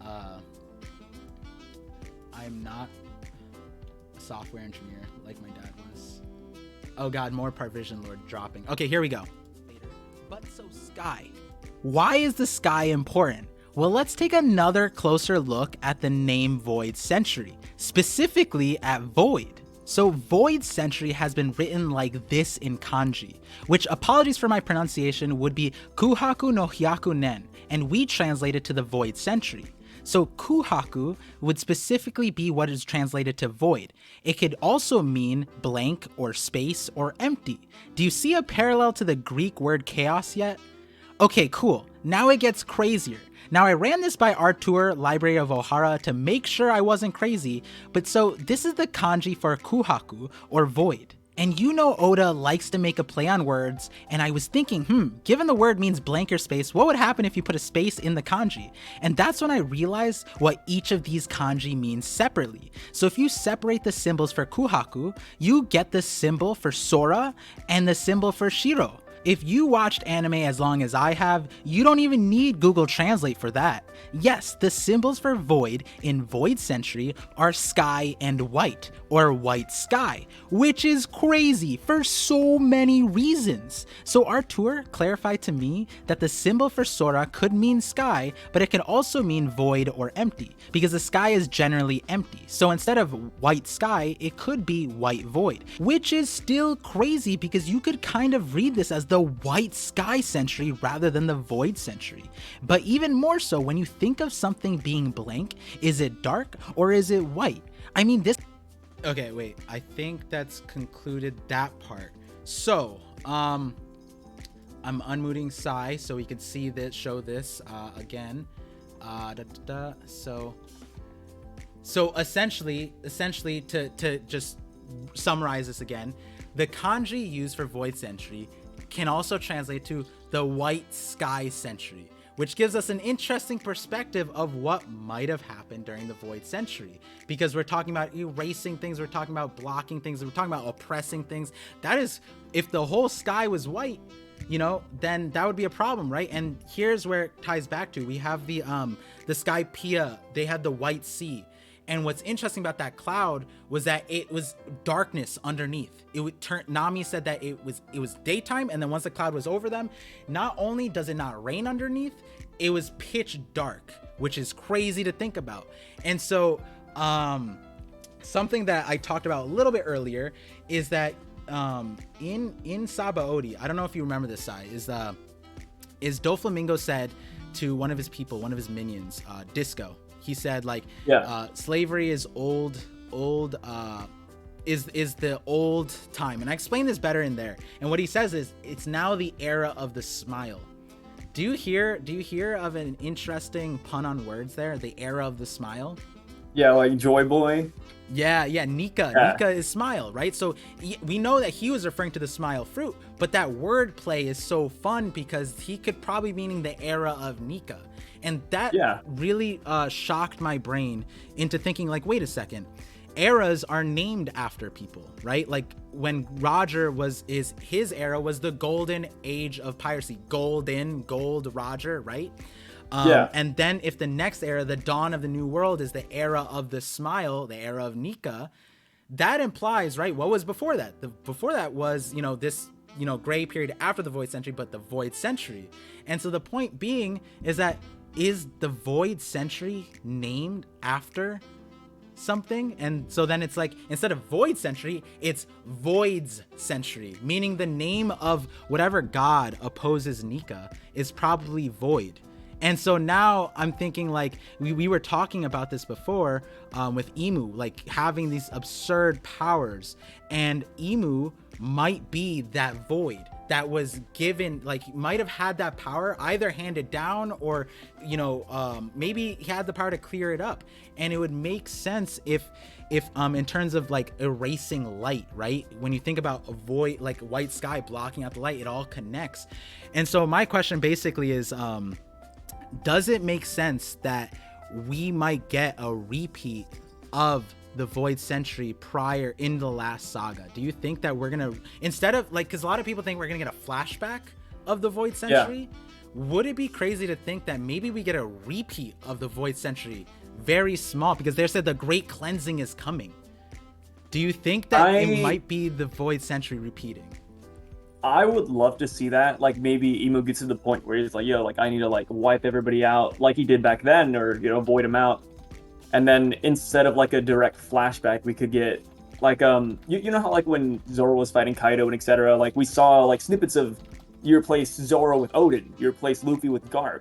a software engineer like my dad was. Oh god, more Parvision Lord dropping. Okay, here we go. But so Sky. Why is the sky important? Well, let's take another closer look at the name Void Century, specifically at Void. So Void Century has been written like this in kanji, which, apologies for my pronunciation, would be Kuhaku no Hyaku Nen, and we translate it to the Void Century. So Kuhaku would specifically be what is translated to void. It could also mean blank or space or empty. Do you see a parallel to the Greek word chaos yet?
Okay, cool. Now it gets crazier. Now I ran this by Artur, Library of Ohara, to make sure I wasn't crazy, but so this is the kanji for kuhaku, or void. And you know Oda likes to make a play on words, and I was thinking, given the word means blank or space, what would happen if you put a space in the kanji? And that's when I realized what each of these kanji means separately. So if you separate the symbols for kuhaku, you get the symbol for Sora and the symbol for Shiro. If you watched anime as long as I have, you don't even need Google Translate for that. Yes, the symbols for void in Void Century are sky and white, or white sky, which is crazy for so many reasons. So Artur clarified to me that the symbol for Sora could mean sky, but it can also mean void or empty, because the sky is generally empty. So instead of white sky, it could be white void, which is still crazy because you could kind of read this as the white sky century rather than the void century. But even more so, when you think of something being blank, is it dark or is it white? I mean, this... Okay, wait, I think that's concluded that part. So, I'm unmuting Sai so we can see this, show this again. So essentially to just summarize this again, the kanji used for void century can also translate to the white sky century, which gives us an interesting perspective of what might have happened during the void century, because we're talking about erasing things, we're talking about blocking things, we're talking about oppressing things. That is, if the whole sky was white, you know, then that would be a problem, right? And here's where it ties back to, we have the Skypiea, they had the white sea. And what's interesting about that cloud was that it was darkness underneath. It would turn, Nami said that it was daytime, and then once the cloud was over them, not only does it not rain underneath, it was pitch dark, which is crazy to think about. And so something that I talked about a little bit earlier is that in Sabaody, I don't know if you remember this side, is Doflamingo said to one of his people, one of his minions, Disco. He said, like, slavery is is the old time. And I explained this better in there. And what he says is, it's now the era of the smile. Do you hear of an interesting pun on words there? The era of the smile?
Yeah, like Joy Boy.
Yeah, Nika. Yeah. Nika is smile, right? So we know that he was referring to the smile fruit, but that word play is so fun because he could probably meaning the era of Nika. And that really shocked my brain into thinking, like, wait a second, eras are named after people, right? Like when Roger his era was the golden age of piracy, gold Roger, right? And then if the next era, the dawn of the new world, is the era of the smile, the era of Nika, that implies, right, what was before that? Before that was, this, gray period after the void century, but the void century. And so the point being is that, is the void century named after something? And so then it's like, instead of void century, it's voids century, meaning the name of whatever god opposes Nika is probably void. And so now I'm thinking, like, we were talking about this before with Emu, like having these absurd powers, and Emu might be that void that was given, like, might have had that power either handed down or, maybe he had the power to clear it up. And it would make sense if in terms of like erasing light, right? When you think about a void, like white sky blocking out the light, it all connects. And so my question basically is, does it make sense that we might get a repeat of the void century prior in the last saga? Do you think that we're gonna, instead of like, because a lot of people think we're gonna get a flashback of the void century, would it be crazy to think that maybe we get a repeat of the void century, very small, because they said the great cleansing is coming? Do you think that it might be the void century repeating?
I would love to see that. Like, maybe Emo gets to the point where he's like, yo, like, I need to like wipe everybody out like he did back then, or void him out. And then instead of like a direct flashback, we could get like you know how like when Zoro was fighting Kaido and etc., like we saw like snippets of, you replace Zoro with Odin, you replace Luffy with Garp.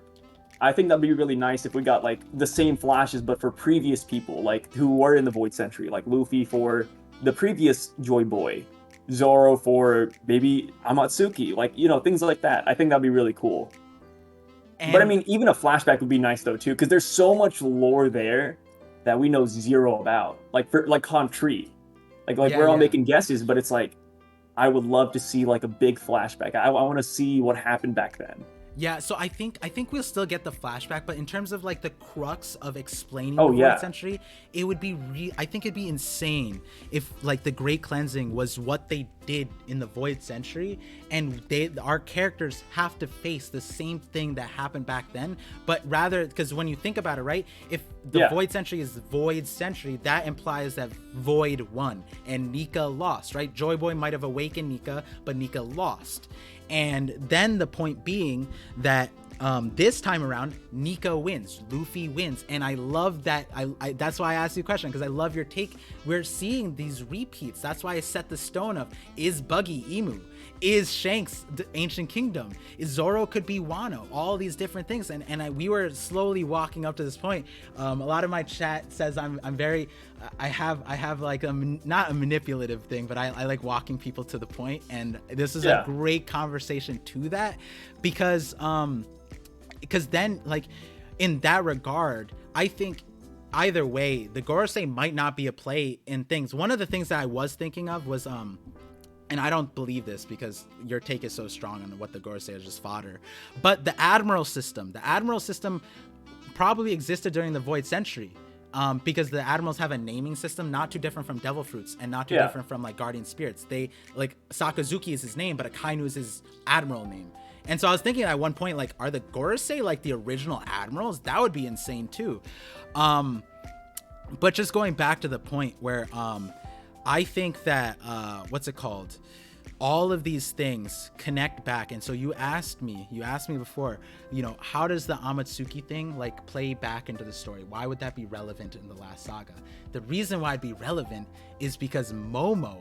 I think that'd be really nice if we got like the same flashes but for previous people, like who were in the Void Century, like Luffy for the previous Joy Boy, Zoro for maybe Amatsuki, like, things like that. I think that'd be really cool. But I mean, even a flashback would be nice though too, because there's so much lore there that we know zero about. Like for like Concrete, we're all making guesses, but it's like I would love to see like a big flashback. I want to see what happened back then.
Yeah, so I think we'll still get the flashback, but in terms of like the crux of explaining the Void Century, it would be I think it'd be insane if like the Great Cleansing was what they did in the Void Century, and our characters have to face the same thing that happened back then, but rather, because when you think about it, right, if the Void Century is Void Century, that implies that Void won and Nika lost, right? Joy Boy might have awakened Nika, but Nika lost. And then the point being that this time around, Nika wins, Luffy wins, and I love that. I that's why I asked you a question, because I love your take. We're seeing these repeats. That's why I set the stone of, is Buggy Emu? Is Shanks the Ancient Kingdom? Is Zoro could be Wano? All these different things, and we were slowly walking up to this point. A lot of my chat says I'm very, I have like not a manipulative thing, but I like walking people to the point, and this is a great conversation to that, because then, like, in that regard, I think either way, the Gorosei might not be a play in things. One of the things that I was thinking of was and I don't believe this because your take is so strong on what the Gorosei is just fodder, but the Admiral system probably existed during the Void Century, because the Admirals have a naming system not too different from Devil Fruits and not too different from like Guardian Spirits. They, like, Sakazuki is his name, but Akainu is his Admiral name. And so I was thinking at one point, like, are the Gorosei like the original Admirals? That would be insane too. But just going back to the point where I think that what's it called? All of these things connect back. And so you asked me before, how does the Amatsuki thing like play back into the story? Why would that be relevant in the last saga? The reason why it'd be relevant is because Momo,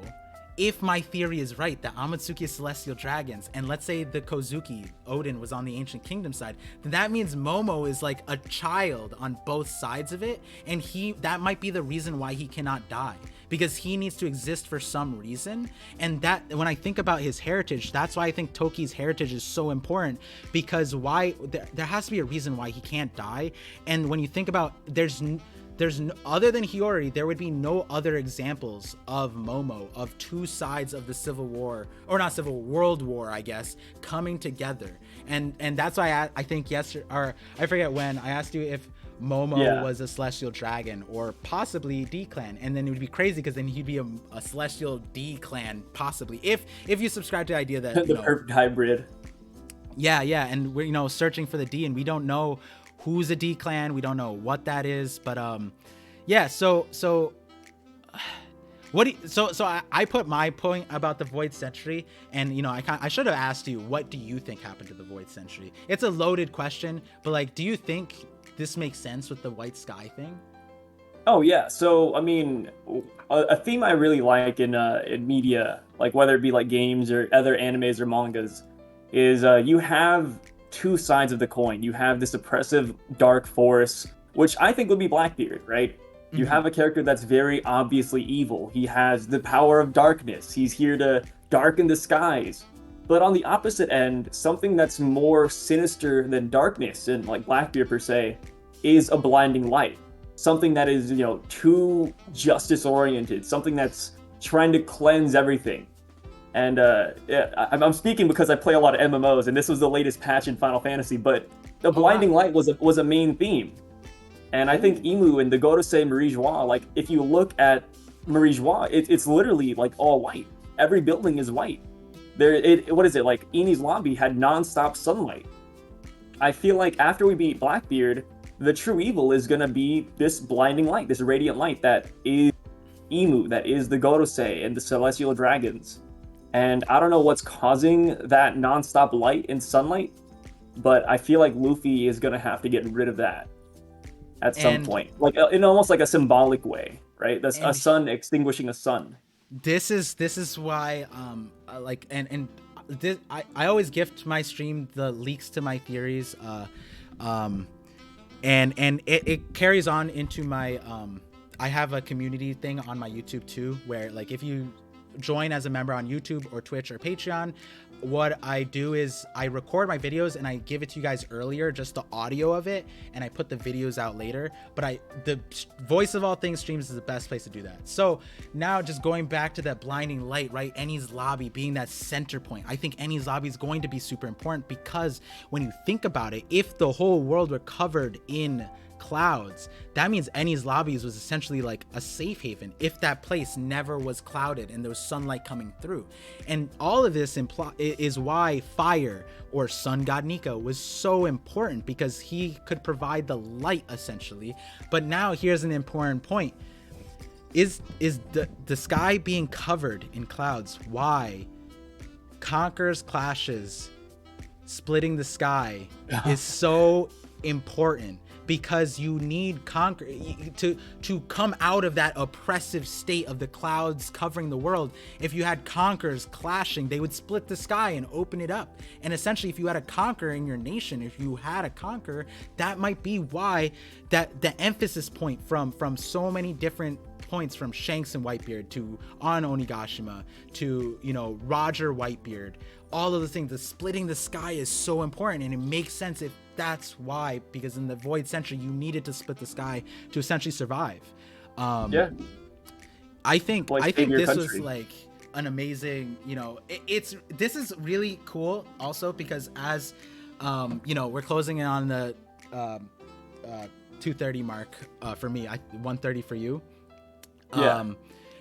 if my theory is right, that Amatsuki is celestial dragons, and let's say the Kozuki, Odin, was on the Ancient Kingdom side, then that means Momo is like a child on both sides of it, and that might be the reason why he cannot die, because he needs to exist for some reason. And that, when I think about his heritage, that's why I think Toki's heritage is so important, because there has to be a reason why he can't die. And when you think about, there's no, other than Hiyori, there would be no other examples of Momo, of two sides of the Civil War, or not Civil, World War, I guess, coming together. And that's why I think yesterday, or I forget when, I asked you if Momo was a celestial dragon or possibly D-Clan, and then it would be crazy because then he'd be a celestial D-Clan possibly, if you subscribe to the idea that
the perfect hybrid.
Yeah, and we're searching for the D, and we don't know who's a D-Clan, we don't know what that is, but so I put my point about the Void Century, and I should have asked you, what do you think happened to the Void Century? It's a loaded question, but like, do you think this makes sense with the White Sky thing?
Oh yeah, so I mean, a theme I really like in media, like whether it be like games or other animes or mangas, is you have two sides of the coin. You have this oppressive dark force, which I think would be Blackbeard, right? Mm-hmm. You have a character that's very obviously evil. He has the power of darkness. He's here to darken the skies. But on the opposite end, something that's more sinister than darkness, and like Blackbeard per se, is a blinding light. Something that is, too justice oriented, something that's trying to cleanse everything. And I'm speaking because I play a lot of MMOs, and this was the latest patch in Final Fantasy, but the blinding light was a main theme. And I think Emu and the Gorosei Marie Joie, like, if you look at Marie Joie, it's literally like all white. Every building is white. What is it, like Eni's lobby had non-stop sunlight. I feel like after we beat Blackbeard, the true evil is gonna be this blinding light, this radiant light that is Emu, that is the Gorosei and the Celestial Dragons. And I don't know what's causing that non-stop light and sunlight, but I feel like Luffy is gonna have to get rid of that at some point, like in almost like a symbolic way, right? That's a sun extinguishing a sun.
This is why I always gift my stream the leaks to my theories, and it carries on into my I have a community thing on my YouTube too, where like if you join as a member on YouTube or Twitch or Patreon, what I do is I record my videos and I give it to you guys earlier, just the audio of it, and I put the videos out later. But the Voice of All Things streams is the best place to do that. So now just going back to that blinding light, right? Any's lobby being that center point. I think Any's lobby is going to be super important, because when you think about it, if the whole world were covered in clouds, that means Any's lobbies was essentially like a safe haven if that place never was clouded and there was sunlight coming through. And all of this is why Fire, or Sun God Nika, was so important, because he could provide the light essentially. But now here's an important point: is the sky being covered in clouds why Conqueror's Clashes splitting the sky is so important, because you need Conqueror to come out of that oppressive state of the clouds covering the world. If you had Conquerors clashing, they would split the sky and open it up. And essentially, if you had a Conqueror in your nation, if you had a Conqueror, that might be why that the emphasis point from so many different points, from Shanks and Whitebeard to On Onigashima to, you know, Roger Whitebeard, all of the things, the splitting the sky is so important. And it makes sense if that's why, because in the Void Century you needed to split the sky to essentially survive. I think this was like an amazing, you know, this is really cool also, because as you know, we're closing in on the 2:30 mark for me, 1:30 for you.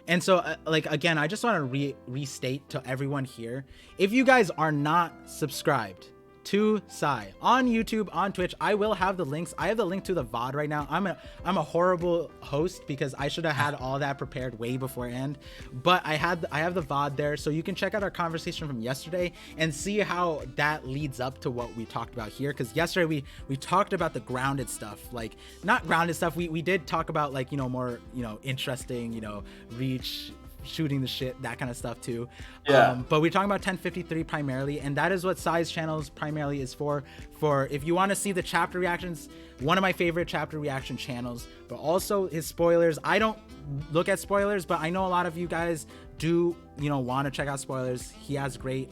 And so like, again, I just want to restate to everyone here, if you guys are not subscribed to Sai on YouTube, on Twitch, I will have the links. I have the link to the VOD right now. I'm a horrible host, because I should have had all that prepared way beforehand, but I have the VOD there, so you can check out our conversation from yesterday and see how that leads up to what we talked about here. Because yesterday we talked about the grounded stuff, like not grounded stuff. We did talk about, like, you know, more, you know, interesting, you know, reach, shooting the shit, that kind of stuff too. But we're talking about 1053 primarily, and that is what Sai's channels primarily is for if you want to see the chapter reactions, one of my favorite chapter reaction channels, but also his spoilers. I don't look at spoilers, but I know a lot of you guys do, you know, want to check out spoilers. He has great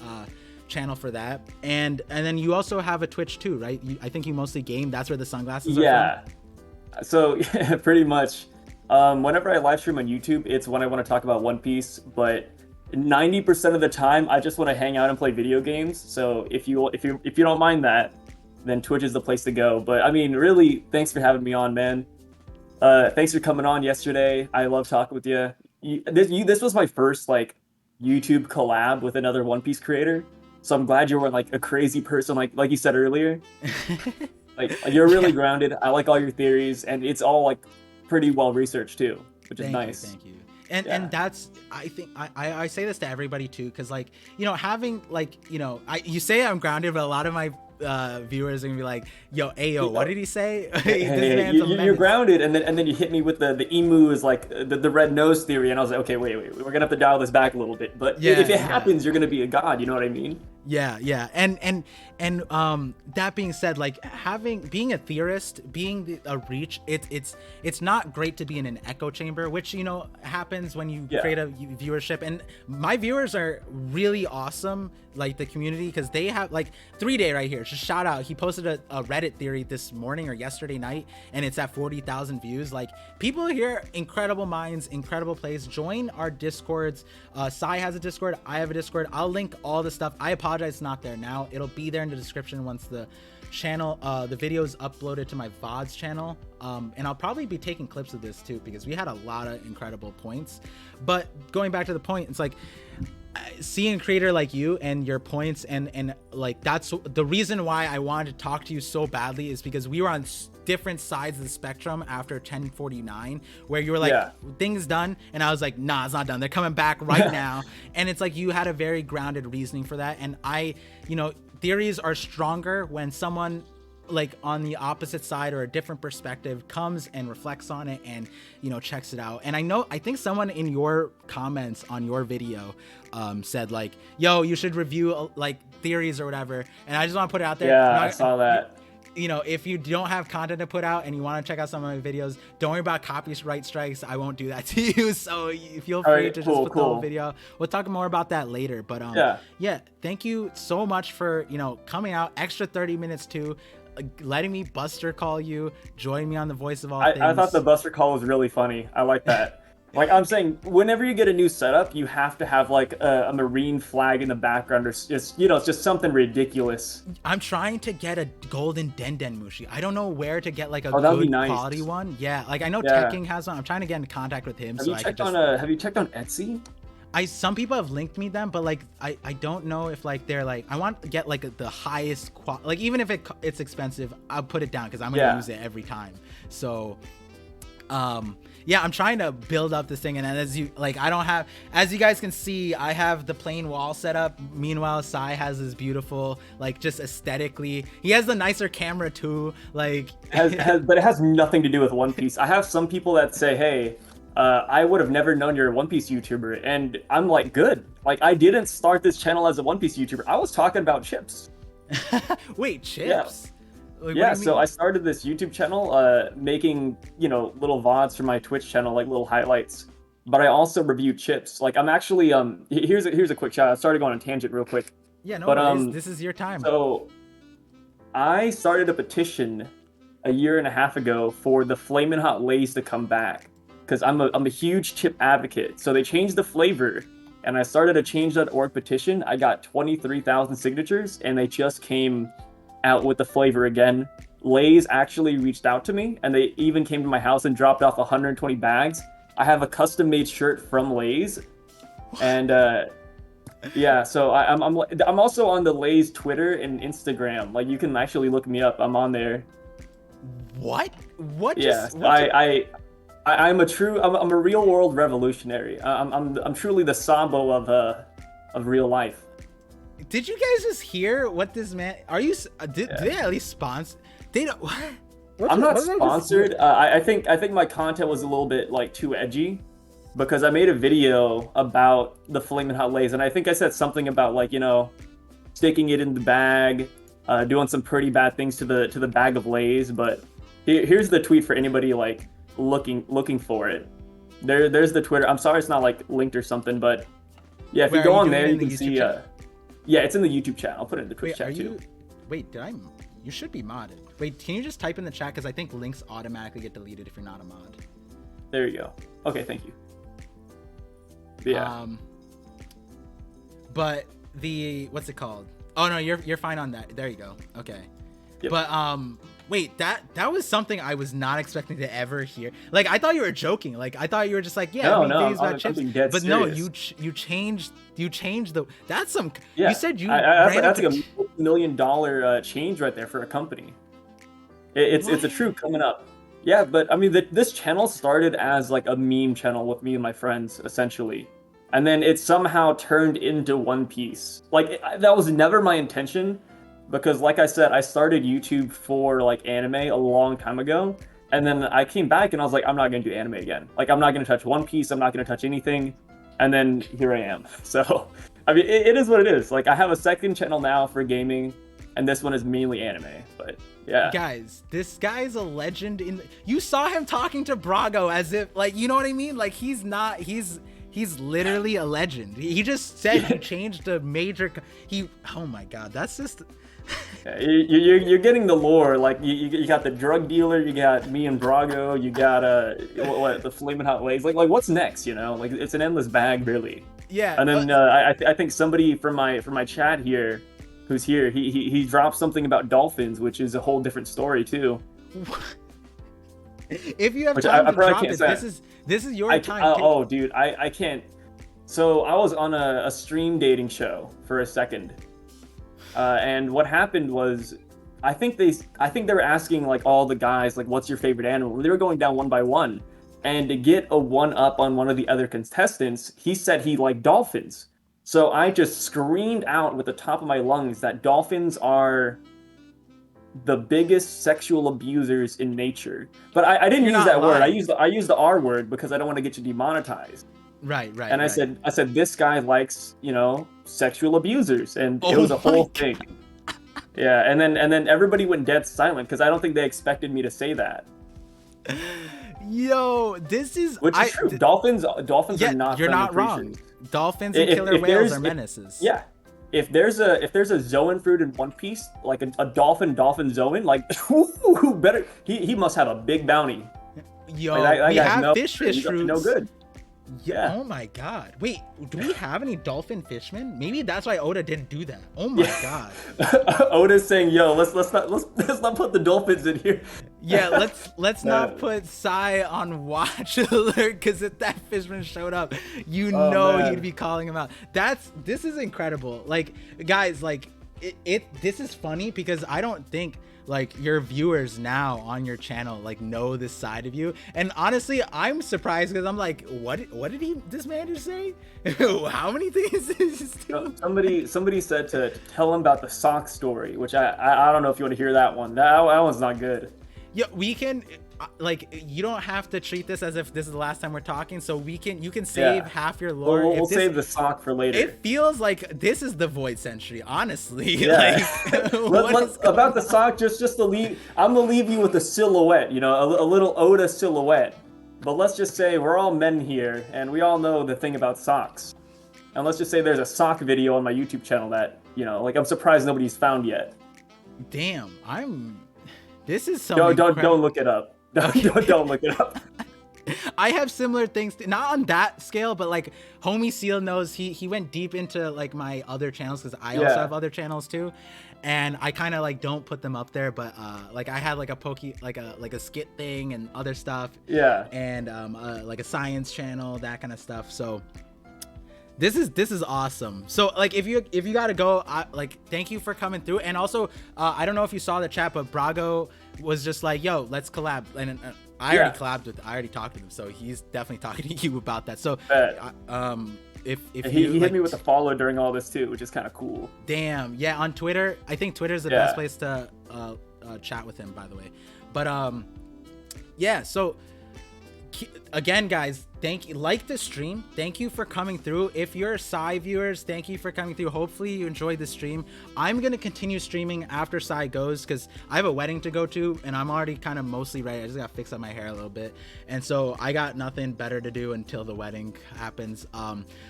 channel for that. And then you also have a Twitch too, right? I think you mostly game. That's where the sunglasses are from.
So pretty much whenever I live stream on YouTube, it's when I want to talk about One Piece, but 90% of the time I just want to hang out and play video games. So if you don't mind that, then Twitch is the place to go. But I mean, really, thanks for having me on, man. Thanks for coming on yesterday. I love talking with you. This was my first like YouTube collab with another One Piece creator, so I'm glad you were like a crazy person, like you said earlier. like you're really grounded. I like all your theories, and it's all like pretty well researched too, which is nice.
Thank you. And that's, I think I say this to everybody too, because, like, you know, having, like, you know, you say I'm grounded, but a lot of my viewers are gonna be like, yo, Ayo, what did he say?
You're grounded, and then you hit me with the emu is like the red nose theory, and I was like, okay, wait, we're gonna have to dial this back a little bit. But if it happens, you're gonna be a god, you know what I mean?
Yeah. And that being said, like, being a theorist, being a reach, it's not great to be in an echo chamber, which, you know, happens when you create a viewership. And my viewers are really awesome, like the community, because they have, like, 3-Day right here, just shout out, he posted a Reddit theory this morning or yesterday night, and it's at 40,000 views. Like, people here, incredible minds, incredible place. Join our Discords. Sai has a Discord, I have a Discord. I'll link all the stuff. I apologize it's not there now. It'll be there in the description once the channel, the video is uploaded to my VODs channel. And I'll probably be taking clips of this too, because we had a lot of incredible points. But going back to the point, it's like, seeing a creator like you and your points, and like, that's the reason why I wanted to talk to you so badly, is because we were on different sides of the spectrum after 1049, where you were like, things done, and I was like, nah, it's not done, they're coming back right now. And it's like, you had a very grounded reasoning for that. And you know, theories are stronger when someone like on the opposite side or a different perspective comes and reflects on it and, you know, checks it out. And I think someone in your comments on your video said like, yo, you should review like theories or whatever. And I just want to put it out there.
Yeah, I saw that.
you know, if you don't have content to put out and you want to check out some of my videos, don't worry about copyright strikes. I won't do that to you. So you feel free to just put the whole video. We'll talk more about that later. But yeah, thank you so much for, you know, coming out extra 30 minutes too, letting me Buster call you, join me on the Voice of All Things.
I thought the Buster call was really funny. I like that. Like I'm saying, whenever you get a new setup, you have to have like a marine flag in the background, or just, you know, it's just something ridiculous.
I'm trying to get a golden Denden Mushi. I don't know where to get like a good quality one. Yeah, like I know Tekking has one. I'm trying to get in contact with him.
Have you checked on Etsy?
Some people have linked me them, but like I don't know if like they're like, I want to get like the highest quality. Like even if it's expensive, I'll put it down because I'm gonna use it every time. So yeah, I'm trying to build up this thing, and as you guys can see, I have the plain wall set up. Meanwhile, Sai has this beautiful, like, just aesthetically, he has the nicer camera too, like
but it has nothing to do with One Piece. I have some people that say, hey, I would have never known you're a One Piece YouTuber, and I'm like, good. Like, I didn't start this channel as a One Piece YouTuber. I was talking about chips.
Wait, chips?
Yeah. Like, so I started this YouTube channel, making, you know, little VODs for my Twitch channel, like little highlights. But I also review chips. Like I'm actually, here's a quick shout out. I started going on a tangent real quick.
Yeah, no worries. This is your time.
So I started a petition a year and a half ago for the Flamin' Hot Lays to come back, because I'm a huge chip advocate. So they changed the flavor, and I started a change.org petition. I got 23,000 signatures, and they just came out with the flavor again. Lay's actually reached out to me, and they even came to my house and dropped off 120 bags. I have a custom-made shirt from Lay's, and yeah. So I'm also on the Lay's Twitter and Instagram. Like you can actually look me up. I'm on there.
What? What?
Yeah. I'm a real world revolutionary. I'm truly the Sambo of real life.
Did you guys just hear what this man? Are you? Did they at least sponsor? They don't.
I'm not sponsored. I think my content was a little bit like too edgy, because I made a video about the Flamin' Hot Lays, and I think I said something about, like, you know, sticking it in the bag, doing some pretty bad things to the bag of Lays. But here's the tweet for anybody like looking for it. There's the Twitter. I'm sorry it's not like linked or something, but yeah, if you go on there, you can see. Yeah, it's in the YouTube chat. I'll put it in the Twitch chat too.
Wait, you should be modded. Wait, can you just type in the chat? Because I think links automatically get deleted if you're not a mod.
There you go. Okay, thank you. Yeah.
But what's it called? Oh no, you're fine on that. There you go. Okay. Yep. But wait, that was something I was not expecting to ever hear. Like I thought you were joking. Like I thought you were just like, yeah,
no,
videos about chips. But
serious.
No, you changed the. That's some.
Yeah.
You said you.
That's like $1 million change right there for a company. It's a true coming up. Yeah, but I mean, this channel started as like a meme channel with me and my friends, essentially. And then it somehow turned into One Piece. Like, that was never my intention, because like I said, I started YouTube for like anime a long time ago. And then I came back and I was like, I'm not going to do anime again. Like, I'm not going to touch One Piece. I'm not going to touch anything. And then here I am. So, I mean, it is what it is. Like, I have a second channel now for gaming, and this one is mainly anime. But yeah.
Guys, this guy's a legend you saw him talking to Brago as if, like, you know what I mean? Like, he's literally a legend. He just said he changed a major. Oh my god, that's just.
Yeah, you're getting the lore. Like you got the drug dealer, you got me and Brago, you got what the Flamin' Hot Lays. Like what's next? You know, like it's an endless bag, really.
Yeah.
And then I think somebody from my chat here, who's here, he dropped something about dolphins, which is a whole different story too.
If you have time to drop it, this is your time.
Oh, dude, I can't. So I was on a stream dating show for a second, and what happened was, I think they were asking like all the guys, like, what's your favorite animal? They were going down one by one, and to get a one up on one of the other contestants, he said he liked dolphins. So I just screamed out with the top of my lungs that dolphins are the biggest sexual abusers in nature. But I didn't use that word. I used the R word because I don't want to get you demonetized.
Right.
And I said this guy likes, you know, sexual abusers, and it was a whole thing. Yeah, and then everybody went dead silent because I don't think they expected me to say that.
Yo, this is
which is true. Dolphins are not.
You're not
creatures.
Wrong. Dolphins and killer whales are menaces.
Yeah, if there's a Zoan fruit in One Piece, like a dolphin Zoan, like who better? He must have a big bounty.
Yo, like, we have fish fruits.
No good. Yeah.
Oh my god. Wait, do we have any dolphin fishmen? Maybe that's why Oda didn't do that. Oh my god.
Oda's saying, "Yo, let's not put the dolphins in here."
Yeah, let's not put Sai on watch alert, because if that fisherman showed up, he'd be calling him out. This is incredible. Like, guys, like this is funny because I don't think like your viewers now on your channel like know this side of you, and honestly I'm surprised because I'm like, what did this man just say? How many things is this dude?
Somebody said to tell him about the sock story, which I don't know if you want to hear that one. That one's not good.
Yeah, we can, like, you don't have to treat this as if this is the last time we're talking, so you can save half your lore.
We'll save the sock for later.
It feels like this is the Void Century, honestly.
Yeah. About the sock, just to leave, I'm gonna leave you with a silhouette, a little Oda silhouette. But let's just say we're all men here, and we all know the thing about socks. And let's just say there's a sock video on my YouTube channel that, like, I'm surprised nobody's found yet.
Damn, this is so.
Don't look it up. Don't look it up.
I have similar things, not on that scale, but like Homie Seal knows he went deep into like my other channels because I also have other channels too, and I kind of like don't put them up there, but like I had like a skit thing and other stuff.
Yeah.
And like a science channel, that kind of stuff. So this is awesome. So like if you gotta go, like thank you for coming through. And also I don't know if you saw the chat, but Brago was just like, yo, let's collab. And I already talked to him, so he's definitely talking to you about that. So if
he hit me with a follow during all this too, which is kind of cool.
Damn. Yeah, on Twitter. I think Twitter is the best place to chat with him, by the way. But yeah, so again, guys, like the stream. Thank you for coming through. If you're Sai viewers, thank you for coming through. Hopefully you enjoyed the stream. I'm gonna continue streaming after Sai goes because I have a wedding to go to and I'm already kind of mostly ready. I just gotta fix up my hair a little bit, and so I got nothing better to do until the wedding happens.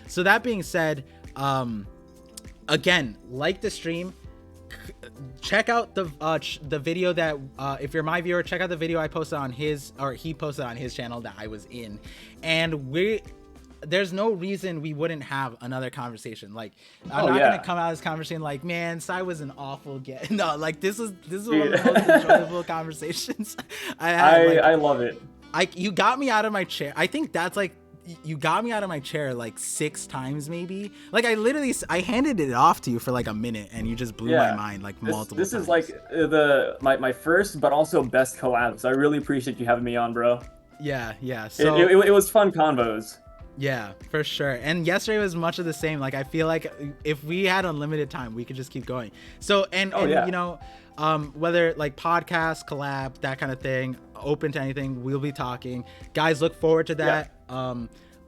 So that being said, again, like the stream. Check out the video that if you're my viewer, check out the video I posted on he posted on his channel that I was in, and there's no reason we wouldn't have another conversation. Like, I'm not gonna come out of this conversation like, man, Sai was an awful guest. No, like this is one of the most enjoyable conversations I had.
I love it.
You got me out of my chair. I think that's like, you got me out of my chair like 6 times maybe. Like I handed it off to you for like a minute and you just blew my mind like multiple times.
This is like my first but also best collab, so I really appreciate you having me on, bro.
Yeah. So
it was fun convos.
Yeah, for sure. And yesterday was much of the same. Like I feel like if we had unlimited time, we could just keep going. So and you know, whether like podcast, collab, that kind of thing, open to anything, we'll be talking. Guys, look forward to that.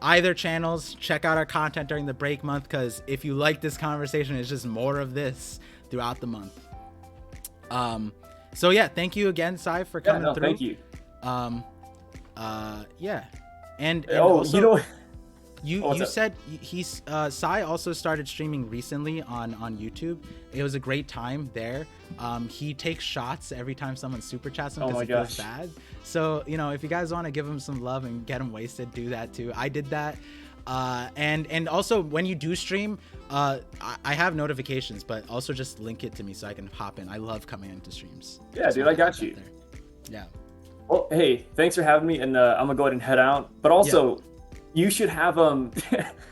Either channels, check out our content during the break month, because if you like this conversation, it's just more of this throughout the month. So yeah, thank you again, Sai, for coming through.
Thank you.
And also,
you
said he's Sai also started streaming recently on YouTube. It was a great time there. He takes shots every time someone super chats him because he feels bad. So, you know, if you guys want to give him some love and get him wasted, do that too. I did that. And also when you do stream, I have notifications, but also just link it to me so I can hop in. I love coming into streams.
Yeah, dude, I got you.
Yeah.
Well, hey, thanks for having me, and I'm gonna go ahead and head out. But also, you should have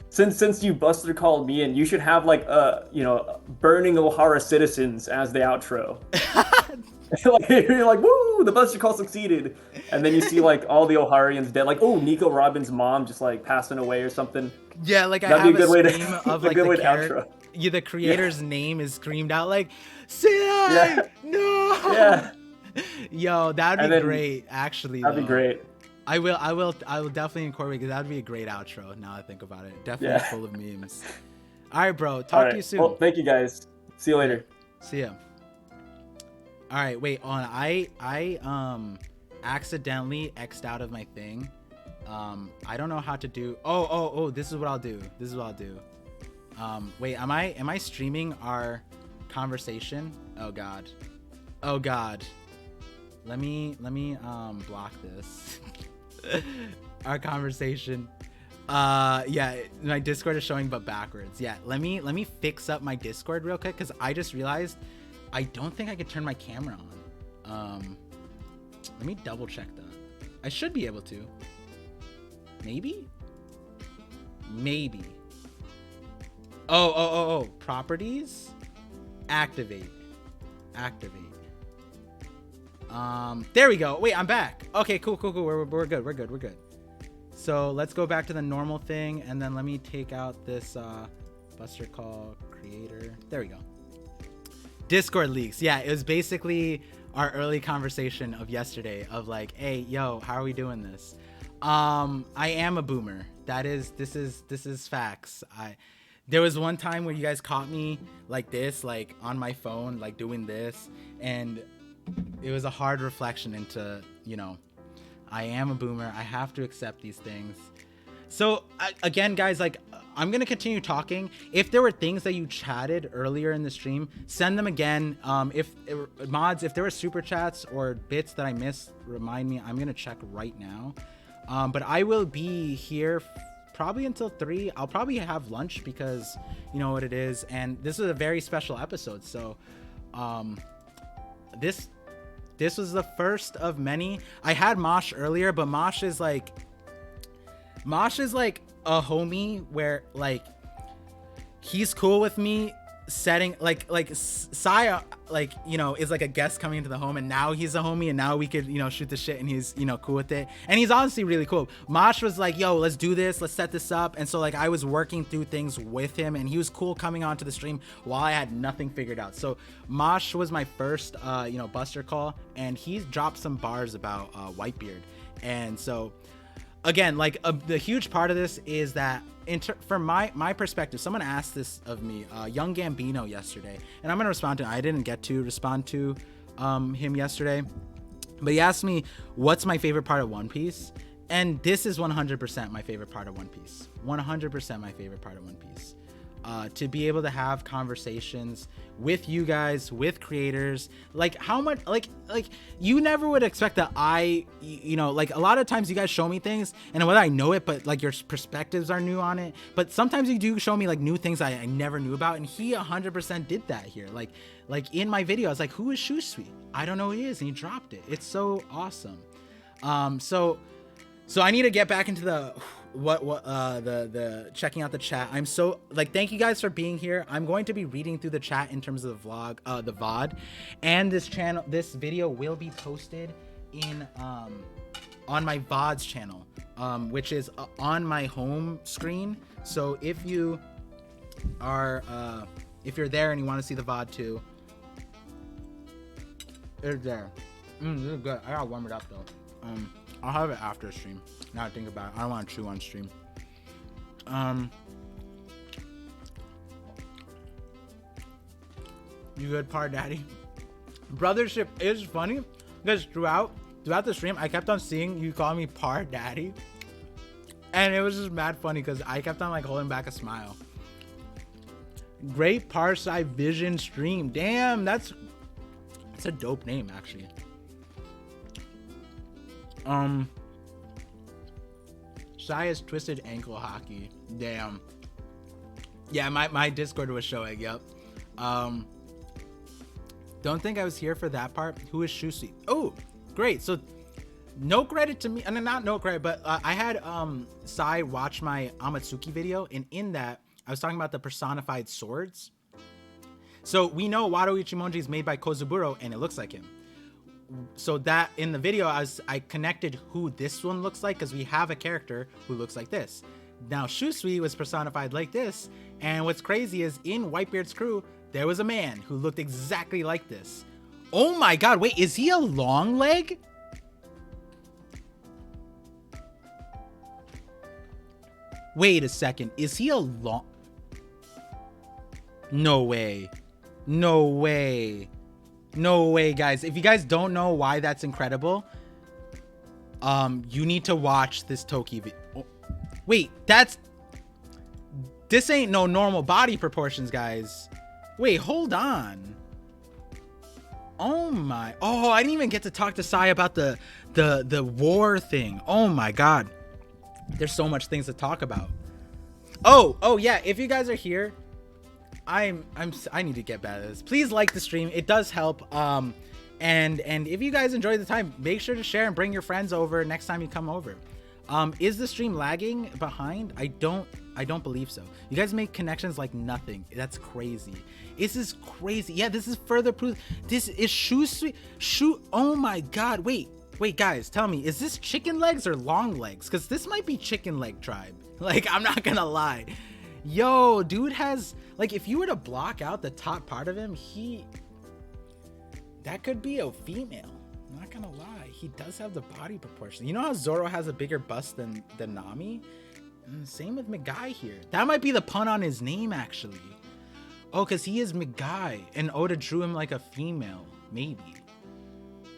since you Buster called me in, you should have like burning Ohara citizens as the outro. Like, you're like, woo, the Buster call succeeded, and then you see like all the Oharians dead, like, oh, Nico Robin's mom just like passing away or something.
Yeah, like
that'd
I have
be a good
a scream of like
the
character. Yeah, the creator's name is screamed out like, Sai, no.
Yeah.
Yo, that'd be great. Actually,
that'd be great.
I will definitely incorporate, because that'd be a great outro. Now I think about it, definitely full of memes. All right, bro. Talk to you soon.
Well, thank you guys. See you later.
See ya. All right, wait. On I accidentally X'd out of my thing. I don't know how to do. Oh. This is what I'll do. Wait. Am I streaming our conversation? Oh God. Let me block this. Our conversation. Yeah, my Discord is showing but backwards. Yeah, let me fix up my Discord real quick because I just realized I don't think I can turn my camera on. Let me double check that. I should be able to. Maybe. Oh. Properties. Activate. There we go. Wait, I'm back. Okay, cool. We're good. So let's go back to the normal thing, and then let me take out this Buster Call creator. There we go. Discord leaks. Yeah, it was basically our early conversation of yesterday of like, hey, yo, how are we doing this? I am a boomer. This is facts. There was one time where you guys caught me like this, like on my phone, like doing this, and it was a hard reflection into, you know, I am a boomer. I have to accept these things. So again, guys, like I'm going to continue talking. If there were things that you chatted earlier in the stream, send them again. Mods, if there were super chats or bits that I missed, remind me. I'm going to check right now. But I will be here probably until 3. I'll probably have lunch because you know what it is. And this is a very special episode. So this was the first of many. I had Mosh earlier, but Mosh is like a homie where like he's cool with me setting like Saya, like, you know, is like a guest coming into the home, and now he's a homie, and now we could, you know, shoot the shit, and he's, you know, cool with it, and he's honestly really cool. Mosh was like, yo, let's do this, let's set this up, and so like I was working through things with him, and he was cool coming onto the stream while I had nothing figured out. So Mosh was my first you know, Buster Call, and he's dropped some bars about Whitebeard. And so again, like the huge part of this is that from my perspective, someone asked this of me, Young Gambino, yesterday, and I'm gonna respond to him. I didn't get to respond to him yesterday, but he asked me what's my favorite part of One Piece, and this is 100% my favorite part of One Piece. 100% my favorite part of One Piece. To be able to have conversations with you guys, with creators, like how much, like you never would expect that you know, like a lot of times you guys show me things and whether I know it, but like your perspectives are new on it, but sometimes you do show me like new things I never knew about, and he 100% did that here. Like in my video, I was like, who is Shusui? I don't know who he is, and he dropped it. It's so awesome. So I need to get back into the checking out the chat. I'm so like, thank you guys for being here. I'm going to be reading through the chat in terms of the vlog, the VOD, and this video will be posted in on my VOD's channel, which is on my home screen. So if you are if you're there and you want to see the VOD too, it's there. This is good. I gotta warm it up though. I'll have it after stream. Now I think about it, I don't want to chew on stream. You good, Par Daddy? Brothership is funny because throughout the stream, I kept on seeing you call me Par Daddy, and it was just mad funny because I kept on like holding back a smile. Great Parsai Vision stream. Damn, that's a dope name actually. Saya's twisted ankle hockey. Damn. Yeah, my Discord was showing. Yep. Don't think I was here for that part. Who is Shusui? Oh, great. So no credit to me, and not no credit, but I had Sai watch my Amatsuki video, and in that I was talking about the personified swords. So we know Wado Ichimonji is made by Kozuburo, and it looks like him. So that in the video, I connected who this one looks like, because we have a character who looks like this. Now Shusui was personified like this, and what's crazy is in Whitebeard's crew there was a man who looked exactly like this. Oh my god, wait, is he a long leg? Wait a second, is he a long... No way. No way. No way, guys. If you guys don't know why that's incredible, you need to watch this Toki video. Oh, wait, this ain't no normal body proportions, guys. Wait, hold on. Oh my. Oh, I didn't even get to talk to Sai about the war thing. Oh my god. There's so much things to talk about. Oh yeah, if you guys are here, I need to get better at this. Please like the stream. It does help. And if you guys enjoy the time, make sure to share and bring your friends over next time you come over. Is the stream lagging behind? I don't believe so. You guys make connections like nothing. That's crazy. This is crazy. Yeah, this is further proof. This is shoe. Oh my god. Wait, guys, tell me, is this chicken legs or long legs? Because this might be chicken leg tribe. Like, I'm not gonna lie. Yo, dude has, like, if you were to block out the top part of him, that could be a female. I'm not gonna lie. He does have the body proportion. You know how Zoro has a bigger bust than Nami? Same with Migai here. That might be the pun on his name, actually. Oh, because he is Migai, and Oda drew him like a female. Maybe.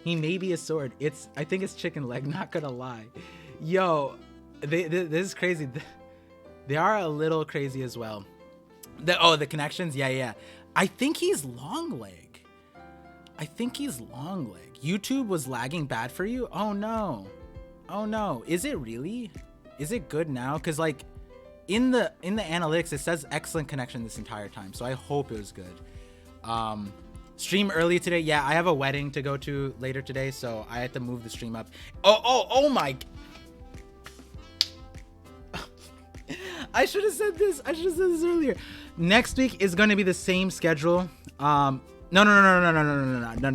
He may be a sword. I think it's chicken leg, not gonna lie. Yo, this is crazy. They are a little crazy as well. The connections? Yeah. I think he's long leg. YouTube was lagging bad for you? Oh no. Is it really? Is it good now? Because like in the analytics, it says excellent connection this entire time. So I hope it was good. Stream early today. Yeah, I have a wedding to go to later today, so I had to move the stream up. Oh my. I should have said this earlier. Next week is going to be the same schedule. No.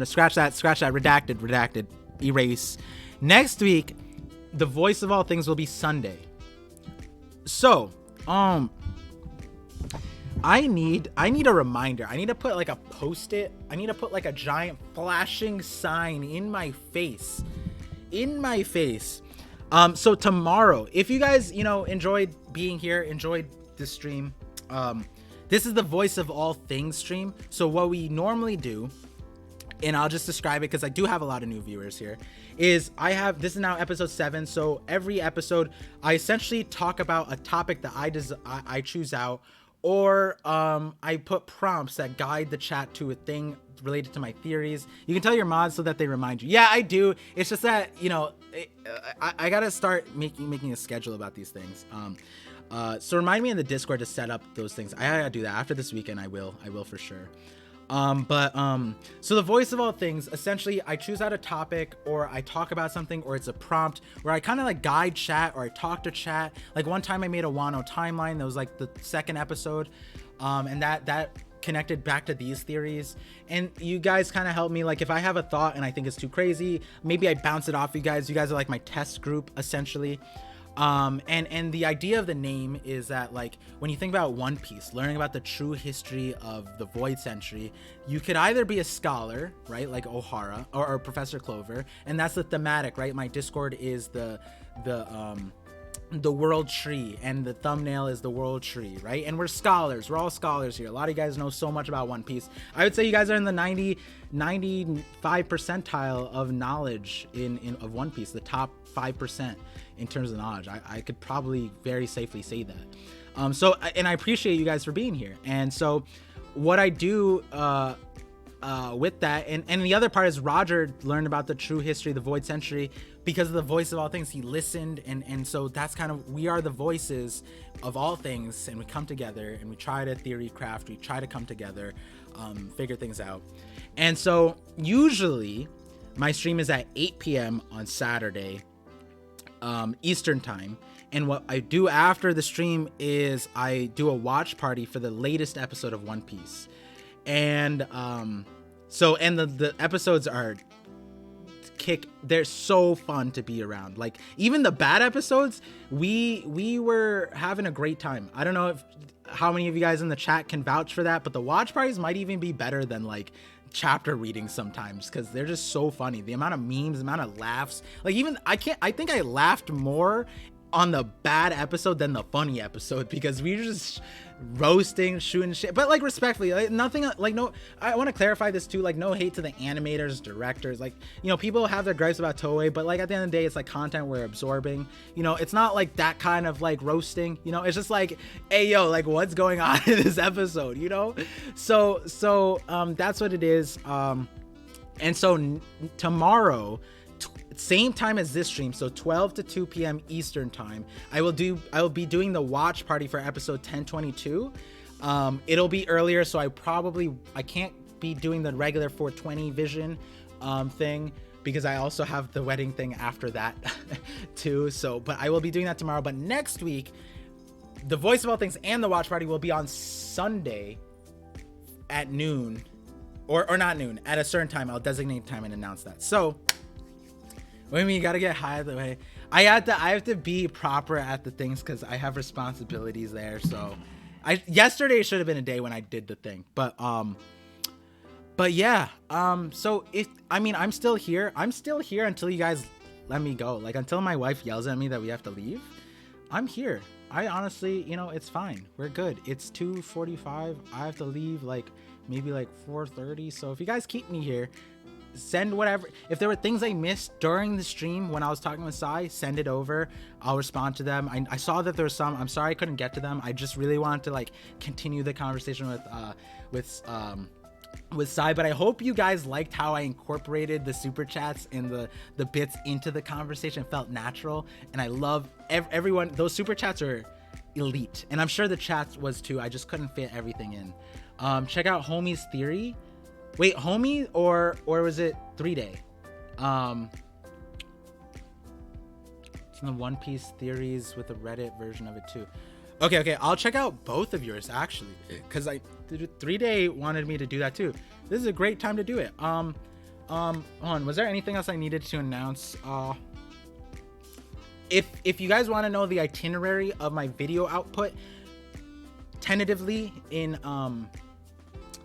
Scratch that. Redacted. Erase. Next week, the voice of all things will be Sunday. So, I need a reminder. I need to put like a post-it. I need to put like a giant flashing sign in my face. So tomorrow, if you guys, enjoyed being here, enjoyed this stream, this is the voice of all things stream. So what we normally do, and I'll just describe it because I do have a lot of new viewers here, is this is now episode 7. So every episode, I essentially talk about a topic that I choose out, or I put prompts that guide the chat to a thing related to my theories. You can tell your mods so that they remind you. Yeah, I do. It's just that, I gotta start making a schedule about these things. So remind me in the Discord to set up those things. I gotta do that after this weekend. I will for sure. So the voice of all things, essentially I choose out a topic, or I talk about something, or it's a prompt where I kind of like guide chat, or I talk to chat. Like one time I made a Wano timeline that was like the second episode, and that connected back to these theories, and you guys kind of help me. Like if I have a thought and I think it's too crazy, maybe I bounce it off you guys. You guys are like my test group essentially. And the idea of the name is that, like, when you think about One Piece, learning about the true history of the Void Century, you could either be a scholar, right, like O'Hara or Professor Clover, and that's the thematic, right? My Discord is the world tree, and the thumbnail is the world tree, right? And we're scholars. We're all scholars here. A lot of you guys know so much about One Piece. I would say you guys are in the 95 percentile of knowledge of One Piece, the top 5% in terms of knowledge. I could probably very safely say that. So, and I appreciate you guys for being here. And so what I do with that, and the other part is Roger learned about the true history of the Void Century because of the voice of all things. He listened, and so that's kind of, we are the voices of all things, and we come together and we try to theory craft, we try to come together, figure things out. And so usually my stream is at 8 p.m. on Saturday, Eastern time. And what I do after the stream is I do a watch party for the latest episode of One Piece. And the episodes are they're so fun to be around. Like even the bad episodes, we were having a great time. I don't know how many of you guys in the chat can vouch for that, but the watch parties might even be better than like chapter readings sometimes, because they're just so funny. The amount of memes, the amount of laughs, like even I think I laughed more on the bad episode than the funny episode, because we were just roasting, shooting shit, but like respectfully, like nothing, like no, I want to clarify this too, like no hate to the animators, directors, like, you know, people have their gripes about Toei, but like at the end of the day, it's like content we're absorbing, you know, it's not like that kind of like roasting, you know, it's just like, hey yo, like what's going on in this episode, you know? So that's what it is. And so tomorrow, same time as this stream, so 12 to 2 p.m. Eastern time, I will be doing the watch party for episode 1022. It'll be earlier, so I can't be doing the regular 420 vision thing, because I also have the wedding thing after that too. So, but I will be doing that tomorrow. But next week, the Voice of All Things and the watch party will be on Sunday at noon, or not noon, at a certain time. I'll designate time and announce that. So I mean, you gotta get high the way. I have to be proper at the things because I have responsibilities there. So yesterday should have been a day when I did the thing. But yeah. So I'm still here. I'm still here until you guys let me go. Like until my wife yells at me that we have to leave. I'm here. I honestly, you know, it's fine. We're good. It's 2:45. I have to leave like maybe like 4:30. So if you guys keep me here, send whatever. If there were things I missed during the stream when I was talking with Sai, send it over. I'll respond to them. I saw that there was some. I'm sorry I couldn't get to them. I just really wanted to like continue the conversation with Sai, but I hope you guys liked how I incorporated the super chats and the bits into the conversation. It felt natural, and I love everyone. Those super chats are elite, and I'm sure the chat was too. I just couldn't fit everything in. Check out Homie's Theory. Wait, Homie or was it 3-Day? It's in the One Piece theories with a Reddit version of it too. Okay, I'll check out both of yours actually, because 3-Day wanted me to do that too. This is a great time to do it. Hold on, was there anything else I needed to announce? If you guys want to know the itinerary of my video output, tentatively in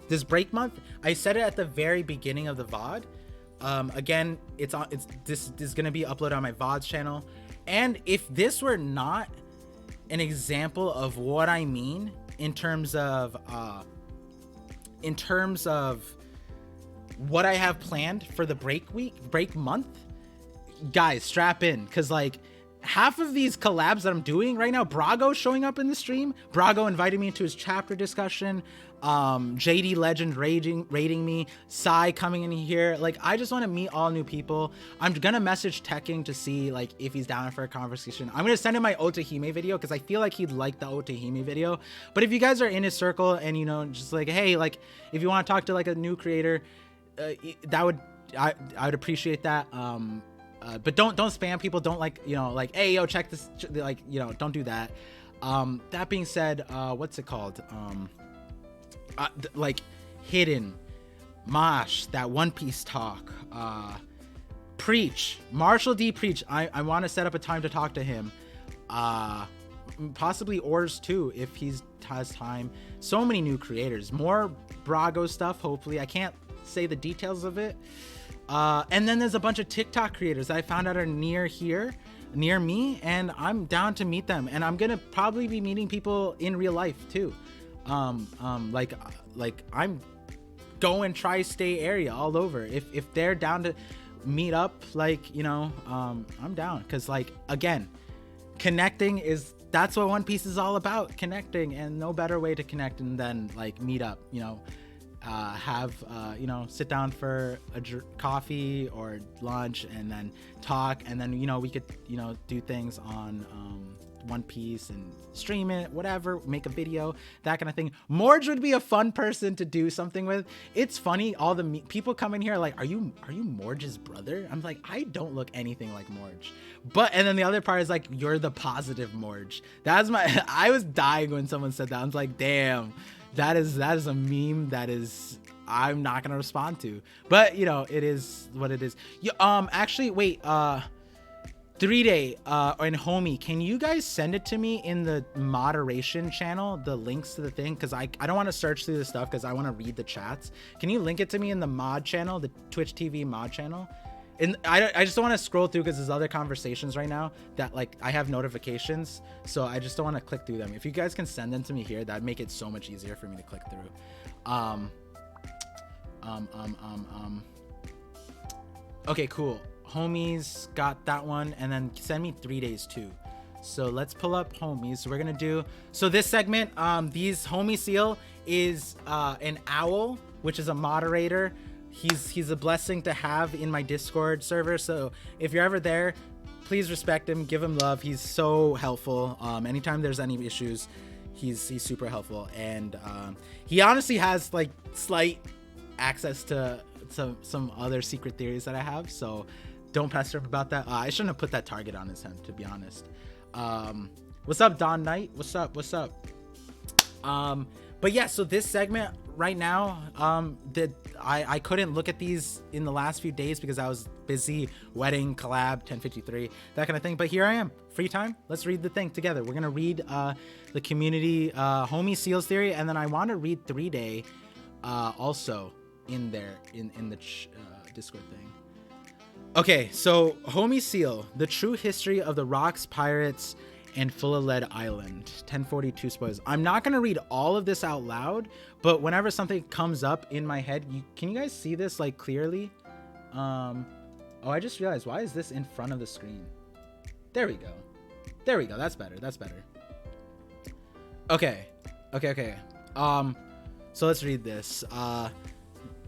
this break month, I said it at the very beginning of the VOD. Again, this is gonna be uploaded on my VODs channel. And if this were not an example of what I mean in terms of what I have planned for the break month, guys, strap in, because like half of these collabs that I'm doing right now, Brago showing up in the stream, Brago invited me into his chapter discussion, JD Legend rating me, Sai coming in here. Like, I just want to meet all new people. I'm gonna message Tekking to see like if he's down for a conversation. I'm gonna send him my Otahime video because I feel like he'd like the Otahime video. But if you guys are in his circle and, you know, just like, hey, like if you want to talk to like a new creator, I would appreciate that. But don't spam people. Don't like, you know, like, hey, yo, check this, like, you know, don't do that. That being said, what's it called? Like Hidden, Mosh, that One Piece talk, Preach, Marshall D. Preach. I want to set up a time to talk to him. Possibly Ors too, if he has time. So many new creators, more Brago stuff. Hopefully, I can't say the details of it. And then there's a bunch of TikTok creators that I found out are near me, and I'm down to meet them. And I'm gonna probably be meeting people in real life too. Like I'm going tri-state area all over. If they're down to meet up, like, you know, I'm down, because like, again, connecting that's what One Piece is all about, connecting, and no better way to connect than like meet up, you know. You know, sit down for a coffee or lunch and then talk, and then, you know, we could, you know, do things on One Piece and stream it, whatever, make a video, that kind of thing. Morge would be a fun person to do something with. It's funny, all the people come in here like, are you Morge's brother? I'm like, I don't look anything like Morge. And then the other part is like, you're the positive Morge. That's I was dying when someone said that. I was like, damn. That is a meme that is I'm not gonna respond to, but you know, it is what it is. Actually, wait, 3-Day and Homie, can you guys send it to me in the moderation channel, the links to the thing, because I don't want to search through the stuff because I want to read the chats. Can you link it to me in the mod channel, the Twitch TV mod channel, And I just don't want to scroll through because there's other conversations right now that like I have notifications, so I just don't want to click through them. If you guys can send them to me here, that'd make it so much easier for me to click through. Okay, cool. Homies got that one, and then send me 3 days too. So let's pull up homies. So we're gonna do, so this segment, these homie seal is an owl, which is a moderator. He's a blessing to have in my Discord server. So if you're ever there, please respect him, give him love. He's so helpful. Anytime there's any issues, he's super helpful, and he honestly has like slight access to some other secret theories that I have. So don't pester him about that. I shouldn't have put that target on his head, to be honest. What's up, Don Knight? What's up? But yeah, so this segment right now, I couldn't look at these in the last few days because I was busy, wedding, collab, 1053, that kind of thing. But here I am, free time. Let's read the thing together. We're gonna read the community homie seals theory, and then I want to read 3 day also in there in the Discord thing. Okay, so homie seal, the true history of the Rocks Pirates and Full of Lead Island, 1042 spoilers. I'm not gonna read all of this out loud, but whenever something comes up in my head, can you guys see this like clearly? Oh, I just realized, why is this in front of the screen? There we go. That's better. Okay. So let's read this.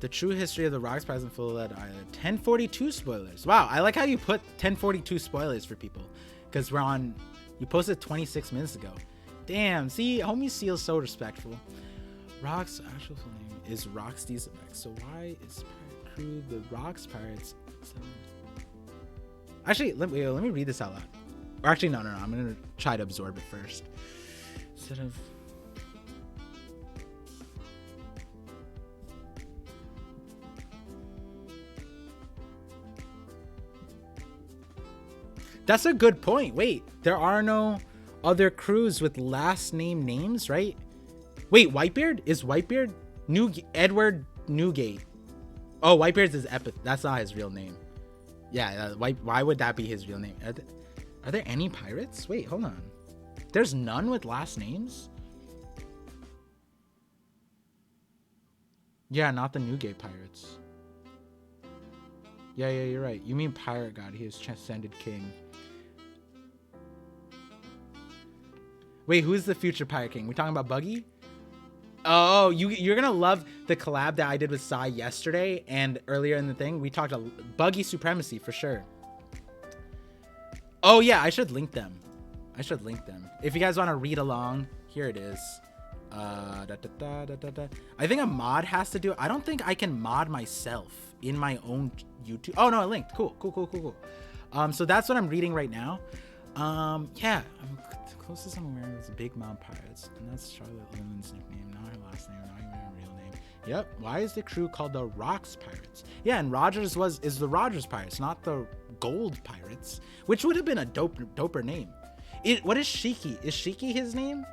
The true history of the Rocks Pirates and Full of Lead Island, 1042 spoilers. Wow, I like how you put 1042 spoilers for people, because you posted 26 minutes ago. Damn, see, homie seal's so respectful. Rock's actual full name is Rocks DSMX. So why is Pirate Crew the Rocks Pirates? Actually, let me read this out loud. Or actually, no. I'm gonna try to absorb it first. Instead of. That's a good point. Wait, there are no other crews with last name names, right? Wait, Whitebeard? Is Whitebeard Edward Newgate? Oh, Whitebeard's his that's not his real name. Yeah, why would that be his real name? Are there any pirates? Wait, hold on. There's none with last names? Yeah, not the Newgate pirates. Yeah, you're right. You mean Pirate God. He is Transcended King. Wait, who's the future Pirate King? We talking about Buggy? Oh, you're gonna love the collab that I did with Sai yesterday and earlier in the thing. We talked about Buggy Supremacy for sure. Oh yeah, I should link them. If you guys want to read along, here it is. I think a mod has to do it. I don't think I can mod myself in my own YouTube. Oh no, I linked. Cool. So that's what I'm reading right now. Yeah, the closest I'm aware of is the Big Mom Pirates, and that's Charlotte Linden's nickname, not her last name, not even her real name. Yep. Why is the crew called the Rocks Pirates? Yeah, and Rogers is the Rogers Pirates, not the Gold Pirates, which would have been a doper name. What is Shiki? Is Shiki his name?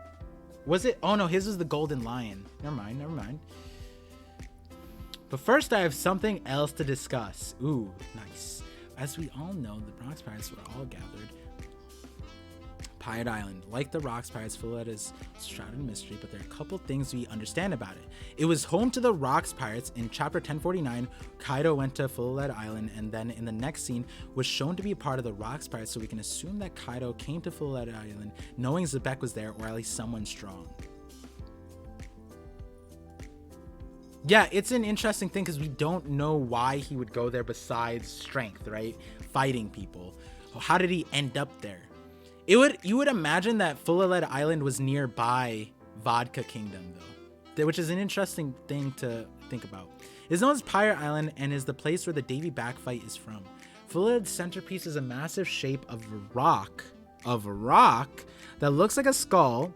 Was it? Oh no, his is the Golden Lion. Never mind. But first, I have something else to discuss. Ooh, nice. As we all know, the Rocks Pirates were all gathered. Pirate Island, like the Rocks Pirates, Full of Lead is shrouded in mystery, but there are a couple things we understand about it. It was home to the Rocks Pirates. In chapter 1049, Kaido went to Full of Lead Island, and then in the next scene was shown to be a part of the Rocks Pirates, so we can assume that Kaido came to Full of Lead Island knowing Zebek was there, or at least someone strong. Yeah, it's an interesting thing because we don't know why he would go there besides strength, right? Fighting people. How did he end up there? You would imagine that Full of Lead Island was nearby Vodka Kingdom, though, which is an interesting thing to think about. It's known as Pirate Island and is the place where the Davy Back fight is from. Full of Lead's centerpiece is a massive shape of rock that looks like a skull.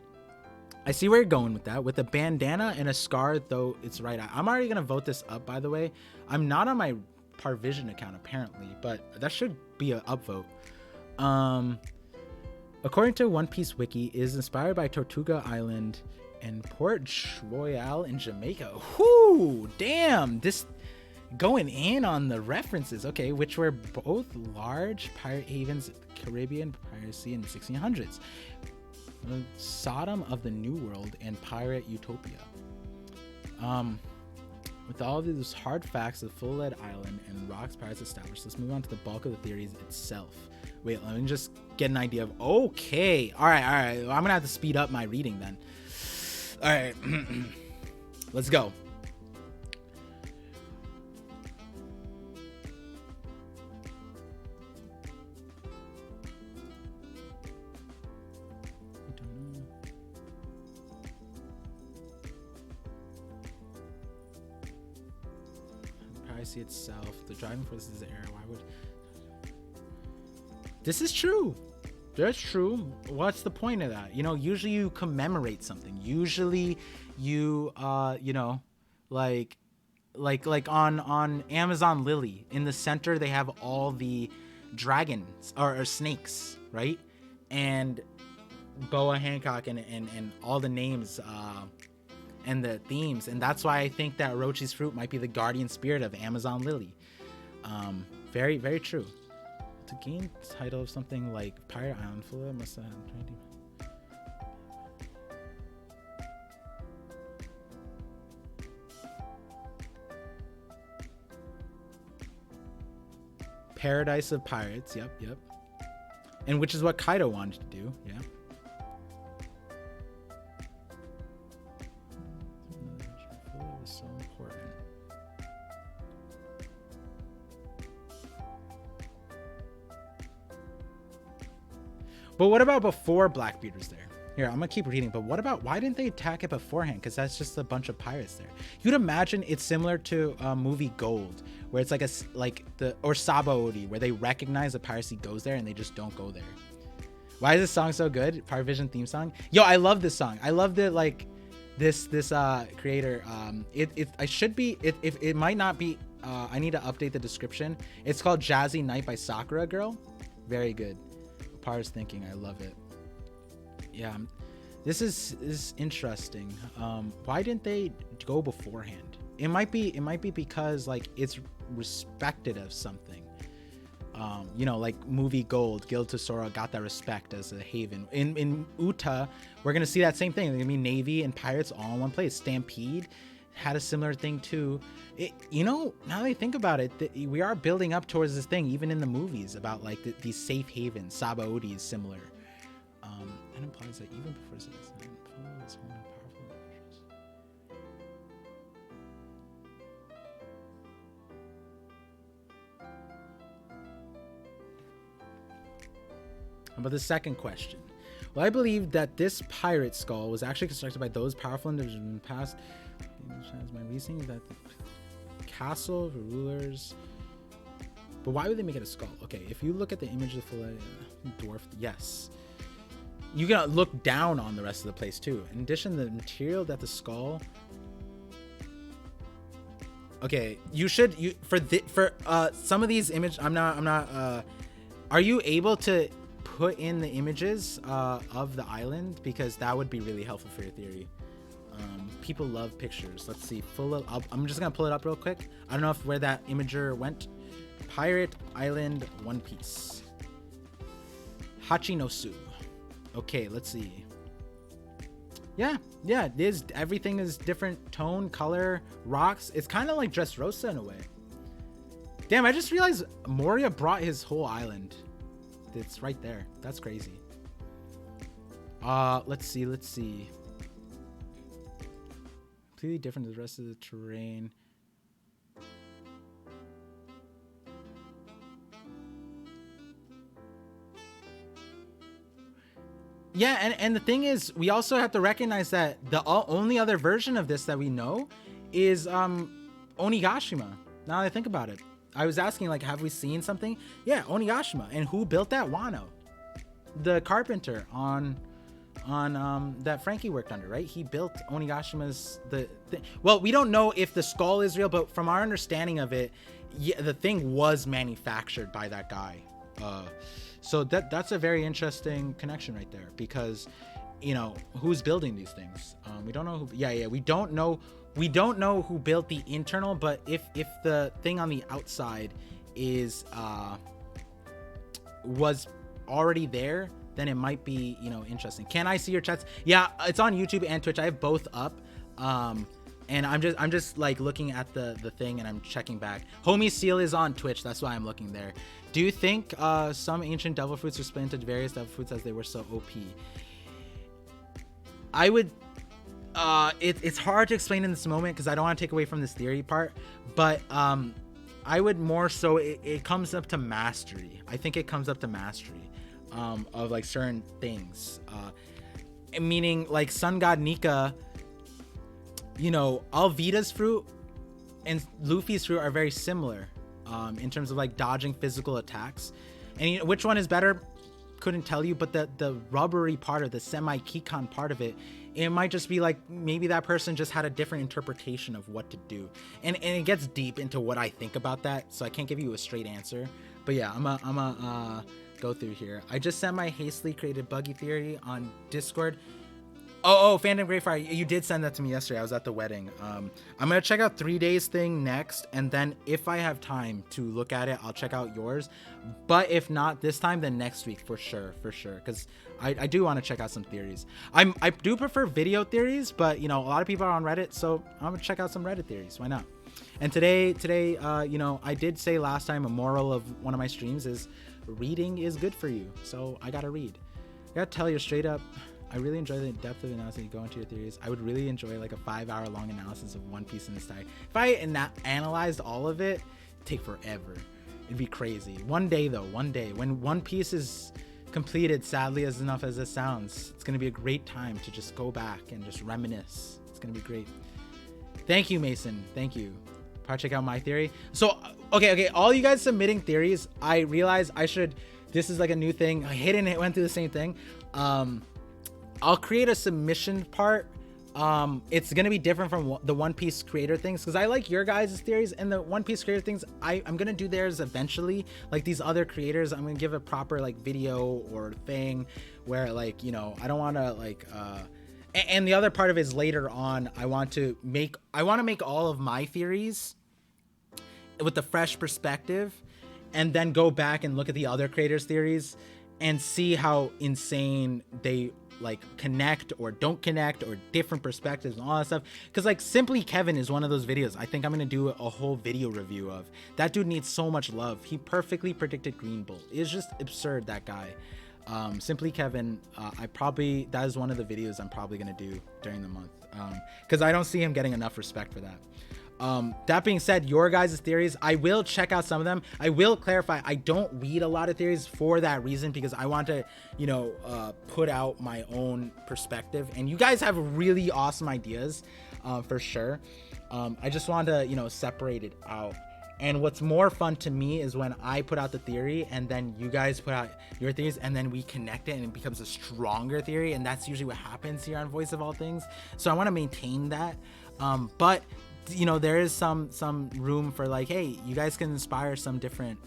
I see where you're going with that, with a bandana and a scar, though it's right eye. I'm already gonna vote this up, by the way. I'm not on my Parvision account apparently, but that should be an upvote. According to One Piece Wiki, it is inspired by Tortuga Island and Port Royal in Jamaica. Whoo, damn! Going in on the references, okay, which were both large pirate havens, Caribbean piracy in the 1600s, Sodom of the New World and pirate utopia. With all of these hard facts of Full Lead Island and Rocks pirates established, let's move on to the bulk of the theories itself. Wait, let me just get an idea of. Okay, all right. I'm gonna have to speed up my reading then. All right, let's go. Piracy itself, the driving force is the air. Why would this is true? That's true. What's the point of that? You know, usually you commemorate something. Usually you you know, like on Amazon Lily, in the center they have all the dragons or snakes, right? And Boa Hancock and all the names and the themes, and that's why I think that Orochi's fruit might be the guardian spirit of Amazon Lily. Very, very true. To gain title of something like Pirate Island, Full must have Paradise of Pirates. Yep. And which is what Kaido wanted to do. Yeah. So important. But what about before Blackbeard was there? Here, I'm gonna keep reading, but what about, why didn't they attack it beforehand? Because that's just a bunch of pirates there. You'd imagine it's similar to movie Gold, where it's or Sabaody, where they recognize that piracy goes there and they just don't go there. Why is this song so good? Pirate Vision theme song. Yo, I love this song. I love the this creator. It might not be. I need to update the description. It's called Jazzy Night by Sakura Girl. Very good. Pirate's Thinking. I love it. Yeah, this is interesting. Why didn't they go beforehand? It might be because like it's respected of something. You know, like movie Gold, Guild Tesoro got that respect as a haven. In Uta, we're gonna see that same thing. There's gonna be Navy and pirates all in one place. Stampede had a similar thing too. You know, now that I think about it, we are building up towards this thing, even in the movies, about like these safe havens. Sabaody is similar. That implies that even before this, about the second question. Well, I believe that this pirate skull was actually constructed by those powerful individuals in the past. My reasoning is that the castle, the rulers. But why would they make it a skull? Okay, if you look at the image of the fillet, dwarf, yes. You gotta look down on the rest of the place too. In addition, the material that the skull. Okay, for some of these images, I'm not. Are you able to put in the images of the island, because that would be really helpful for your theory. People love pictures. Let's see. I'm just gonna pull it up real quick. I don't know where that imager went. Pirate Island One Piece. Hachinosu. Okay, let's see. Yeah, everything is different tone, color, rocks. It's kind of like Dressrosa in a way. Damn, I just realized Moria brought his whole island. It's right there. That's crazy. Let's see. Completely different to the rest of the terrain. Yeah, and the thing is, we also have to recognize that the only other version of this that we know is Onigashima. Now that I think about it, I was asking, like, have we seen something? Yeah, Onigashima. And who built that? Wano, the carpenter on that Frankie worked under, right? He built Onigashima's well, we don't know if the skull is real, but from our understanding of it, yeah, the thing was manufactured by that guy. So that's a very interesting connection right there, because, you know, who's building these things? We don't know who. Yeah, we don't know we don't know who built the internal, but if the thing on the outside is was already there, then it might be, you know, interesting. Can I see your chats? Yeah, it's on YouTube and Twitch. I have both up. And I'm just like looking at the thing, and I'm checking back. Homie Seal is on Twitch. That's why I'm looking there. Do you think some ancient devil fruits are split into various devil fruits as they were so OP? I would it's hard to explain in this moment because I don't want to take away from this theory part, but I would more so it comes up to mastery. I think it comes up to mastery of like certain things, meaning like Sun God Nika, you know, Alvida's fruit and Luffy's fruit are very similar in terms of like dodging physical attacks, and you know, which one is better, couldn't tell you, but the rubbery part or the semi Kikon part of it might just be like maybe that person just had a different interpretation of what to do, and it gets deep into what I think about that, so I can't give you a straight answer. But yeah, I'm a go through here. I just sent my hastily created buggy theory on Discord. Oh, Fandom Greyfire, you did send that to me yesterday. I was at the wedding. I'm gonna check out 3 days thing next, and then if I have time to look at it, I'll check out yours. But if not this time, then next week for sure, because I do want to check out some theories. I do prefer video theories, but you know, a lot of people are on Reddit, so I'm gonna check out some Reddit theories. Why not? And today, you know, I did say last time a moral of one of my streams is reading is good for you, so I gotta read. I gotta tell you straight up, I really enjoy the depth of analysis you go into your theories. I would really enjoy like a 5-hour long analysis of One Piece in this time. If I analyzed all of it, it'd take forever. It'd be crazy. One day though, one day when One Piece is completed, sadly as enough as it sounds, it's gonna be a great time to just go back and just reminisce. It's gonna be great. Thank you, Mason. Thank you. Probably check out my theory. So okay, all you guys submitting theories, I realized I should, this is like a new thing. I hit and it went through the same thing. I'll create a submission part. It's gonna be different from the One Piece creator things, because I like your guys' theories, and the One Piece creator things I'm gonna do theirs eventually. Like these other creators, I'm gonna give a proper like video or thing where, like, you know, I don't want to like and the other part of it is later on. I want to make all of my theories with a fresh perspective, and then go back and look at the other creators' theories and see how insane they like connect or don't connect, or different perspectives and all that stuff. Because like Simply Kevin is one of those videos I think I'm gonna do a whole video review of. That dude needs so much love. He perfectly predicted Green Bull. It's just absurd, that guy. Simply Kevin, that is one of the videos I'm probably gonna do during the month, because I don't see him getting enough respect for that. That being said, your guys' theories, I will check out some of them. I will clarify, I don't read a lot of theories for that reason, because I want to, you know, put out my own perspective, and you guys have really awesome ideas, for sure. I just want to, you know, separate it out. And what's more fun to me is when I put out the theory and then you guys put out your theories, and then we connect it and it becomes a stronger theory, and that's usually what happens here on Voice of All Things. So I want to maintain that, but you know, there is some room for like, hey, you guys can inspire some different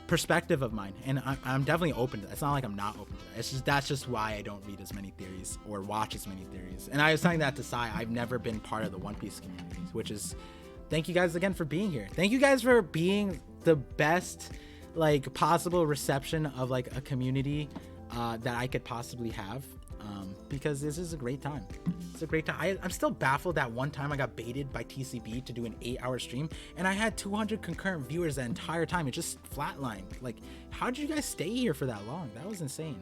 perspective of mine, and I'm definitely open to that. It's not like I'm not open to that. It's just, that's just why I don't read as many theories or watch as many theories. And I was telling that to Sai, I've never been part of the One Piece community, which is, thank you guys again for being here. Thank you guys for being the best like possible reception of like a community that I could possibly have, because this is a great time. It's a great time. I'm still baffled that one time I got baited by TCB to do an 8-hour stream, and I had 200 concurrent viewers that entire time. It just flatlined. Like, how did you guys stay here for that long? That was insane.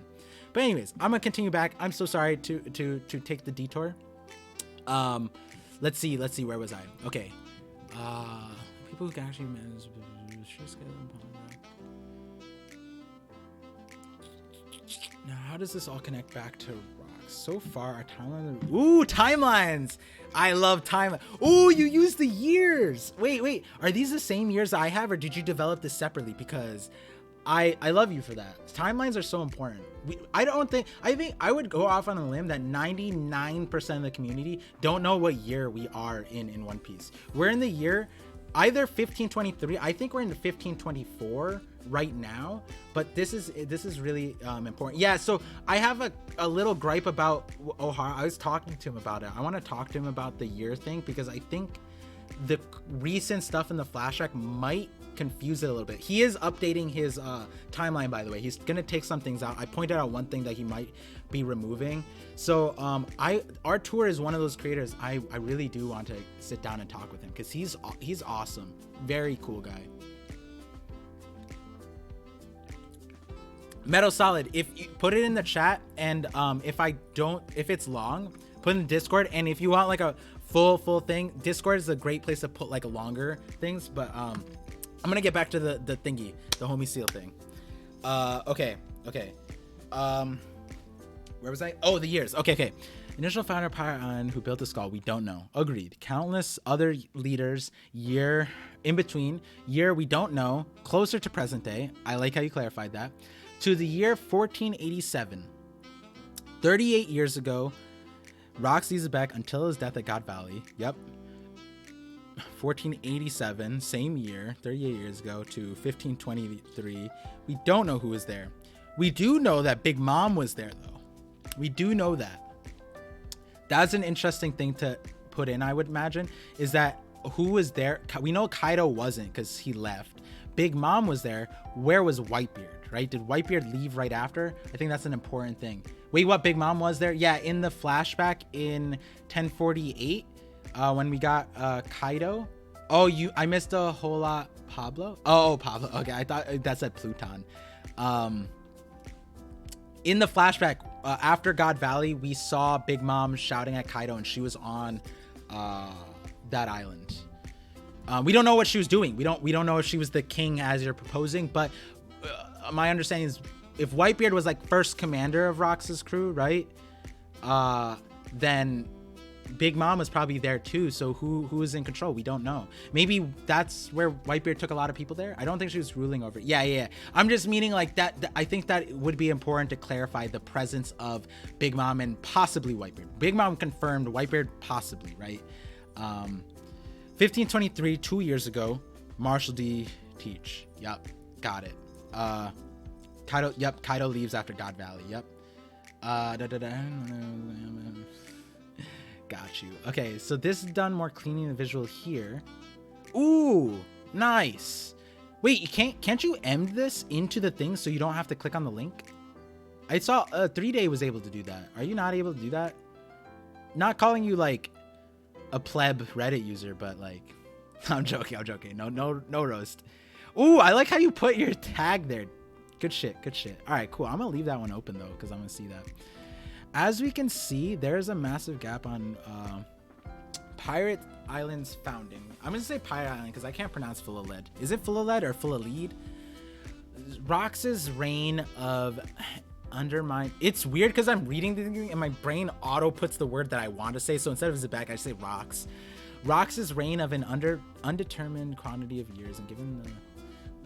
But anyways, I'm gonna continue back. I'm so sorry to take the detour. Let's see, where was I? Okay. People who can actually manage. Now, how does this all connect back to rocks? So far, our timeline. Ooh, timelines! I love timeline. Ooh, you use the years. Wait. Are these the same years I have, or did you develop this separately? Because I love you for that. Timelines are so important. I think I would go off on a limb that 99% of the community don't know what year we are in One Piece. We're in the year either 1523. I think we're in 1524 right now, but this is really important. Yeah, so I have a little gripe about O'Hara. I was talking to him about it. I want to talk to him about the year thing, because I think the recent stuff in the flashback might confuse it a little bit. He is updating his timeline, by the way. He's gonna take some things out. I pointed out one thing that he might be removing. So our tour is one of those creators I really do want to sit down and talk with him, because he's awesome. Very cool guy. Metal Solid, if you put it in the chat, and if it's long, put in Discord. And if you want like a full thing, Discord is a great place to put like longer things. But I'm gonna get back to the thingy, the homie seal thing. Okay. Where was I? Oh, the years. Okay. Initial founder Pirate Island, who built the skull, we don't know. Agreed. Countless other leaders. Year in between. Year we don't know. Closer to present day. I like how you clarified that. To the year 1487. 38 years ago. Roxy Zebek until his death at God Valley. Yep. 1487, same year, 38 years ago, to 1523. We don't know who was there. We do know that Big Mom was there, though. We do know that. That's an interesting thing to put in, I would imagine, is that who was there? We know Kaido wasn't, because he left. Big Mom was there. Where was Whitebeard, right? Did Whitebeard leave right after? I think that's an important thing. Wait, what? Big Mom was there? Yeah, in the flashback in 1048, when we got Kaido. Oh, I missed a whole lot. Pablo? Oh, Pablo. Okay, I thought that said Pluton. In the flashback, after God Valley, we saw Big Mom shouting at Kaido, and she was on that island. We don't know what she was doing. We don't know if she was the king as you're proposing, but my understanding is if Whitebeard was like first commander of Rox's crew, right? Then Big Mom was probably there too. So who is in control? We don't know. Maybe that's where Whitebeard took a lot of people there. I don't think she was ruling over. Yeah. I'm just meaning like that. I think that would be important to clarify the presence of Big Mom and possibly Whitebeard. Big Mom confirmed, Whitebeard possibly, right? 1523, 2 years ago, Marshall D. Teach. Yep, got it. Kaido. Yep, Kaido leaves after God Valley. Yep. Got you. Okay, so this is done more cleaning the visual here. Ooh, nice. Wait, can't you end this into the thing so you don't have to click on the link? I saw 3-Day was able to do that. Are you not able to do that? Not calling you like a pleb Reddit user, but like, I'm joking. No roast. Ooh, I like how you put your tag there. Good shit. All right, cool. I'm gonna leave that one open though, because I'm gonna see that. As we can see, there's a massive gap on Pirate Island's founding. I'm gonna say Pirate Island because I can't pronounce Fullaled. Is it Fullaled or Fullaled? Rox's reign of undermine. It's weird because I'm reading the thing and my brain auto puts the word that I want to say. So instead of Zebek, I say Rox. Rox's reign of an undetermined quantity of years, and given the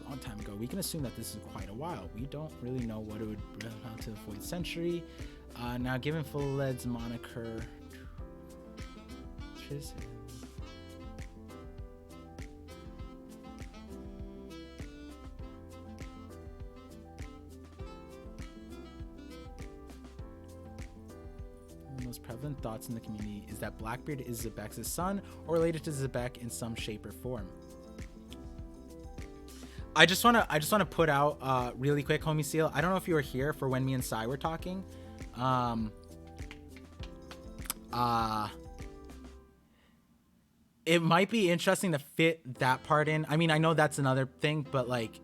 long time ago, we can assume that this is quite a while. We don't really know what it would amount to the 4th century. Now, given Fullad's moniker, the most prevalent thoughts in the community is that Blackbeard is Zebek's son or related to Zebek in some shape or form. I just want to put out really quick, homie Seal. I don't know if you were here for when me and Sai were talking. It might be interesting to fit that part in. I mean, I know that's another thing, but like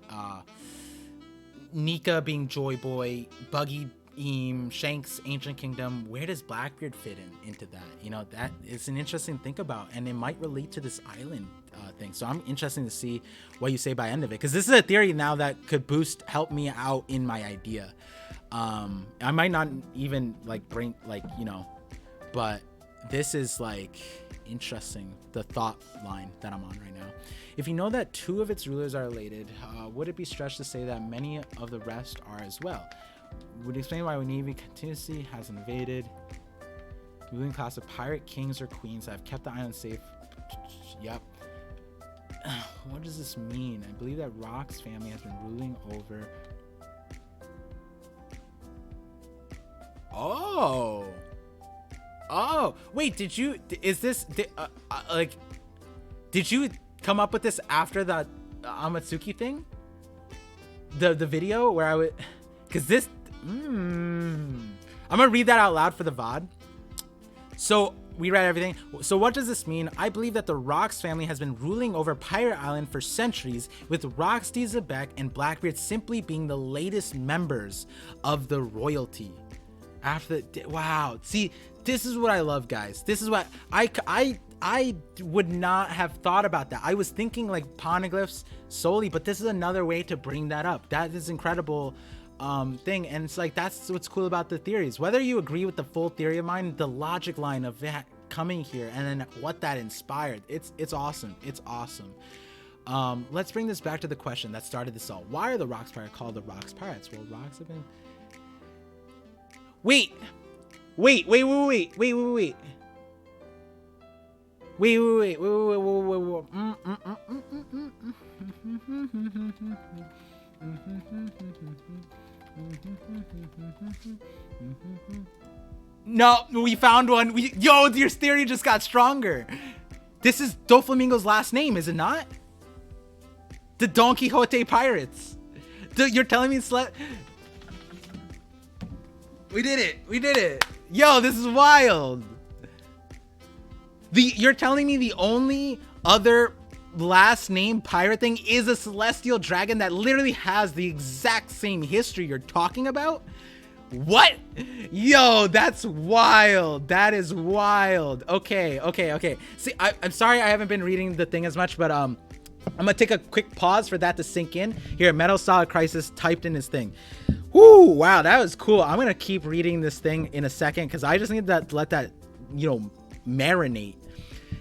Nika being Joy Boy, Buggy, Shanks, Ancient Kingdom, where does Blackbeard fit into that? You know, that is an interesting thing about, and it might relate to this island thing. So I'm interested to see what you say by end of it, because this is a theory now that could help me out in my idea. I might not even like bring like, you know, but this is like interesting, the thought line that I'm on right now. If you know that 2 of its rulers are related, would it be stretched to say that many of the rest are as well? Would explain why Navy continuously has invaded. The ruling class of pirate kings or queens that have kept the island safe. Yep. what does this mean? I believe that Rock's family has been ruling over. Oh, wait, did you come up with this after the Amatsuki thing? The video where I would, cause this, I'm gonna read that out loud for the VOD. So we read everything. So what does this mean? I believe that the Rocks family has been ruling over Pirate Island for centuries, with Roxy, Zebek, and Blackbeard simply being the latest members of the royalty. Wow. See, this is what I love, guys. This is what I would not have thought about that. I was thinking like poneglyphs solely, but this is another way to bring that up. That is incredible thing, and it's like that's what's cool about the theories. Whether you agree with the full theory of mine, the logic line of that coming here and then what that inspired, it's awesome. It's awesome. Let's bring this back to the question that started this all. Why are the Rocks Pirates called the Rocks Pirates? Well, Rocks have been... Wait. No, we found one. Yo, your theory just got stronger. This is Doflamingo's last name, is it not? The Don Quixote Pirates. You're telling me we did it. Yo, this is wild. You're telling me the only other last name pirate thing is a celestial dragon that literally has the exact same history you're talking about? What? Yo, that's wild. That is wild. Okay. See, I'm sorry I haven't been reading the thing as much, but I'm gonna take a quick pause for that to sink in. Here, Metal Solid Crisis typed in his thing. Whoo, wow, that was cool. I'm gonna keep reading this thing in a second because I just need to let that, marinate.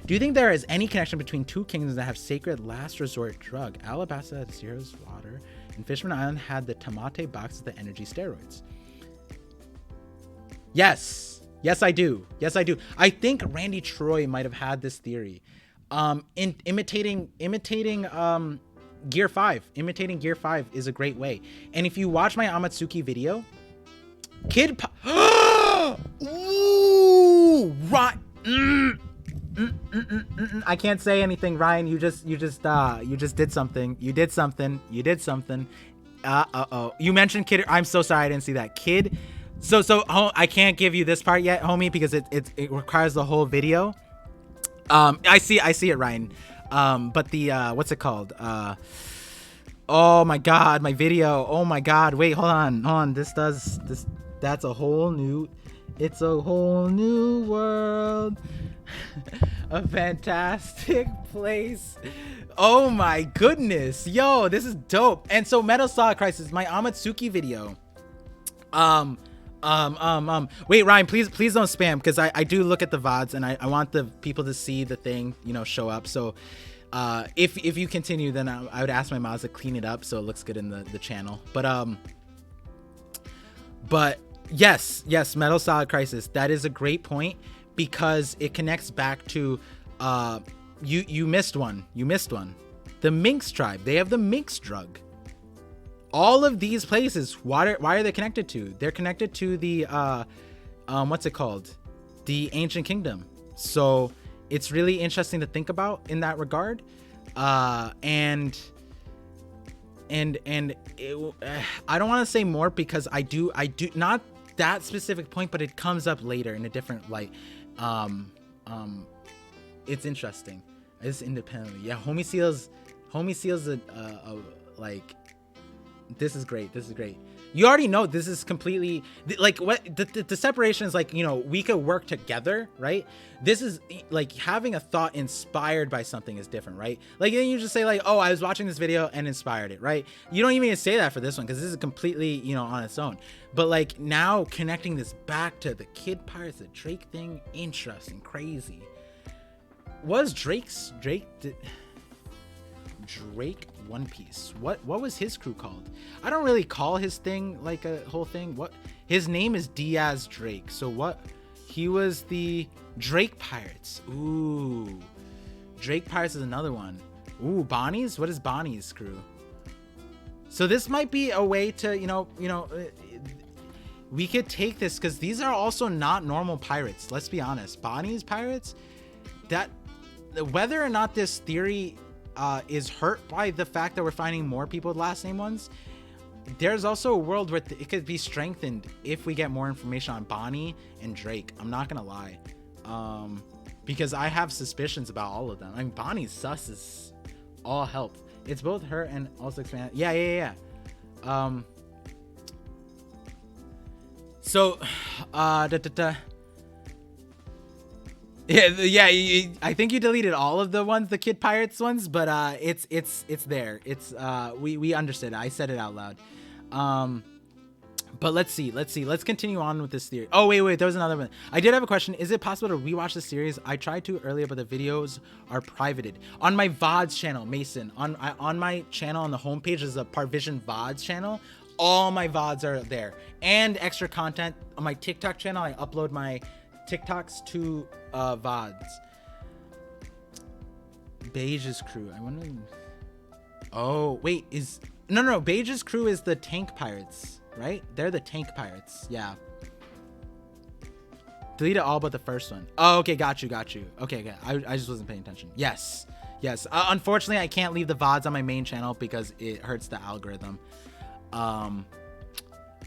Do you think there is any connection between two kingdoms that have sacred last resort drug? Alabasta had Zero's water, and Fisherman Island had the Tamate box with the energy steroids. Yes, I do. I think Randy Troy might have had this theory. Imitating Gear 5. Imitating Gear 5 is a great way. And if you watch my Amatsuki video, Ooh, right. I can't say anything, Ryan. You just did something. You did something. You mentioned Kid. I'm so sorry I didn't see that. Kid. So I can't give you this part yet, homie, because it requires the whole video. I see it, Ryan. But the what's it called? Oh my god, my video. Oh my god. Wait, hold on. That's a whole new. It's a whole new world. A fantastic place. Oh my goodness. Yo, this is dope. And so Metal Solid Crisis, my Amatsuki video. Wait, Ryan, please don't spam, because I do look at the VODs and I want the people to see the thing, show up. So if you continue, then I would ask my mods to clean it up so it looks good in the channel. But yes, Metal Solid Crisis, that is a great point, because it connects back to you missed one. The Minx tribe, they have the Minx drug. All of these places, why are they connected to? They're connected to the what's it called? The ancient kingdom. So it's really interesting to think about in that regard. And I don't want to say more, because I do not that specific point, but it comes up later in a different light. It's interesting. It's independently. Yeah, Homie Seal's like, this is great. You already know this is completely like what the separation is like, we could work together, right? This is like having a thought inspired by something is different, right? Like, then you just say like, oh, I was watching this video and inspired it, right? You don't even need to say that for this one, because this is completely, on its own. But like, now connecting this back to the Kid Pirates, the Drake thing, interesting, crazy. Was Drake One Piece, what was his crew called? I don't really call his thing like a whole thing. What his name is Diaz Drake. So what he was the Drake Pirates. Ooh, Drake Pirates is another one. Ooh, Bonnie's? What is Bonnie's crew? So this might be a way to, we could take this because these are also not normal pirates. Let's be honest. Bonnie's pirates, that whether or not this theory is hurt by the fact that we're finding more people with last name ones, there's also a world where it could be strengthened if we get more information on Bonnie and Drake. I'm not gonna lie, because I have suspicions about all of them. I mean, Bonnie's sus is all help. It's both her and also expand. Yeah. So, yeah. I think you deleted all of the ones, the Kid Pirates ones, but it's there. It's we understood it. I said it out loud. But let's see. Let's continue on with this theory. Oh, wait. There was another one. I did have a question. Is it possible to rewatch the series? I tried to earlier, but the videos are privated. On my VODs channel, Mason, on my channel on the homepage is a Parvision VODs channel. All my VODs are there. And extra content on my TikTok channel. I upload my TikToks to VODs. Beige's crew. I wonder. Oh, wait. No. Beige's crew is the tank pirates. Right? They're the tank pirates. Yeah. Delete it all but the first one. Oh, okay. Got you. Okay. I just wasn't paying attention. Yes. Unfortunately, I can't leave the VODs on my main channel because it hurts the algorithm.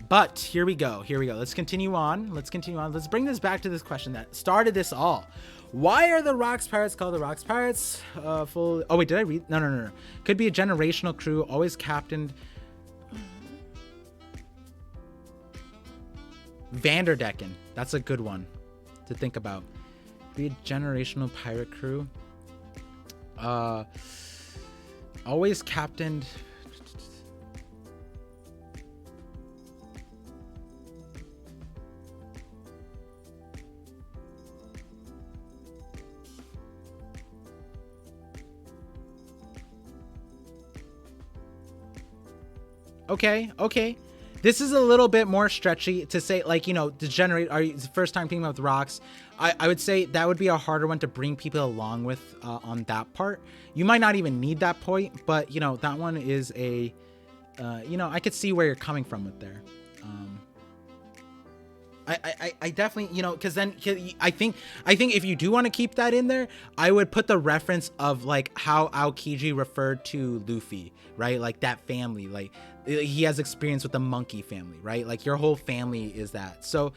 But here we go. Let's continue on. Let's bring this back to this question that started this all. Why are the Rocks Pirates called the Rocks Pirates? Oh, wait. Did I read? No. Could be a generational crew, always captained. Vanderdecken. That's a good one to think about. Be a generational pirate crew. Always captained. Okay. This is a little bit more stretchy to say, like, to generate. Are you the first time thinking about the Rocks? I would say that would be a harder one to bring people along with on that part. You might not even need that point, but that one is a, I could see where you're coming from with there. I definitely, because then I think if you do want to keep that in there, I would put the reference of like how Aokiji referred to Luffy, right? Like that family, like he has experience with the monkey family, right? Like your whole family is that. So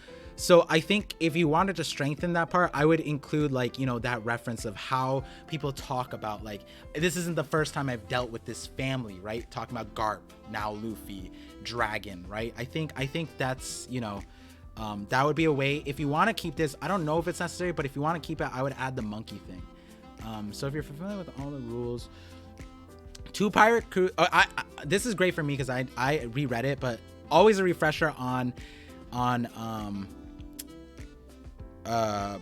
I think if you wanted to strengthen that part, I would include like, that reference of how people talk about like, this isn't the first time I've dealt with this family, right? Talking about Garp, now Luffy, Dragon, right? I think that's, that would be a way. If you want to keep this, I don't know if it's necessary, but if you want to keep it, I would add the monkey thing. So if you're familiar with all the rules, 2 pirate crew. This is great for me because I reread it, but always a refresher on the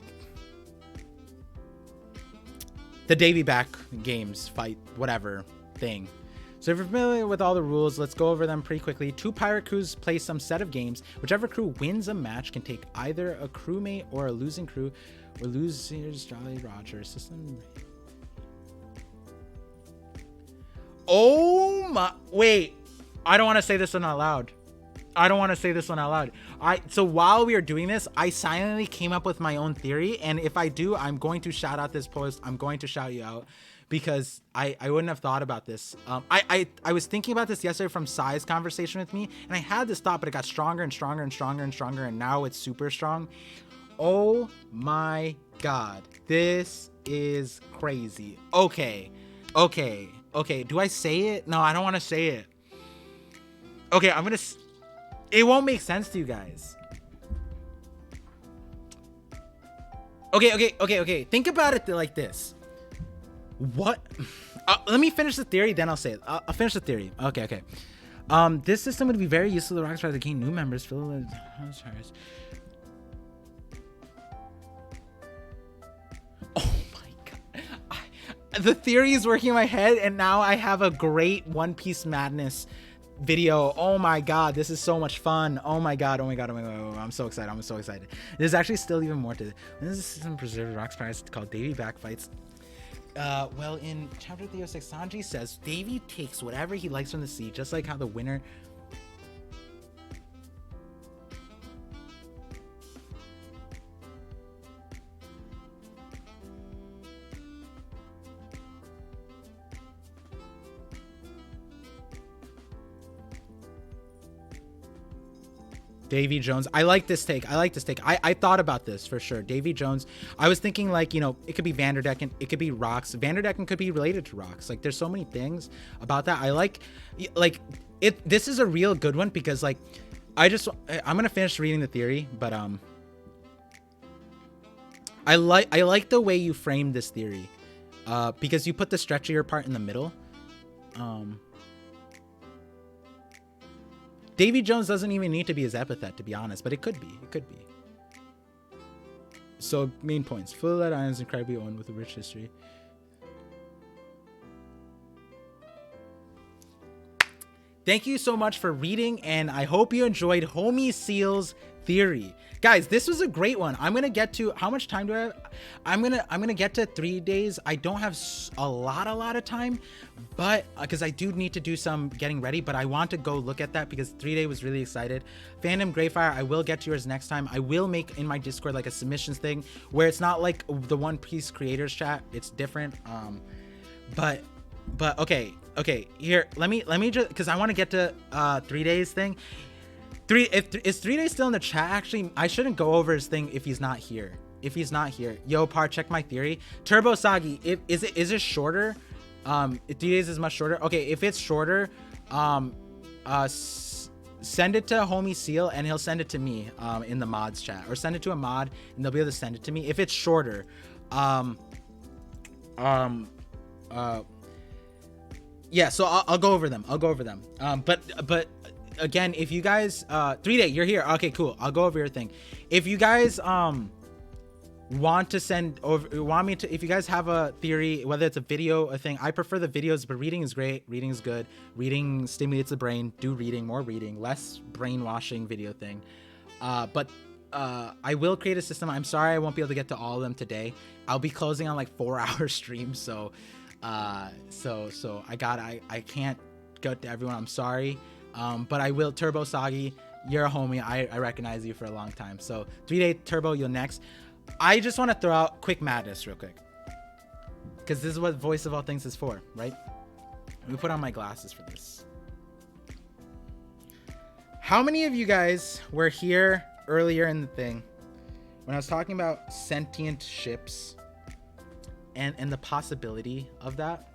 Davy Back games fight whatever thing. So if you're familiar with all the rules, let's go over them pretty quickly. 2 pirate crews play some set of games. Whichever crew wins a match can take either a crewmate or a losing crew, or losers Jolly Roger system. Oh my! Wait, I don't want to say this one out loud. So while we are doing this, I silently came up with my own theory, and if I do, I'm going to shout out this post. I'm going to shout you out. Because I wouldn't have thought about this. I was thinking about this yesterday from Sai's conversation with me, and I had this thought, but it got stronger, and now it's super strong. Oh my god, this is crazy. Okay. Do I say it? No, I don't want to say it. Okay, it won't make sense to you guys. Okay. Think about it like this. What? Let me finish the theory, then I'll say it. I'll finish the theory. Okay. This system would be very useful to the Rocks Pirates to gain new members. Oh my god. The theory is working in my head, and now I have a great One Piece Madness video. Oh my god, this is so much fun. Oh my god. I'm so excited. There's actually still even more to it. This is a system preserved Rocks Pirates called Davy Back fights. Well, in chapter 306, Sanji says Davy takes whatever he likes from the sea, just like how the winner. Davy Jones. I like this take. I thought about this for sure. Davy Jones. I was thinking like, you know, it could be Vanderdecken. It could be rocks. Vanderdecken could be related to rocks. Like there's so many things about that. I like it. This is a real good one because like, I'm going to finish reading the theory, but, I like the way you framed this theory, because you put the stretchier part in the middle. Davy Jones doesn't even need to be his epithet, to be honest, but it could be. So, main points. Full of Lead Islands incredibly owned with a rich history. Thank you so much for reading, and I hope you enjoyed Homie Seal's theory. Guys, this was a great one. I'm gonna get to, how much time do I have? I'm gonna get to 3 days. I don't have a lot of time, but because I do need to do some getting ready, but I want to go look at that because 3 Day was really excited. Fandom Greyfire, I will get to yours next time. I will make in my Discord like a submissions thing where it's not like the One Piece creators chat. It's different. But okay, here, let me just, because I want to get to 3 days thing. Is 3 days still in the chat? Actually, I shouldn't go over his thing if he's not here. Yo, Par, check my theory. Turbo Sagi, is it shorter? 3 days is much shorter. Okay, if it's shorter, send it to Homie Seal and he'll send it to me in the mods chat, or send it to a mod and they'll be able to send it to me if it's shorter. Yeah, so I'll go over them. But again, if you guys 3 Day, you're here. Okay, cool. I'll go over your thing. If you guys want to send over, want me to, if you guys have a theory, whether it's a video, a thing, I prefer the videos, but reading is great. Reading is good. Reading stimulates the brain. Do reading, more reading, less brainwashing video thing. But I will create a system. I'm sorry I won't be able to get to all of them today. I'll be closing on like 4-hour streams, so I can't go to everyone. I'm sorry. But I will. Turbo Sagi, you're a homie. I recognize you for a long time. So 3 Day Turbo, you're next. I just want to throw out quick madness real quick, because this is what Voice of All Things is for, right? Let me put on my glasses for this. How many of you guys were here earlier in the thing when I was talking about sentient ships and the possibility of that?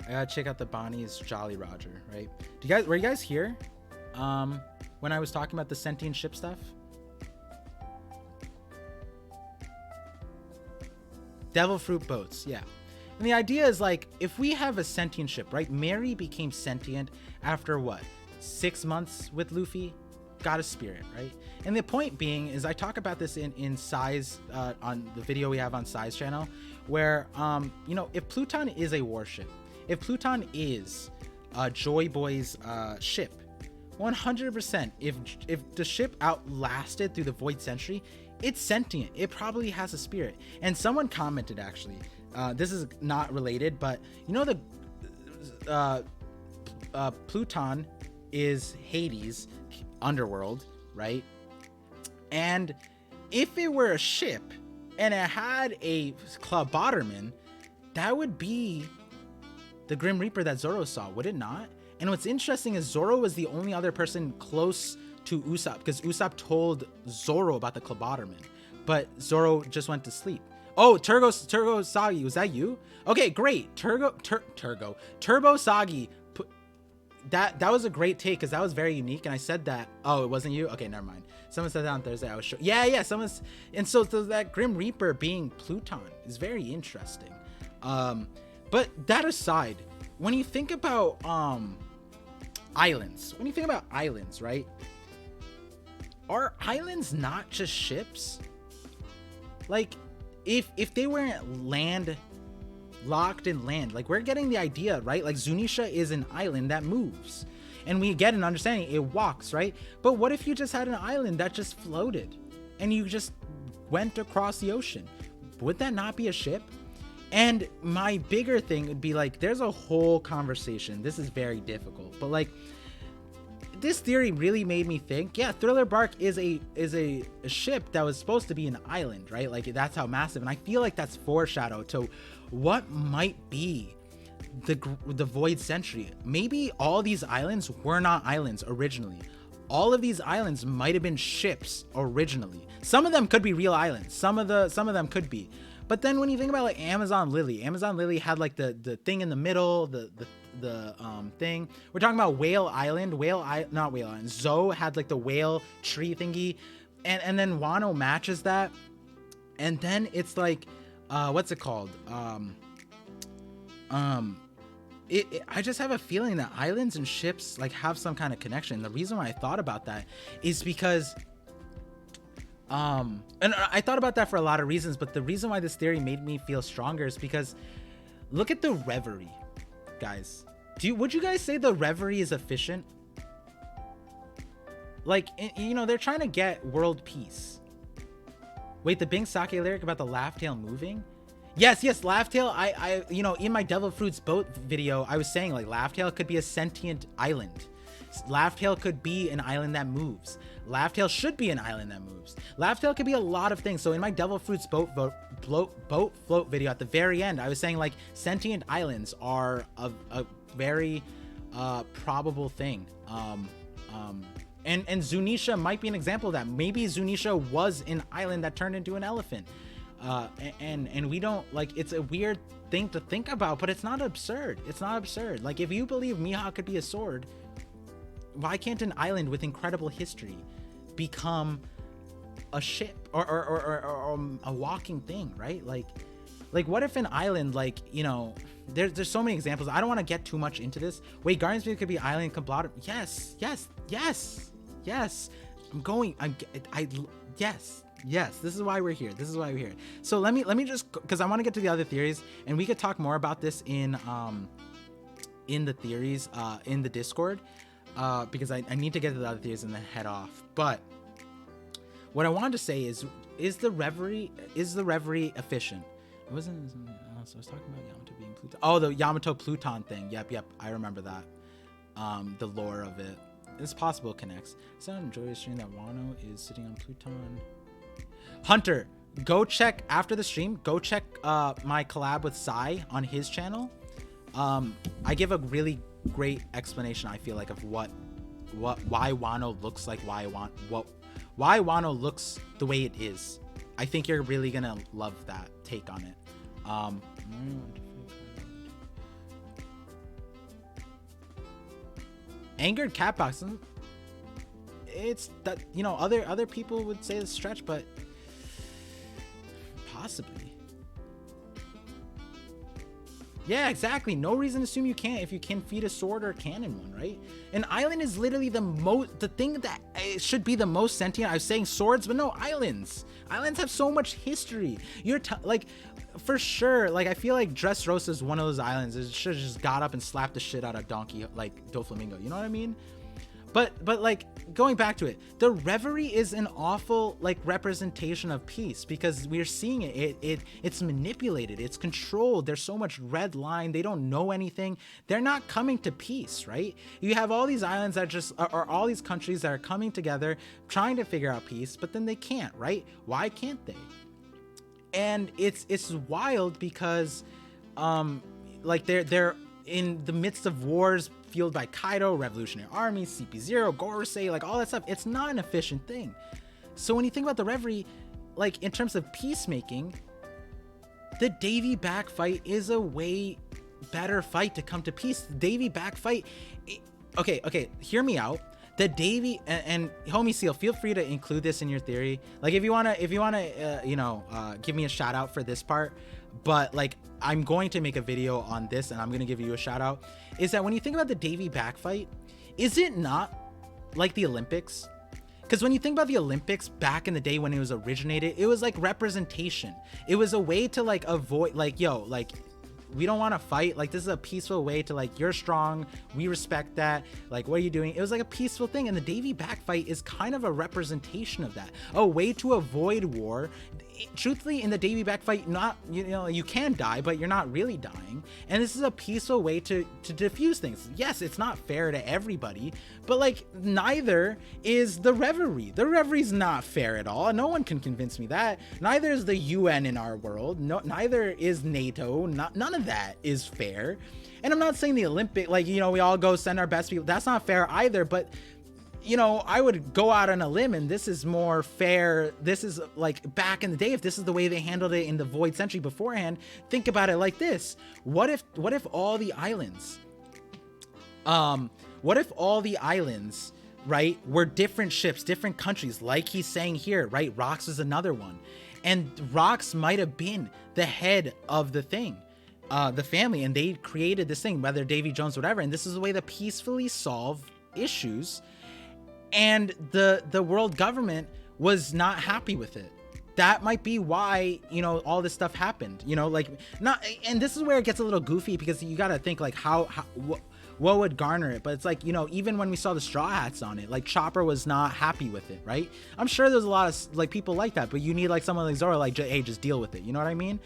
I gotta check out the Bonnie's Jolly Roger, right? Were you guys here when I was talking about the sentient ship stuff? Devil fruit boats, yeah. And the idea is like, if we have a sentient ship, right? Mary became sentient after what? 6 months with Luffy? Got a spirit, right? And the point being is, I talk about this in Size, on the video we have on Size channel, where, you know, if Pluton is a warship, if Pluton is Joy Boy's ship, 100%, if the ship outlasted through the Void Century, it's sentient. It probably has a spirit. And someone commented, actually, this is not related, but you know, the Pluton is Hades, underworld, right? And if it were a ship and it had a Clawbotterman, that would be the Grim Reaper that Zoro saw, would it not? And what's interesting is Zoro was the only other person close to Usopp, because Usopp told Zoro about the Clawbotterman, but Zoro just went to sleep. Oh, Turbo Sagi, was that you? Okay, great. Turbo Sagi, that was a great take, because that was very unique, and I said that. Oh, it wasn't you? Okay, never mind. Someone said that on Thursday. I was sure. Yeah, someone's. And so that Grim Reaper being Pluton is very interesting. But that aside, when you think about islands, right? Are islands not just ships? Like, if they weren't locked in land, like, we're getting the idea, right? Like, Zunisha is an island that moves, and we get an understanding it walks, right? But what if you just had an island that just floated and you just went across the ocean? Would that not be a ship? And my bigger thing would be like, there's a whole conversation. This is very difficult, but like, this theory really made me think, yeah, Thriller Bark is a ship that was supposed to be an island, right? Like, that's how massive. And I feel like that's foreshadow to what might be the Void Century. Maybe all these islands were not islands originally. All of these islands might have been ships originally. Some of them could be real islands. Some of them could be. But then when you think about like Amazon Lily had like the thing in the middle, the thing. We're talking about Whale Island, not Whale Island. Zoe had like the whale tree thingy, and then Wano matches that, and then it's like, what's it called? I just have a feeling that islands and ships like have some kind of connection. The reason why I thought about that is because and I thought about that for a lot of reasons, but the reason why this theory made me feel stronger is because look at the Reverie, guys. Would you guys say the Reverie is efficient? Like, you know, they're trying to get world peace. Wait, the Bing Sake lyric about the laugh tail moving? Yes, laugh tail. I you know, in my Devil Fruits boat video, I was saying like laugh tail could be a sentient island. Laugh tail could be an island that moves. Laugh tail should be an island that moves. Laugh tail could be a lot of things. So in my Devil Fruits boat float video at the very end, I was saying like sentient islands are a very probable thing. And Zunisha might be an example of that. Maybe Zunisha was an island that turned into an elephant. And we don't, like, it's a weird thing to think about, but it's not absurd. It's not absurd. Like, if you believe Mihawk could be a sword, why can't an island with incredible history become a ship or a walking thing, right? Like what if an island, like, you know, there's so many examples. I don't want to get too much into this. Wait, Guardians of the could be island complot. Yes. Yes, this is why we're here. So let me just, because I want to get to the other theories, and we could talk more about this in the theories in the Discord, because I need to get to the other theories and then head off. But what I wanted to say is the Reverie efficient? It wasn't. So I was talking about Yamato being Pluton. Oh, the Yamato Pluton thing. Yep, I remember that. The lore of it. It's possible it connects. So I enjoy the stream that Wano is sitting on Pluton. Hunter, go check after the stream. Go check my collab with Sai on his channel. I give a really great explanation, I feel like, of why Wano looks like why Wano looks the way it is. I think you're really gonna love that take on it. Angered Catbox. It's that, you know, other people would say it's stretch, but possibly. Yeah, exactly. No reason to assume you can't if you can feed a sword or a cannon one, right? An island is literally the thing that should be the most sentient. I was saying swords, but no, islands. Islands have so much history. Like, for sure, like, I feel like Dressrosa is one of those islands. It should have just got up and slapped the shit out of Donkey, like Doflamingo. You know what I mean? But like, going back to it, the Reverie is an awful like representation of peace, because we're seeing it's manipulated, it's controlled. There's so much red line. They don't know anything. They're not coming to peace, right? You have all these islands that just are all these countries that are coming together trying to figure out peace, but then they can't, right? Why can't they? And it's wild because like they're in the midst of wars fueled by Kaido, Revolutionary Army, CP0, Gorosei, like all that stuff. It's not an efficient thing. So when you think about the Reverie, like in terms of peacemaking, the Davy back fight is a way better fight to come to peace. The Davy back fight, okay, hear me out. The Davy and Homie Seal, feel free to include this in your theory. Like if you wanna, give me a shout out for this part. But like, I'm going to make a video on this and I'm going to give you a shout out, is that when you think about the Davy back fight, is it not like the Olympics? Because when you think about the Olympics back in the day when it was originated, it was like representation. It was a way to like avoid, like, yo, like, we don't want to fight. Like, this is a peaceful way to like, you're strong, we respect that. Like, what are you doing? It was like a peaceful thing. And the Davy back fight is kind of a representation of that. A way to avoid war truthfully, in the Davey Back fight, not, you know, you can die, but you're not really dying. And this is a peaceful way to diffuse things. Yes, it's not fair to everybody, but like, neither is the Reverie. The Reverie's not fair at all. No one can convince me that. Neither is the UN in our world. No, neither is NATO. None of that is fair. And I'm not saying the Olympic, like, you know, we all go send our best people. That's not fair either, but you know, I would go out on a limb, and this is more fair. This is like back in the day, if this is the way they handled it in the Void Century beforehand, think about it like this. What if all the islands, right, were different ships, different countries, like he's saying here, right? Rox is another one. And Rox might have been the head of the thing, the family, and they created this thing, whether Davy Jones, whatever. And this is a way to peacefully solve issues. And the world government was not happy with it. That might be why, you know, all this stuff happened, you know, like, not, and this is where it gets a little goofy, because you got to think like what would garner it. But it's like, you know, even when we saw the Straw Hats on it, like Chopper was not happy with it, right? I'm sure there's a lot of like people like that, but you need like someone like Zora, like, hey, just deal with it. You know what I mean?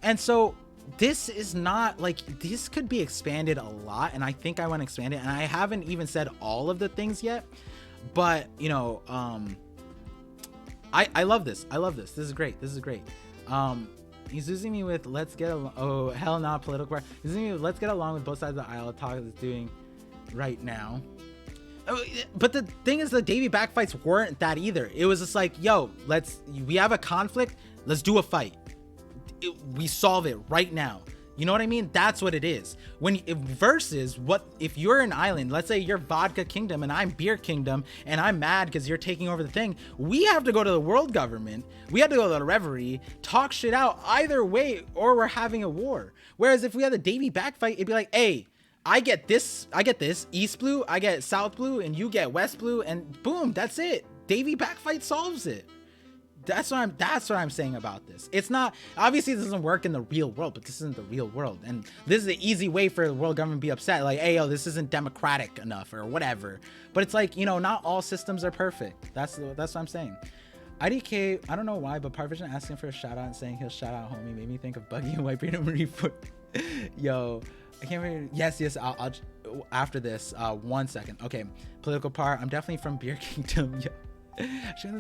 And so this is not like, this could be expanded a lot. And I think I want to expand it. And I haven't even said all of the things yet. But, you know, I love this. I love this. This is great. This is great. He's using me with let's get along. Oh, hell no, political part. He's using me with let's get along with both sides of the aisle. Talk is doing right now. But the thing is, the Davey Back fights weren't that either. It was just like, yo, we have a conflict. Let's do a fight. We solve it right now. You know what I mean? That's what it is. Versus what if you're an island, let's say you're Vodka Kingdom and I'm Beer Kingdom, and I'm mad because you're taking over the thing. We have to go to the world government. We have to go to the Reverie, talk shit out either way, or we're having a war. Whereas if we had the Davey Back fight, it'd be like, hey, I get this East Blue, I get South Blue, and you get West Blue, and boom, that's it. Davey Back fight solves it. That's what I'm saying about this. It's not, obviously this doesn't work in the real world, but this isn't the real world. And this is an easy way for the world government to be upset. Like, hey, yo, this isn't democratic enough or whatever. But it's like, you know, not all systems are perfect. That's what I'm saying. IDK, I don't know why, but Parvision asking for a shout out and saying he'll shout out homie made me think of Buggy and White Beard and Marie Foot. Yo, I can't remember. Yes, I'll after this, 1 second. Okay, political part. I'm definitely from Beer Kingdom. Yo. Actually,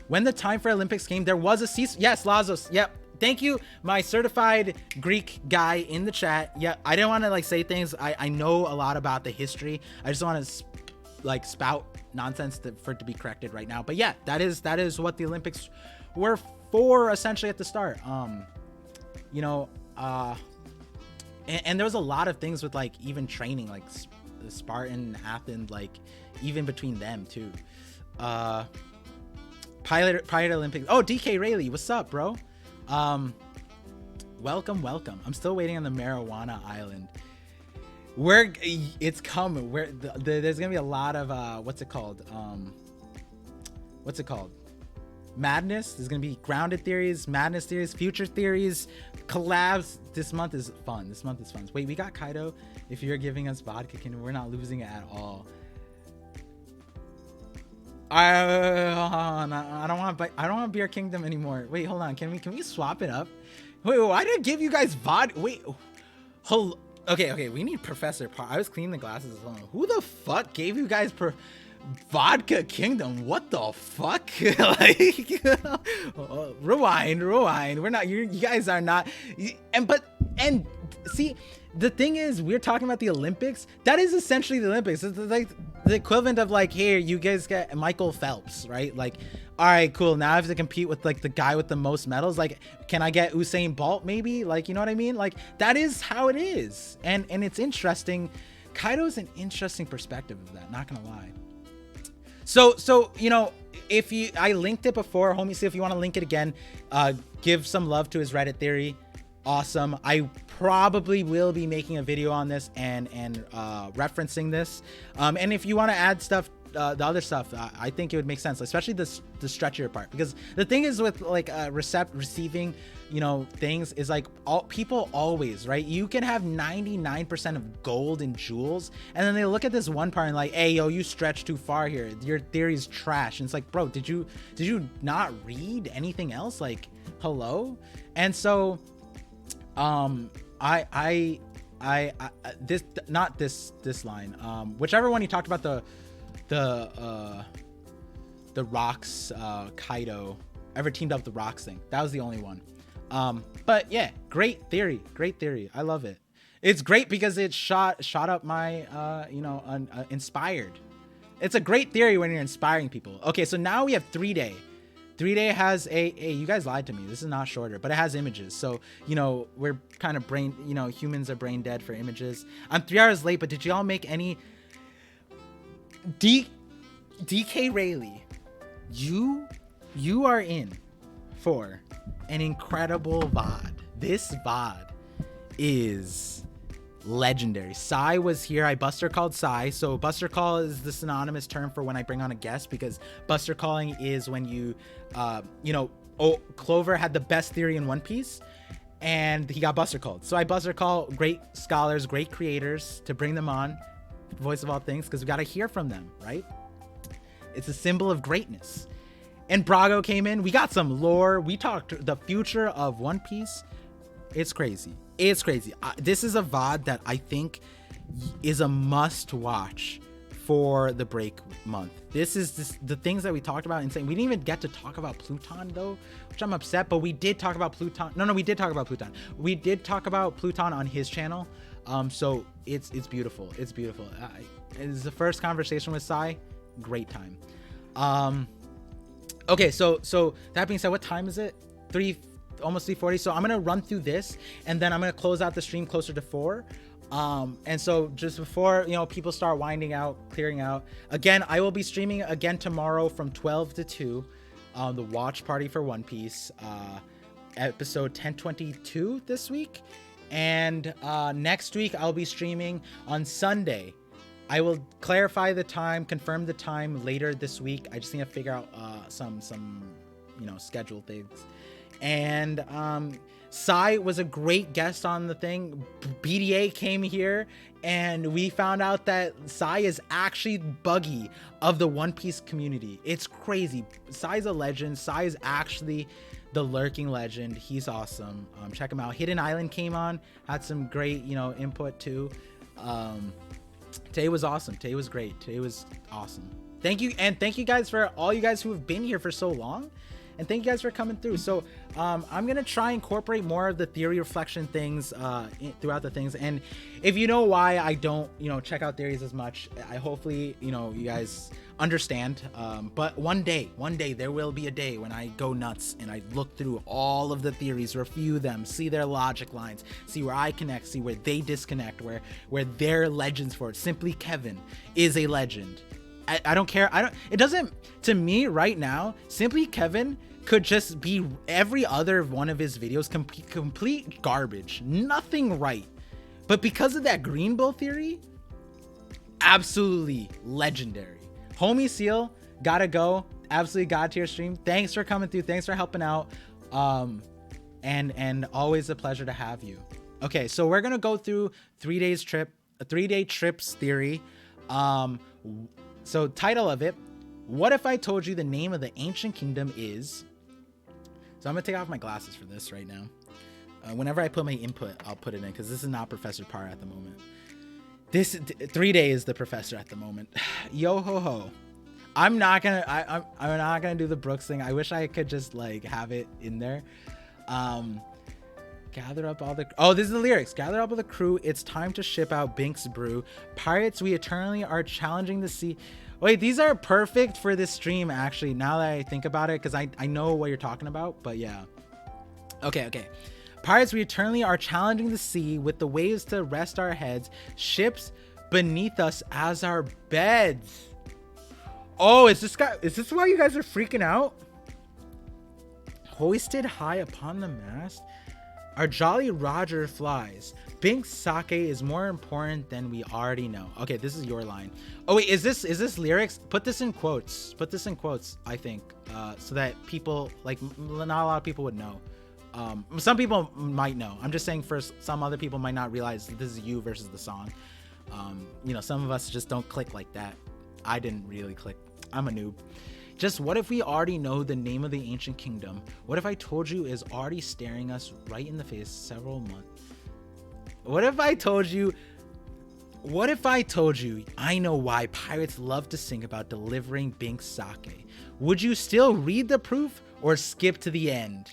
when the time for Olympics came, there was a cease. Yes, Lazos. Yep. Thank you, my certified Greek guy in the chat. Yeah, I didn't want to like say things. I know a lot about the history. I just want to like spout nonsense for it to be corrected right now. But yeah, that is what the Olympics were for essentially at the start. You know, and there was a lot of things with like even training, like the Spartan, Athens, like even between them too. Pilot Olympics. Oh, DK Rayleigh, what's up, bro? Welcome. I'm still waiting on the marijuana island. It's coming. There's gonna be a lot of what's it called? Madness. There's gonna be grounded theories, madness theories, future theories, collabs. This month is fun. Wait, we got Kaido. If you're giving us vodka, we're not losing it at all. I don't want Beer Kingdom anymore. Wait, hold on. Can we swap it up? Wait, why did I give you guys vodka? Wait, hold. Okay. We need Professor Par. I was cleaning the glasses as well. Who the fuck gave you guys Vodka Kingdom? What the fuck? Like, rewind. We're not. You guys are not. And see, the thing is, we're talking about the Olympics. That is essentially the Olympics. It's like the equivalent of like, here, you guys get Michael Phelps, right? Like, all right, cool. Now I have to compete with like the guy with the most medals. Like, can I get Usain Bolt maybe? Like, you know what I mean? Like, that is how it is. And it's interesting. Kaido's an interesting perspective of that, not gonna lie. So you know, I linked it before, homie. See if you want to link it again. Give some love to his Reddit theory. Awesome. I probably will be making a video on this and referencing this. And if you want to add stuff the other stuff, I think it would make sense, especially the stretchier part, because the thing is with like receiving, you know, things is like people always, right? You can have 99% of gold and jewels, and then they look at this one part and like, hey, yo, you stretch too far here. Your theory's trash. And it's like, bro, did you not read anything else? Like, hello? And so, this line, whichever one you talked about, the rocks, Kaido ever teamed up the rocks thing, that was the only one. But yeah, great theory. I love it. It's great because it shot up my inspired. It's a great theory when you're inspiring people. Okay, so now we have 3-day. 3-day has you guys lied to me, this is not shorter, but it has images. So, you know, we're kind of humans are brain dead for images. I'm 3 hours late, but did y'all make any DK Rayleigh? You are in for an incredible VOD. This VOD is legendary. Sai was here. I Buster called Sai. So Buster call is the synonymous term for when I bring on a guest, because Buster calling is when you Clover had the best theory in One Piece and he got Buster called. So I Buster call great scholars, great creators to bring them on, voice of all things, because we got to hear from them, right? It's a symbol of greatness. And Brago came in. We got some lore. We talked the future of One Piece. It's crazy. This is a VOD that I think is a must watch for the break month. This is the things that we talked about. Insane. We didn't even get to talk about Pluton though, which I'm upset, but we did talk about Pluton. No, we did talk about Pluton. We did talk about Pluton on his channel. So it's beautiful. It's beautiful. It's the first conversation with Sai. Great time. Okay, so that being said, what time is it? Almost 3:40. So I'm gonna run through this and then I'm gonna close out the stream closer to 4. And so just before, you know, people start winding out, clearing out, again, I will be streaming again tomorrow from 12 to 2, the watch party for One Piece, episode 1022 this week. And next week I'll be streaming on Sunday. I will clarify the time, confirm the time later this week. I just need to figure out some schedule things. And Sai was a great guest on the thing. BDA came here and we found out that Sai is actually Buggy of the One Piece community. It's crazy. Sai's a legend. Sai is actually the lurking legend. He's awesome. Check him out. Hidden Island came on, had some great, input too. Today was awesome. Today was great. Today was awesome. Thank you. And thank you guys for all you guys who have been here for so long. And thank you guys for coming through. So I'm going to try and incorporate more of the theory reflection things throughout the things. And if you know why I don't, check out theories as much, I hopefully, you guys understand. But one day there will be a day when I go nuts and I look through all of the theories, review them, see their logic lines, see where I connect, see where they disconnect, where they're legends for it. Simply Kevin is a legend. I don't care. It doesn't, to me right now, Simply Kevin could just be every other one of his videos, complete garbage, nothing right. But because of that Green Bull theory, absolutely legendary. Homie Seal, gotta go. Absolutely god tier stream. Thanks for coming through. Thanks for helping out. And always a pleasure to have you. Okay, so we're gonna go through 3 day trips theory. So title of it, what if I told you the name of the ancient kingdom is... So I'm gonna take off my glasses for this right now. Whenever I put my input, I'll put it in, because this is not Professor Parr at the moment. 3 days the professor at the moment. Yo ho ho. I'm not gonna do the Brooks thing. I wish I could just have it in there. Gather up all the... Oh, this is the lyrics. Gather up all the crew. It's time to ship out Binks Brew. Pirates, we eternally are challenging the sea. Wait, these are perfect for this stream, actually, now that I think about it, because I know what you're talking about, but yeah. Okay. Pirates, we eternally are challenging the sea with the waves to rest our heads. Ships beneath us as our beds. Oh, is this why you guys are freaking out? Hoisted high upon the mast. Our Jolly Roger flies. Binks sake is more important than we already know. Okay, this is your line. Oh wait, is this lyrics? Put this in quotes. I think, so that people, like, not a lot of people would know. Some people might know. I'm just saying, first, some other people might not realize that this is you versus the song. Some of us just don't click like that. I didn't really click. I'm a noob. Just what if we already know the name of the ancient kingdom? What if I told you is already staring us right in the face several months? What if I told you I know why pirates love to sing about delivering Binks sake? Would you still read the proof or skip to the end?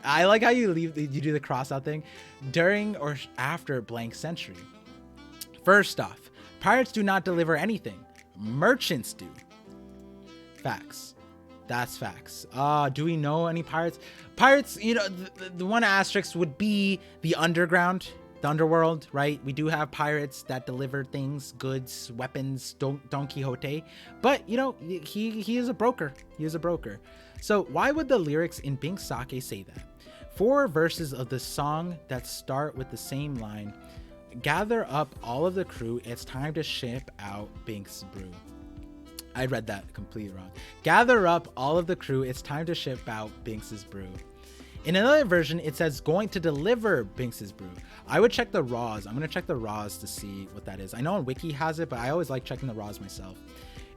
I like how you do the cross out thing. During or after blank century. First off, pirates do not deliver anything. Merchants do. Facts. That's facts. Do we know any pirates? Pirates, the one asterisk would be the underground, the underworld, right? We do have pirates that deliver things, goods, weapons, Don Quixote. But, he is a broker. He is a broker. So why would the lyrics in Binks sake say that? 4 verses of the song that start with the same line. Gather up all of the crew. It's time to ship out Binks brew. I read that completely wrong. Gather up all of the crew. It's time to ship out Binks's brew. In another version, it says going to deliver Binks's brew. I would check the raws. I'm going to check the raws to see what that is. I know on Wiki has it, but I always like checking the raws myself.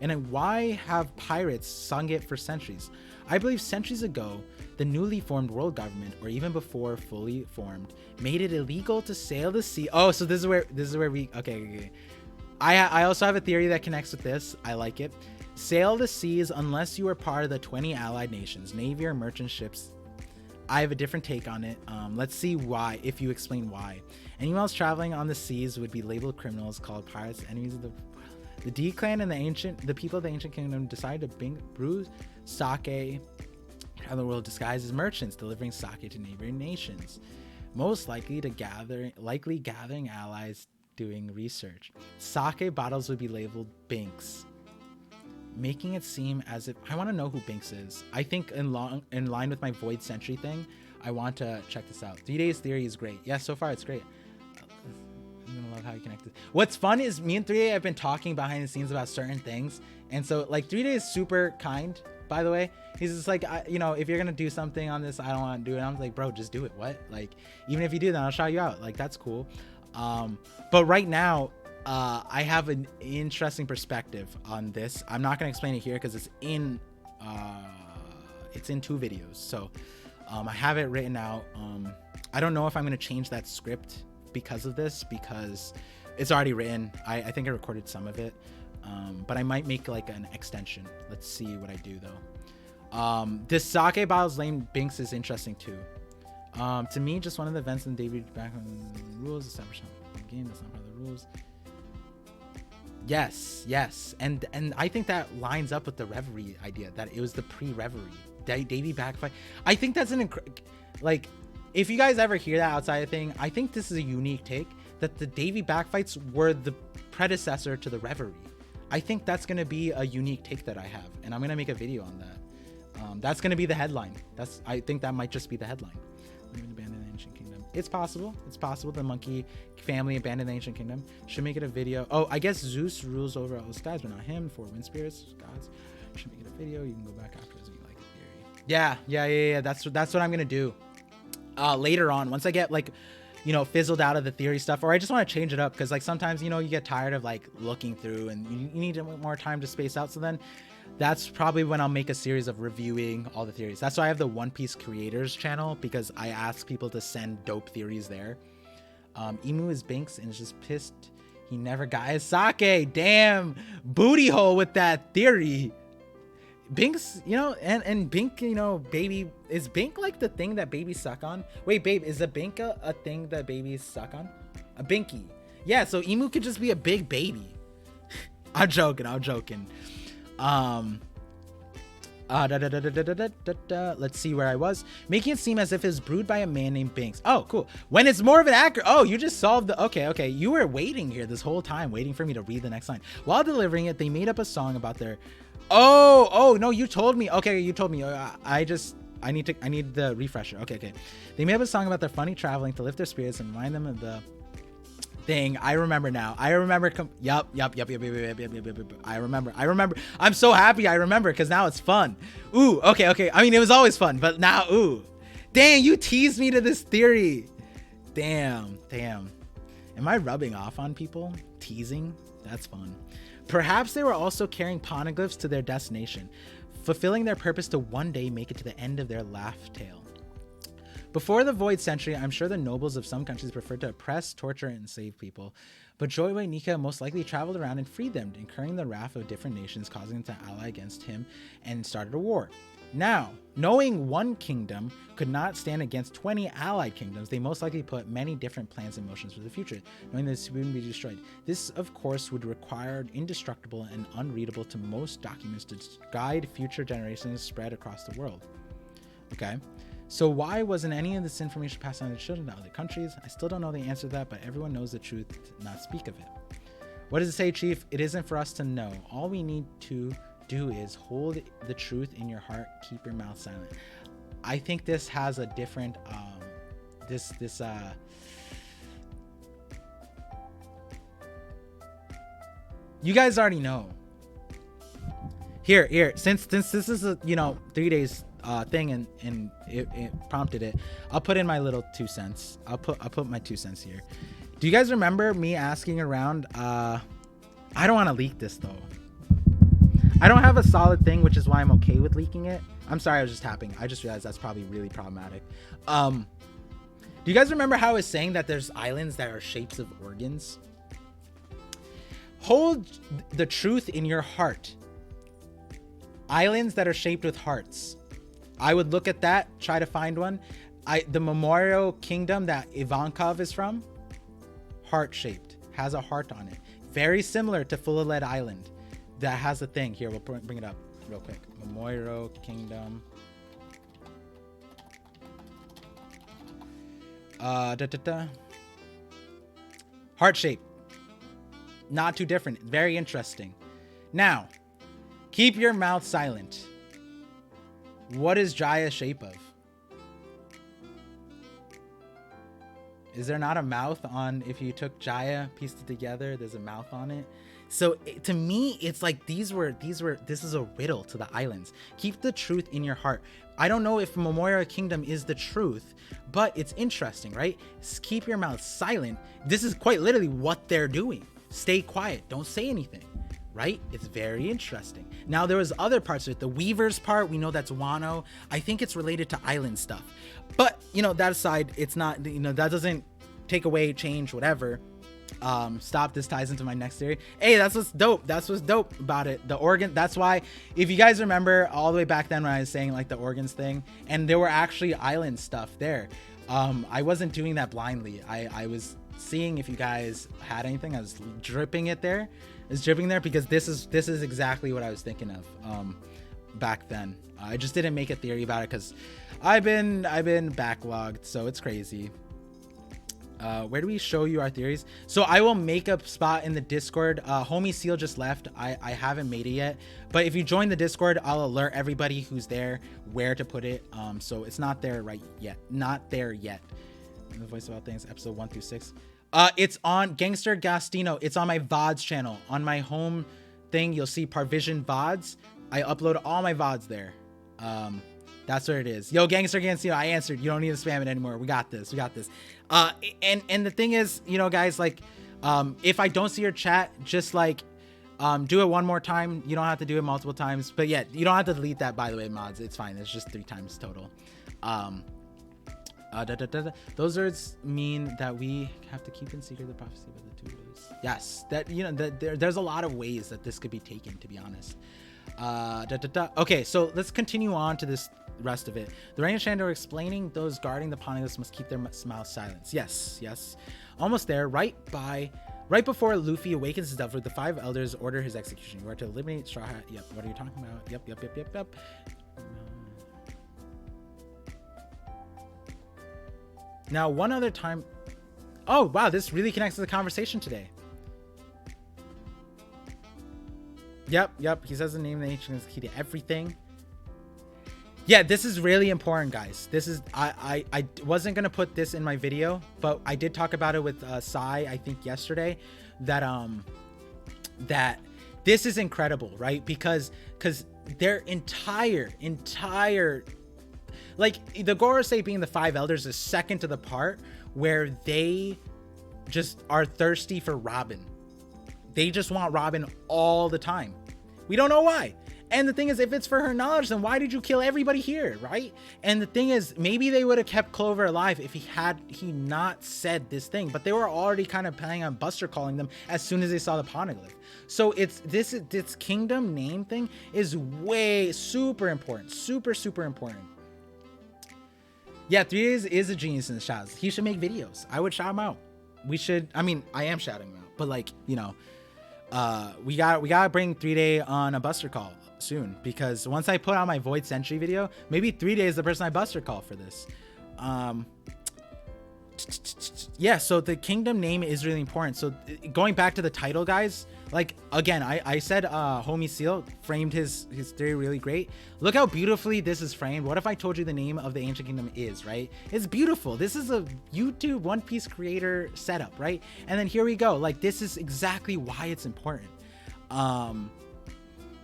And then why have pirates sung it for centuries? I believe centuries ago, the newly formed world government, or even before fully formed, made it illegal to sail the sea. Oh, so this is where we, okay. I also have a theory that connects with this. I like it. Sail the seas unless you are part of the 20 allied nations, navy or merchant ships. I have a different take on it. Let's see why, if you explain why. Anyone else traveling on the seas would be labeled criminals, called pirates, enemies of the D clan and the people of the ancient kingdom decided to brew sake around the world disguised as merchants, delivering sake to neighboring nations. Most likely gathering allies doing research. Sake bottles would be labeled Binks, making it seem as if I want to know who Binks is. I think in line with my Void Century thing, I want to check this out. 3 Days Theory is great. Yeah, so far it's great. I'm gonna love how you connected. What's fun is me and 3 Day have been talking behind the scenes about certain things, and so like 3 Day is super kind, by the way. He's just like, if you're gonna do something on this, I don't want to do it. I'm like, bro, just do it. What? Like, even if you do that, I'll shout you out. Like, that's cool. But right now, I have an interesting perspective on this. I'm not gonna explain it here because it's in 2 videos. So I have it written out. I don't know if I'm gonna change that script because of this, because it's already written. I think I recorded some of it, but I might make like an extension. Let's see what I do though. This sake bottle's named Binks is interesting too. To me, just one of the events in David back on the rules established the game. That's not part of the rules. Yes, and I think that lines up with the Reverie idea, that it was the pre-Reverie Davy backfight. I think that's like, if you guys ever hear that outside of thing, I think this is a unique take, that the Davy backfights were the predecessor to the Reverie. I think that's gonna be a unique take that I have, and I'm gonna make a video on that. That's gonna be the headline. I think that might just be the headline. Abandoned the ancient kingdom. It's possible. The monkey family abandoned the ancient kingdom. Should make it a video. Oh, I guess Zeus rules over all the skies, but not him. 4 wind spirits, gods. Should make it a video. You can go back after as you like the theory. Yeah. That's what I'm gonna do. Later on, once I get like, fizzled out of the theory stuff, or I just want to change it up, because like sometimes you get tired of like looking through, and you need more time to space out. So then that's probably when I'll make a series of reviewing all the theories. That's why I have the One Piece creators channel, because I ask people to send dope theories there. Emu is Binks and is just pissed he never got his sake. Damn, booty hole with that theory. Binks, and Bink, baby, is Bink like the thing that babies suck on? Wait, babe, is a Bink a thing that babies suck on? A Binky. Yeah, so Emu could just be a big baby. I'm joking. Let's see where I was. Making it seem as if it's brewed by a man named Binks. Oh, cool. When it's more of an accurate. Oh, you just solved the. Okay. You were waiting here this whole time, waiting for me to read the next line. While delivering it, they made up a song about their. Oh, no, you told me. Okay, you told me. I just I need the refresher. Okay. They made up a song about their funny traveling to lift their spirits and remind them of the thing. I remember now. I remember. Yup. I remember. I'm so happy I remember because now it's fun. Ooh, okay. I mean, it was always fun, but now, ooh. Dang, you teased me to this theory. Damn. Am I rubbing off on people? Teasing? That's fun. Perhaps they were also carrying poneglyphs to their destination, fulfilling their purpose to one day make it to the end of their laugh tale. Before the Void Century, I'm sure the nobles of some countries preferred to oppress, torture, and enslave people, but Joyway Nika most likely traveled around and freed them, incurring the wrath of different nations, causing them to ally against him and started a war. Now, knowing one kingdom could not stand against 20 allied kingdoms, they most likely put many different plans and motions for the future, knowing that this wouldn't be destroyed. This, of course, would require indestructible and unreadable to most documents to guide future generations spread across the world. Okay, so why wasn't any of this information passed on to children in other countries? I still don't know the answer to that, but everyone knows the truth, not speak of it. What does it say, Chief? It isn't for us to know. All we need to do is hold the truth in your heart, keep your mouth silent. I think this has a different you guys already know. Here, since this is a 3 days thing and it prompted it, I'll put in my little 2 cents. I'll put my 2 cents here. Do you guys remember me asking around? I don't want to leak this though. I don't have a solid thing, which is why I'm okay with leaking it. I'm sorry, I was just tapping. I just realized that's probably really problematic. Do you guys remember how I was saying that there's islands that are shapes of organs? Hold the truth in your heart. Islands that are shaped with hearts. I would look at that, try to find one. The Memorial Kingdom that Ivankov is from, heart-shaped, has a heart on it. Very similar to Fulalead Island. That has a thing. Here, we'll bring it up real quick. Memorial Kingdom. Heart shape. Not too different. Very interesting. Now, keep your mouth silent. What is Jaya's shape of? Is there not a mouth on, if you took Jaya, pieced it together, there's a mouth on it? So to me, it's like this is a riddle to the islands. Keep the truth in your heart. I don't know if Memorial Kingdom is the truth, but it's interesting, right? Keep your mouth silent. This is quite literally what they're doing. Stay quiet. Don't say anything, right? It's very interesting. Now, there was other parts of it. The Weavers part, we know that's Wano. I think it's related to island stuff. But, that aside, it's not, that doesn't take away, change, whatever. Stop, this ties into my next theory. Hey, that's what's dope about it. The organ, that's why, if you guys remember all the way back then when I was saying like the organs thing, and there were actually island stuff there, I wasn't doing that blindly. I was seeing if you guys had anything. I was dripping it there. It's dripping there because this is exactly what I was thinking of back then. I just didn't make a theory about it because I've been backlogged, so it's crazy. Where do we show you our theories? So I will make a spot in the Discord. Homie Seal just left. I haven't made it yet, but if you join the Discord, I'll alert everybody who's there where to put it. So it's not there yet. The Voice About Things, episode 1 through 6. It's on Gangster Gastino. It's on my VODs channel. On my home thing, you'll see Parvision VODs. I upload all my VODs there. That's where it is. Yo, Gangster Gastino, I answered. You don't need to spam it anymore. We got this. And the thing is, guys, like, if I don't see your chat, just like, do it one more time. You don't have to do it multiple times. But yeah, you don't have to delete that, by the way, mods. It's fine. It's just 3 times total. Those words mean that we have to keep in secret the prophecy about the 2 brothers. Yes, that there's a lot of ways that this could be taken, to be honest. Okay, so let's continue on to this rest of it. The Rain and Shand are explaining those guarding the Poneglyphs must keep their mouths silent. Yes, almost there. Right before Luffy awakens his devil, the 5 elders order his execution. You are to eliminate Straw Hat. Yep. What are you talking about? Yep. Now, one other time. Oh wow, this really connects to the conversation today. Yep. He says the name of the ancient is key to everything. Yeah, this is really important, guys. This is I wasn't gonna put this in my video, but I did talk about it with Sai, I think yesterday, that that this is incredible, right? Because their entire like the Gorosei being the 5 elders is second to the part where they just are thirsty for Robin. They just want Robin all the time. We don't know why. And the thing is, if it's for her knowledge, then why did you kill everybody here, right? And the thing is, maybe they would have kept Clover alive if he not said this thing, but they were already kind of planning on Buster calling them as soon as they saw the poneglyph. So it's this kingdom name thing is way super important, super important. Yeah, 3 Days is a genius in the shouts. He should make videos. I would shout him out. We should. I mean, I am shouting him out, but like, you know, we gotta bring 3 Day on a Buster call soon, because once I put out my Void Sentry video, maybe 3 Day is the person I Buster call for this. Yeah, so the kingdom name is really important. So going back to the title, guys, like again, I said Homie Seal framed his theory really great. Look how beautifully this is framed. What if I told you the name of the ancient kingdom is, right? It's beautiful. This is a YouTube One Piece creator setup, right? And then here we go. Like, this is exactly why it's important.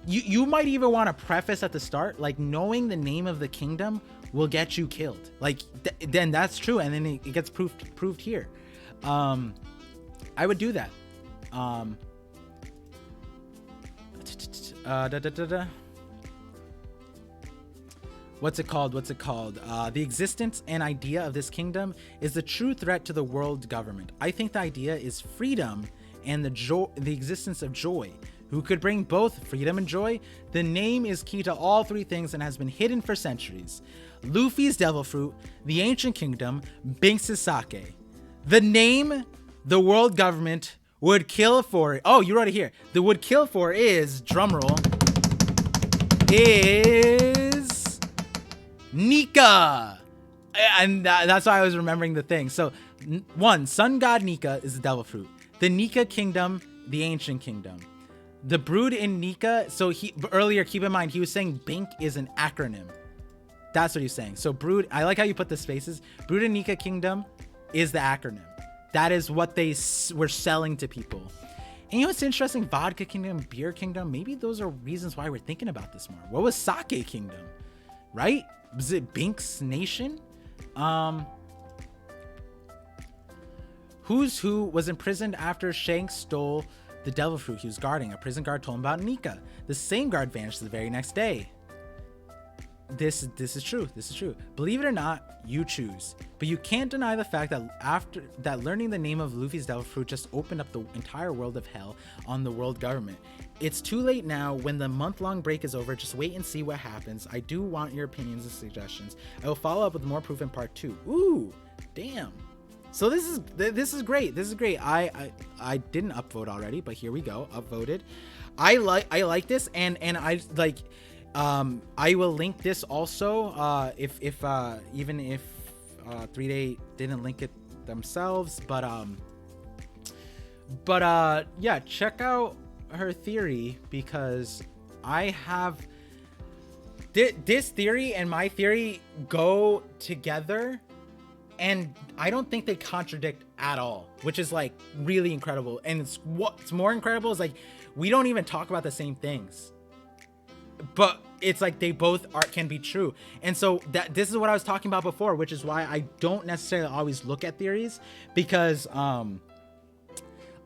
You might even want to preface at the start, like, knowing the name of the kingdom will get you killed. Like, then that's true, and then it gets proved here. I would do that. What's it called? The existence and idea of this kingdom is the true threat to the world government. I think the idea is freedom and the existence of joy. Who could bring both freedom and joy? The name is key to all 3 things and has been hidden for centuries. Luffy's Devil Fruit, the ancient kingdom, Binks' sake. The name the world government would kill for. Oh, you wrote it here. The would kill for is, drumroll, is Nika. And that's why I was remembering the thing. So 1, Sun God Nika is the Devil Fruit. The Nika kingdom, the ancient kingdom. The brood in Nika, so he earlier, keep in mind, he was saying Bink is an acronym. That's what he's saying. So brood, I like how you put the spaces. Brood in Nika kingdom is the acronym. That is what they were selling to people. And you know what's interesting? Vodka kingdom, beer kingdom, maybe those are reasons why we're thinking about this more. What was sake kingdom, right? Was it Bink's nation? Who's Who was imprisoned after Shanks stole the devil fruit he was guarding. A prison guard told him about Nika. The same guard vanished the very next day. This is true. This is true. Believe it or not, you choose. But you can't deny the fact that after that, learning the name of Luffy's devil fruit just opened up the entire world of hell on the world government. It's too late now. When the month-long break is over, just wait and see what happens. I do want your opinions and suggestions. I will follow up with more proof in part 2. Ooh, damn. So this is great. This is great. I didn't upvote already, but here we go. Upvoted. I like this, and I like. I will link this also. If even if 3 Day didn't link it themselves, but yeah, check out her theory, because I have this theory and my theory go together. And I don't think they contradict at all, which is like really incredible. And what's more incredible is like, we don't even talk about the same things, but it's like they both can be true. And so this is what I was talking about before, which is why I don't necessarily always look at theories, because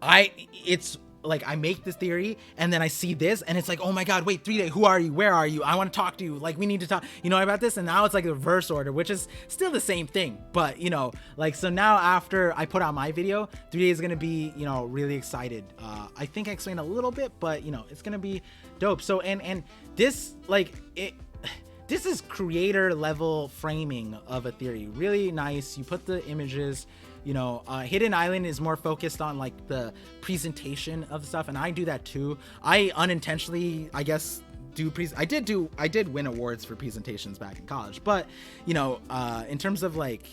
it's like I make this theory and then I see this and it's like, oh my god, wait, 3 Day, who are you, where are you, I want to talk to you, like we need to talk, you know, about this. And now it's like a reverse order, which is still the same thing, but you know, like, so now after I put out my video, 3 Day is gonna be, you know, really excited. I think I explained a little bit, but you know, it's gonna be dope. So and this, like, this is creator level framing of a theory, really nice. You put the images, you know, Hidden Island is more focused on like the presentation of stuff, and I do that too. I unintentionally, I guess, I did win awards for presentations back in college, but you know, in terms of like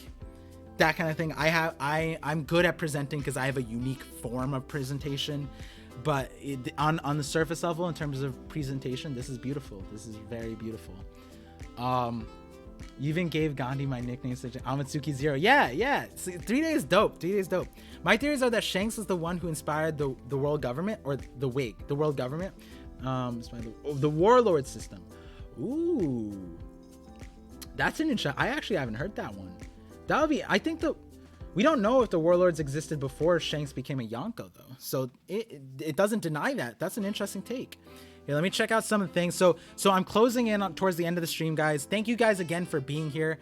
that kind of thing, I'm good at presenting because I have a unique form of presentation. But on the surface level, in terms of presentation, this is beautiful. This is very beautiful. You even gave Gandhi my nickname, such Amatsuki Zero. Yeah. 3 days dope. 3 days dope. My theories are that Shanks was the one who inspired the world government, or the world government. The warlord system. Ooh, that's an interesting. I actually haven't heard that one. That would be. I think we don't know if the warlords existed before Shanks became a Yonko though, so it doesn't deny that. That's an interesting take. Yeah, let me check out some of the things. So I'm closing in towards the end of the stream, guys. Thank you guys again for being here.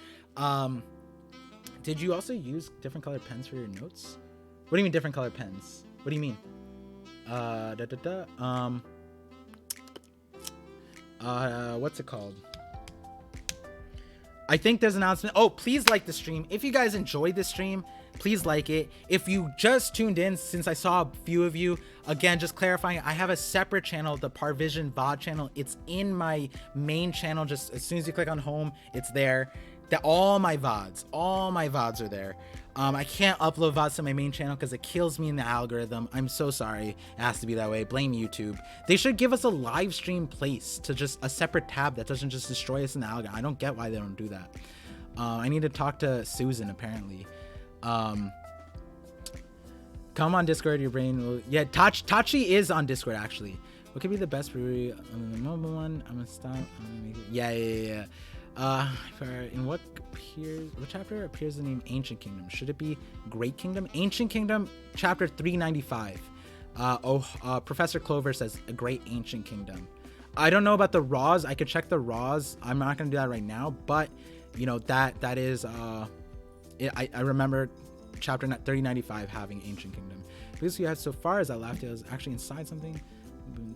Did you also use different colored pens for your notes? What do you mean different colored pens? What do you mean? What's it called? I think there's an announcement. Oh, please like the stream. If you guys enjoyed the stream, please like it. If you just tuned in, since I saw a few of you, again, just clarifying, I have a separate channel, the Parvision VOD channel. It's in my main channel. Just as soon as you click on home, it's there. All my VODs are there. I can't upload VODs to my main channel because it kills me in the algorithm. I'm so sorry. It has to be that way. Blame YouTube. They should give us a live stream place to just a separate tab that doesn't just destroy us in the algorithm. I don't get why they don't do that. I need to talk to Susan apparently. Come on Discord, your brain will... Yeah, Tachi is on Discord actually. What could be the best brewery on the mobile one? I'm gonna stop. Yeah. In what chapter appears the name Ancient Kingdom? Should it be Great Kingdom? Ancient Kingdom, chapter 395. Professor Clover says a Great Ancient Kingdom. I don't know about the raws. I could check the raws. I'm not gonna do that right now, but you know that is I remember chapter 3095 having Ancient Kingdom. Because you had so far is that Laughdale is actually inside something.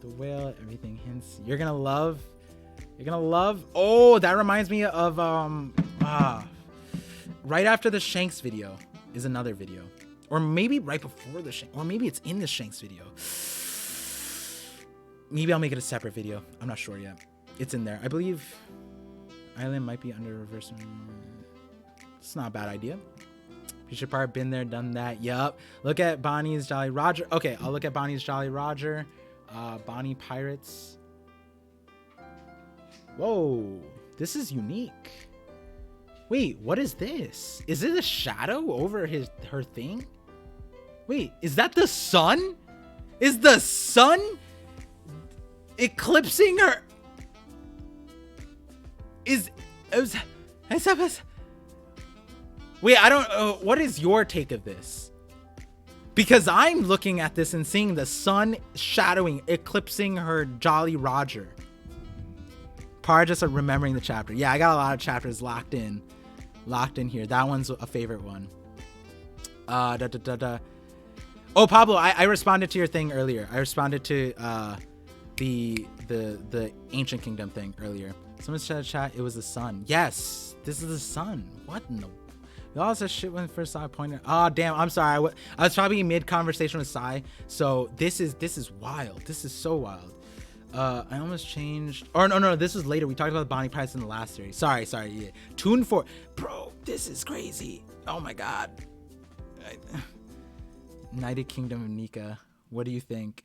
The whale, everything hints. You're gonna love. Oh, that reminds me of right after the Shanks video is another video, or maybe right before the Shanks, or maybe it's in the Shanks video. Maybe I'll make it a separate video. I'm not sure yet. It's in there. I believe Island might be under reverse. It's not a bad idea. Future Part, been there, done that. Yup. Look at Bonnie's Jolly Roger. Okay, I'll look at Bonnie's Jolly Roger. Bonnie Pirates. Whoa, this is unique. Wait, what is this? Is it a shadow over her thing? Wait, is that the sun? Is the sun eclipsing her? Wait, I don't. What is your take of this? Because I'm looking at this and seeing the sun shadowing, eclipsing her Jolly Roger. Just remembering the chapter. Yeah, I got a lot of chapters locked in here. That one's a favorite one. Oh, Pablo, I responded to your thing earlier. I responded to the Ancient Kingdom thing earlier. Someone said chat, it was the sun. Yes, this is the sun. What in the... You also shit when first saw pointer. Oh damn, I'm sorry. I was probably mid conversation with Sai. So this is wild. This is so wild. I almost changed. Or no, this is later. We talked about the Bonnie Price in the last series. Sorry. Yeah. Tune 4. Bro, this is crazy. Oh my god. United Kingdom of Nika. What do you think?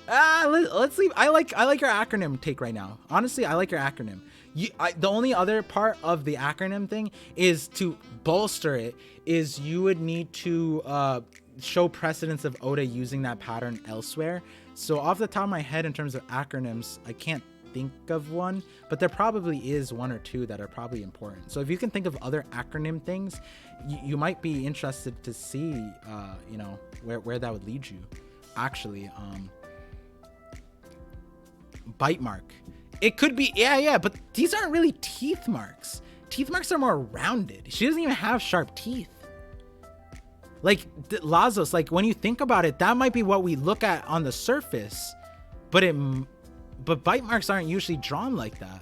Let's leave. I like your acronym take right now. Honestly, I like your acronym. The only other part of the acronym thing is to bolster it. Is you would need to show precedence of Oda using that pattern elsewhere. So off the top of my head, in terms of acronyms, I can't think of one, but there probably is one or two that are probably important. So if you can think of other acronym things, you might be interested to see, where that would lead you. Actually, bite mark. It could be, yeah, but these aren't really teeth marks. Teeth marks are more rounded. She doesn't even have sharp teeth. Like Lazos, like when you think about it, that might be what we look at on the surface, but bite marks aren't usually drawn like that.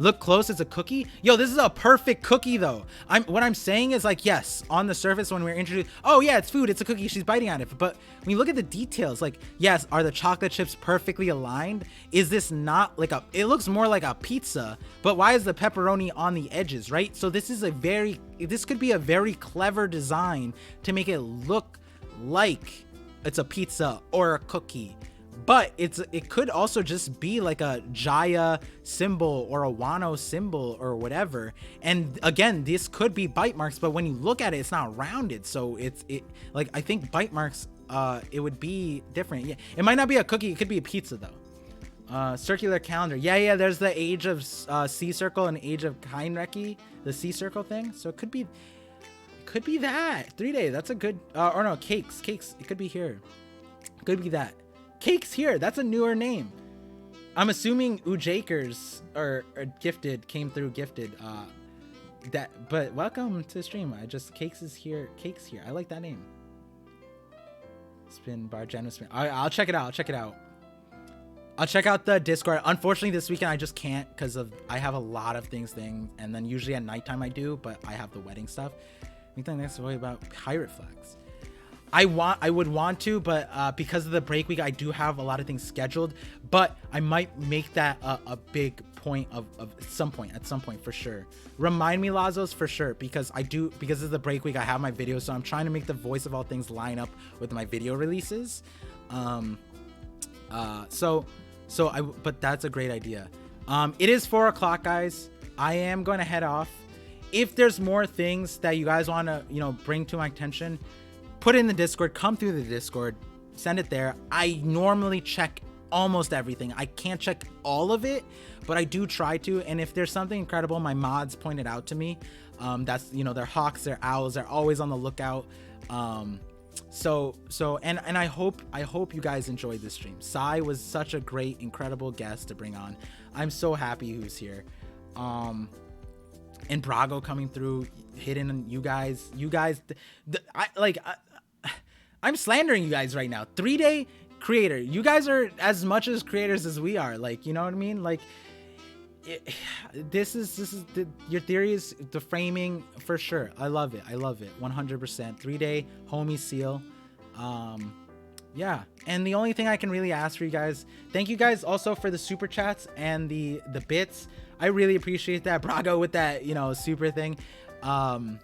Look close, it's a cookie. Yo, this is a perfect cookie though. What I'm saying is like, yes, on the surface when we're introduced, oh yeah, it's food, it's a cookie, she's biting at it. But when you look at the details, like, yes, are the chocolate chips perfectly aligned? Is this not like it looks more like a pizza, but why is the pepperoni on the edges, right? So this could be a very clever design to make it look like it's a pizza or a cookie, but it could also just be like a Jaya symbol or a Wano symbol or whatever. And again, this could be bite marks, but when you look at it, it's not rounded. So it like, I think bite marks, it would be different. Yeah, it might not be a cookie, it could be a pizza though. Circular calendar. Yeah, there's the age of sea circle and age of Heinreki, the sea circle thing. So it could be that 3 days. That's a good or no, cakes, it could be here. Could be that. Cakes here. That's a newer name. I'm assuming Ujakers or gifted came through gifted. But welcome to the stream. Cakes is here. Cakes here. I like that name. Spin bar generous spin. I'll check it out. I'll check out the Discord. Unfortunately, this weekend I just can't because I have a lot of things, and then usually at nighttime I do, but I have the wedding stuff. I think that's way about pirate flags. I would want to, but because of the break week, I do have a lot of things scheduled. But I might make that a big point at some point for sure. Remind me, Lazos, for sure, because of the break week, I have my videos, so I'm trying to make the voice of all things line up with my video releases. But that's a great idea. It is 4 o'clock, guys. I am going to head off. If there's more things that you guys want to, bring to my attention, put it in the Discord, come through the Discord, send it there. I normally check almost everything. I can't check all of it, but I do try to. And if there's something incredible, my mods pointed out to me. That's, they're hawks, they're owls, they're always on the lookout. So I hope you guys enjoyed this stream. Sai was such a great, incredible guest to bring on. I'm so happy he was here. And Brago coming through, hitting you guys, I'm slandering you guys right now. 3-day creator. You guys are as much as creators as we are. Like, you know what I mean? Like, this is your theory is the framing for sure. I love it 100%. 3-day homie seal. Yeah, and the only thing I can really ask for you guys, thank you guys also for the super chats and the bits. I really appreciate that. Brago with that super thing, the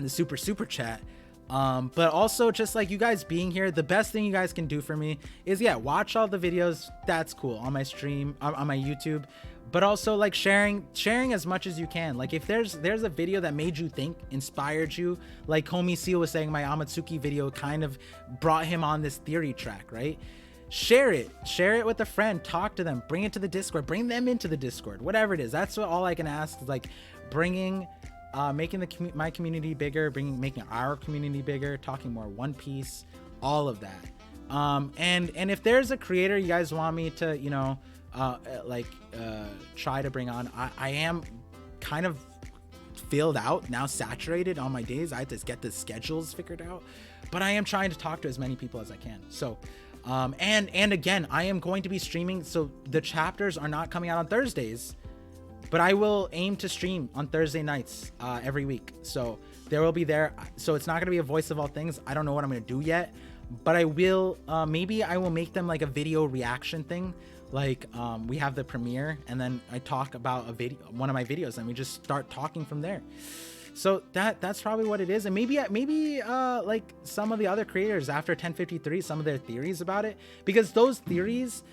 super chat. But also just like you guys being here, the best thing you guys can do for me is watch all the videos. That's cool on my stream, on my YouTube. But also like sharing as much as you can. Like if there's a video that made you think, inspired you, like Homie Seal was saying, my Amatsuki video kind of brought him on this theory track, right? Share it with a friend, talk to them, bring it to the Discord, bring them into the Discord, whatever it is. That's all I can ask, is like bringing, making my community bigger, making our community bigger, talking more One Piece, all of that. And if there's a creator you guys want me to, try to bring on, I am kind of filled out now, saturated on my days. I have to get the schedules figured out, but I am trying to talk to as many people as I can. So and again, I am going to be streaming, so the chapters are not coming out on Thursdays, but I will aim to stream on Thursday nights every week, so there will be there. So it's not going to be a voice of all things. I don't know what I'm going to do yet, but I will maybe I will make them like a video reaction thing. Like we have the premiere and then I talk about one of my videos, and we just start talking from there. So that's probably what it is. And maybe like some of the other creators after 1053, some of their theories about it, because those theories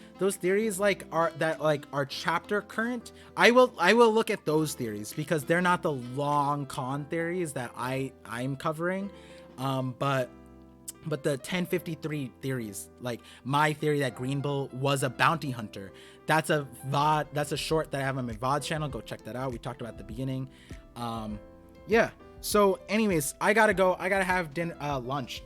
like are chapter current. I will look at those theories because they're not the long con theories that I'm covering. But the 1053 theories, like my theory that Green Bull was a bounty hunter, that's a VOD, that's a short that I have on my VOD channel. Go check that out. We talked about at the beginning. Yeah. So anyways, I gotta go. I gotta have dinner, lunch,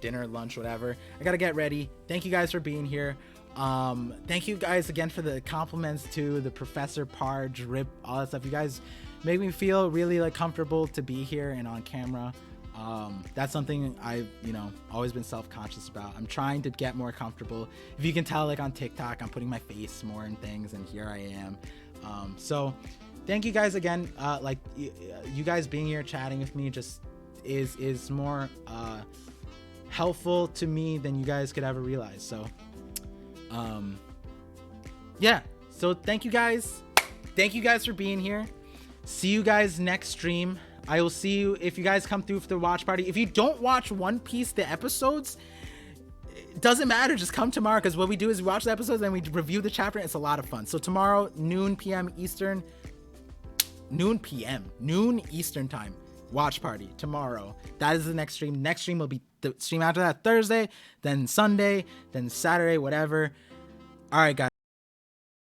whatever. I gotta get ready. Thank you guys for being here. Thank you guys again for the compliments to the Professor, Parge, Rip, all that stuff. You guys make me feel really like comfortable to be here and on camera. That's something I've, always been self-conscious about. I'm trying to get more comfortable. If you can tell, like on TikTok, I'm putting my face more in things, and here I am. So thank you guys again. Like you guys being here chatting with me just is more helpful to me than you guys could ever realize. So yeah, so thank you guys for being here. See you guys next stream. I will see you if you guys come through for the watch party. If you don't watch One Piece, the episodes, It doesn't matter. Just come tomorrow, because what we do is we watch the episodes and we review the chapter. And it's a lot of fun. So tomorrow, noon Eastern time. Watch party tomorrow. That is the next stream. Next stream will be the stream after that, Thursday, then Sunday, then Saturday, whatever. All right, guys.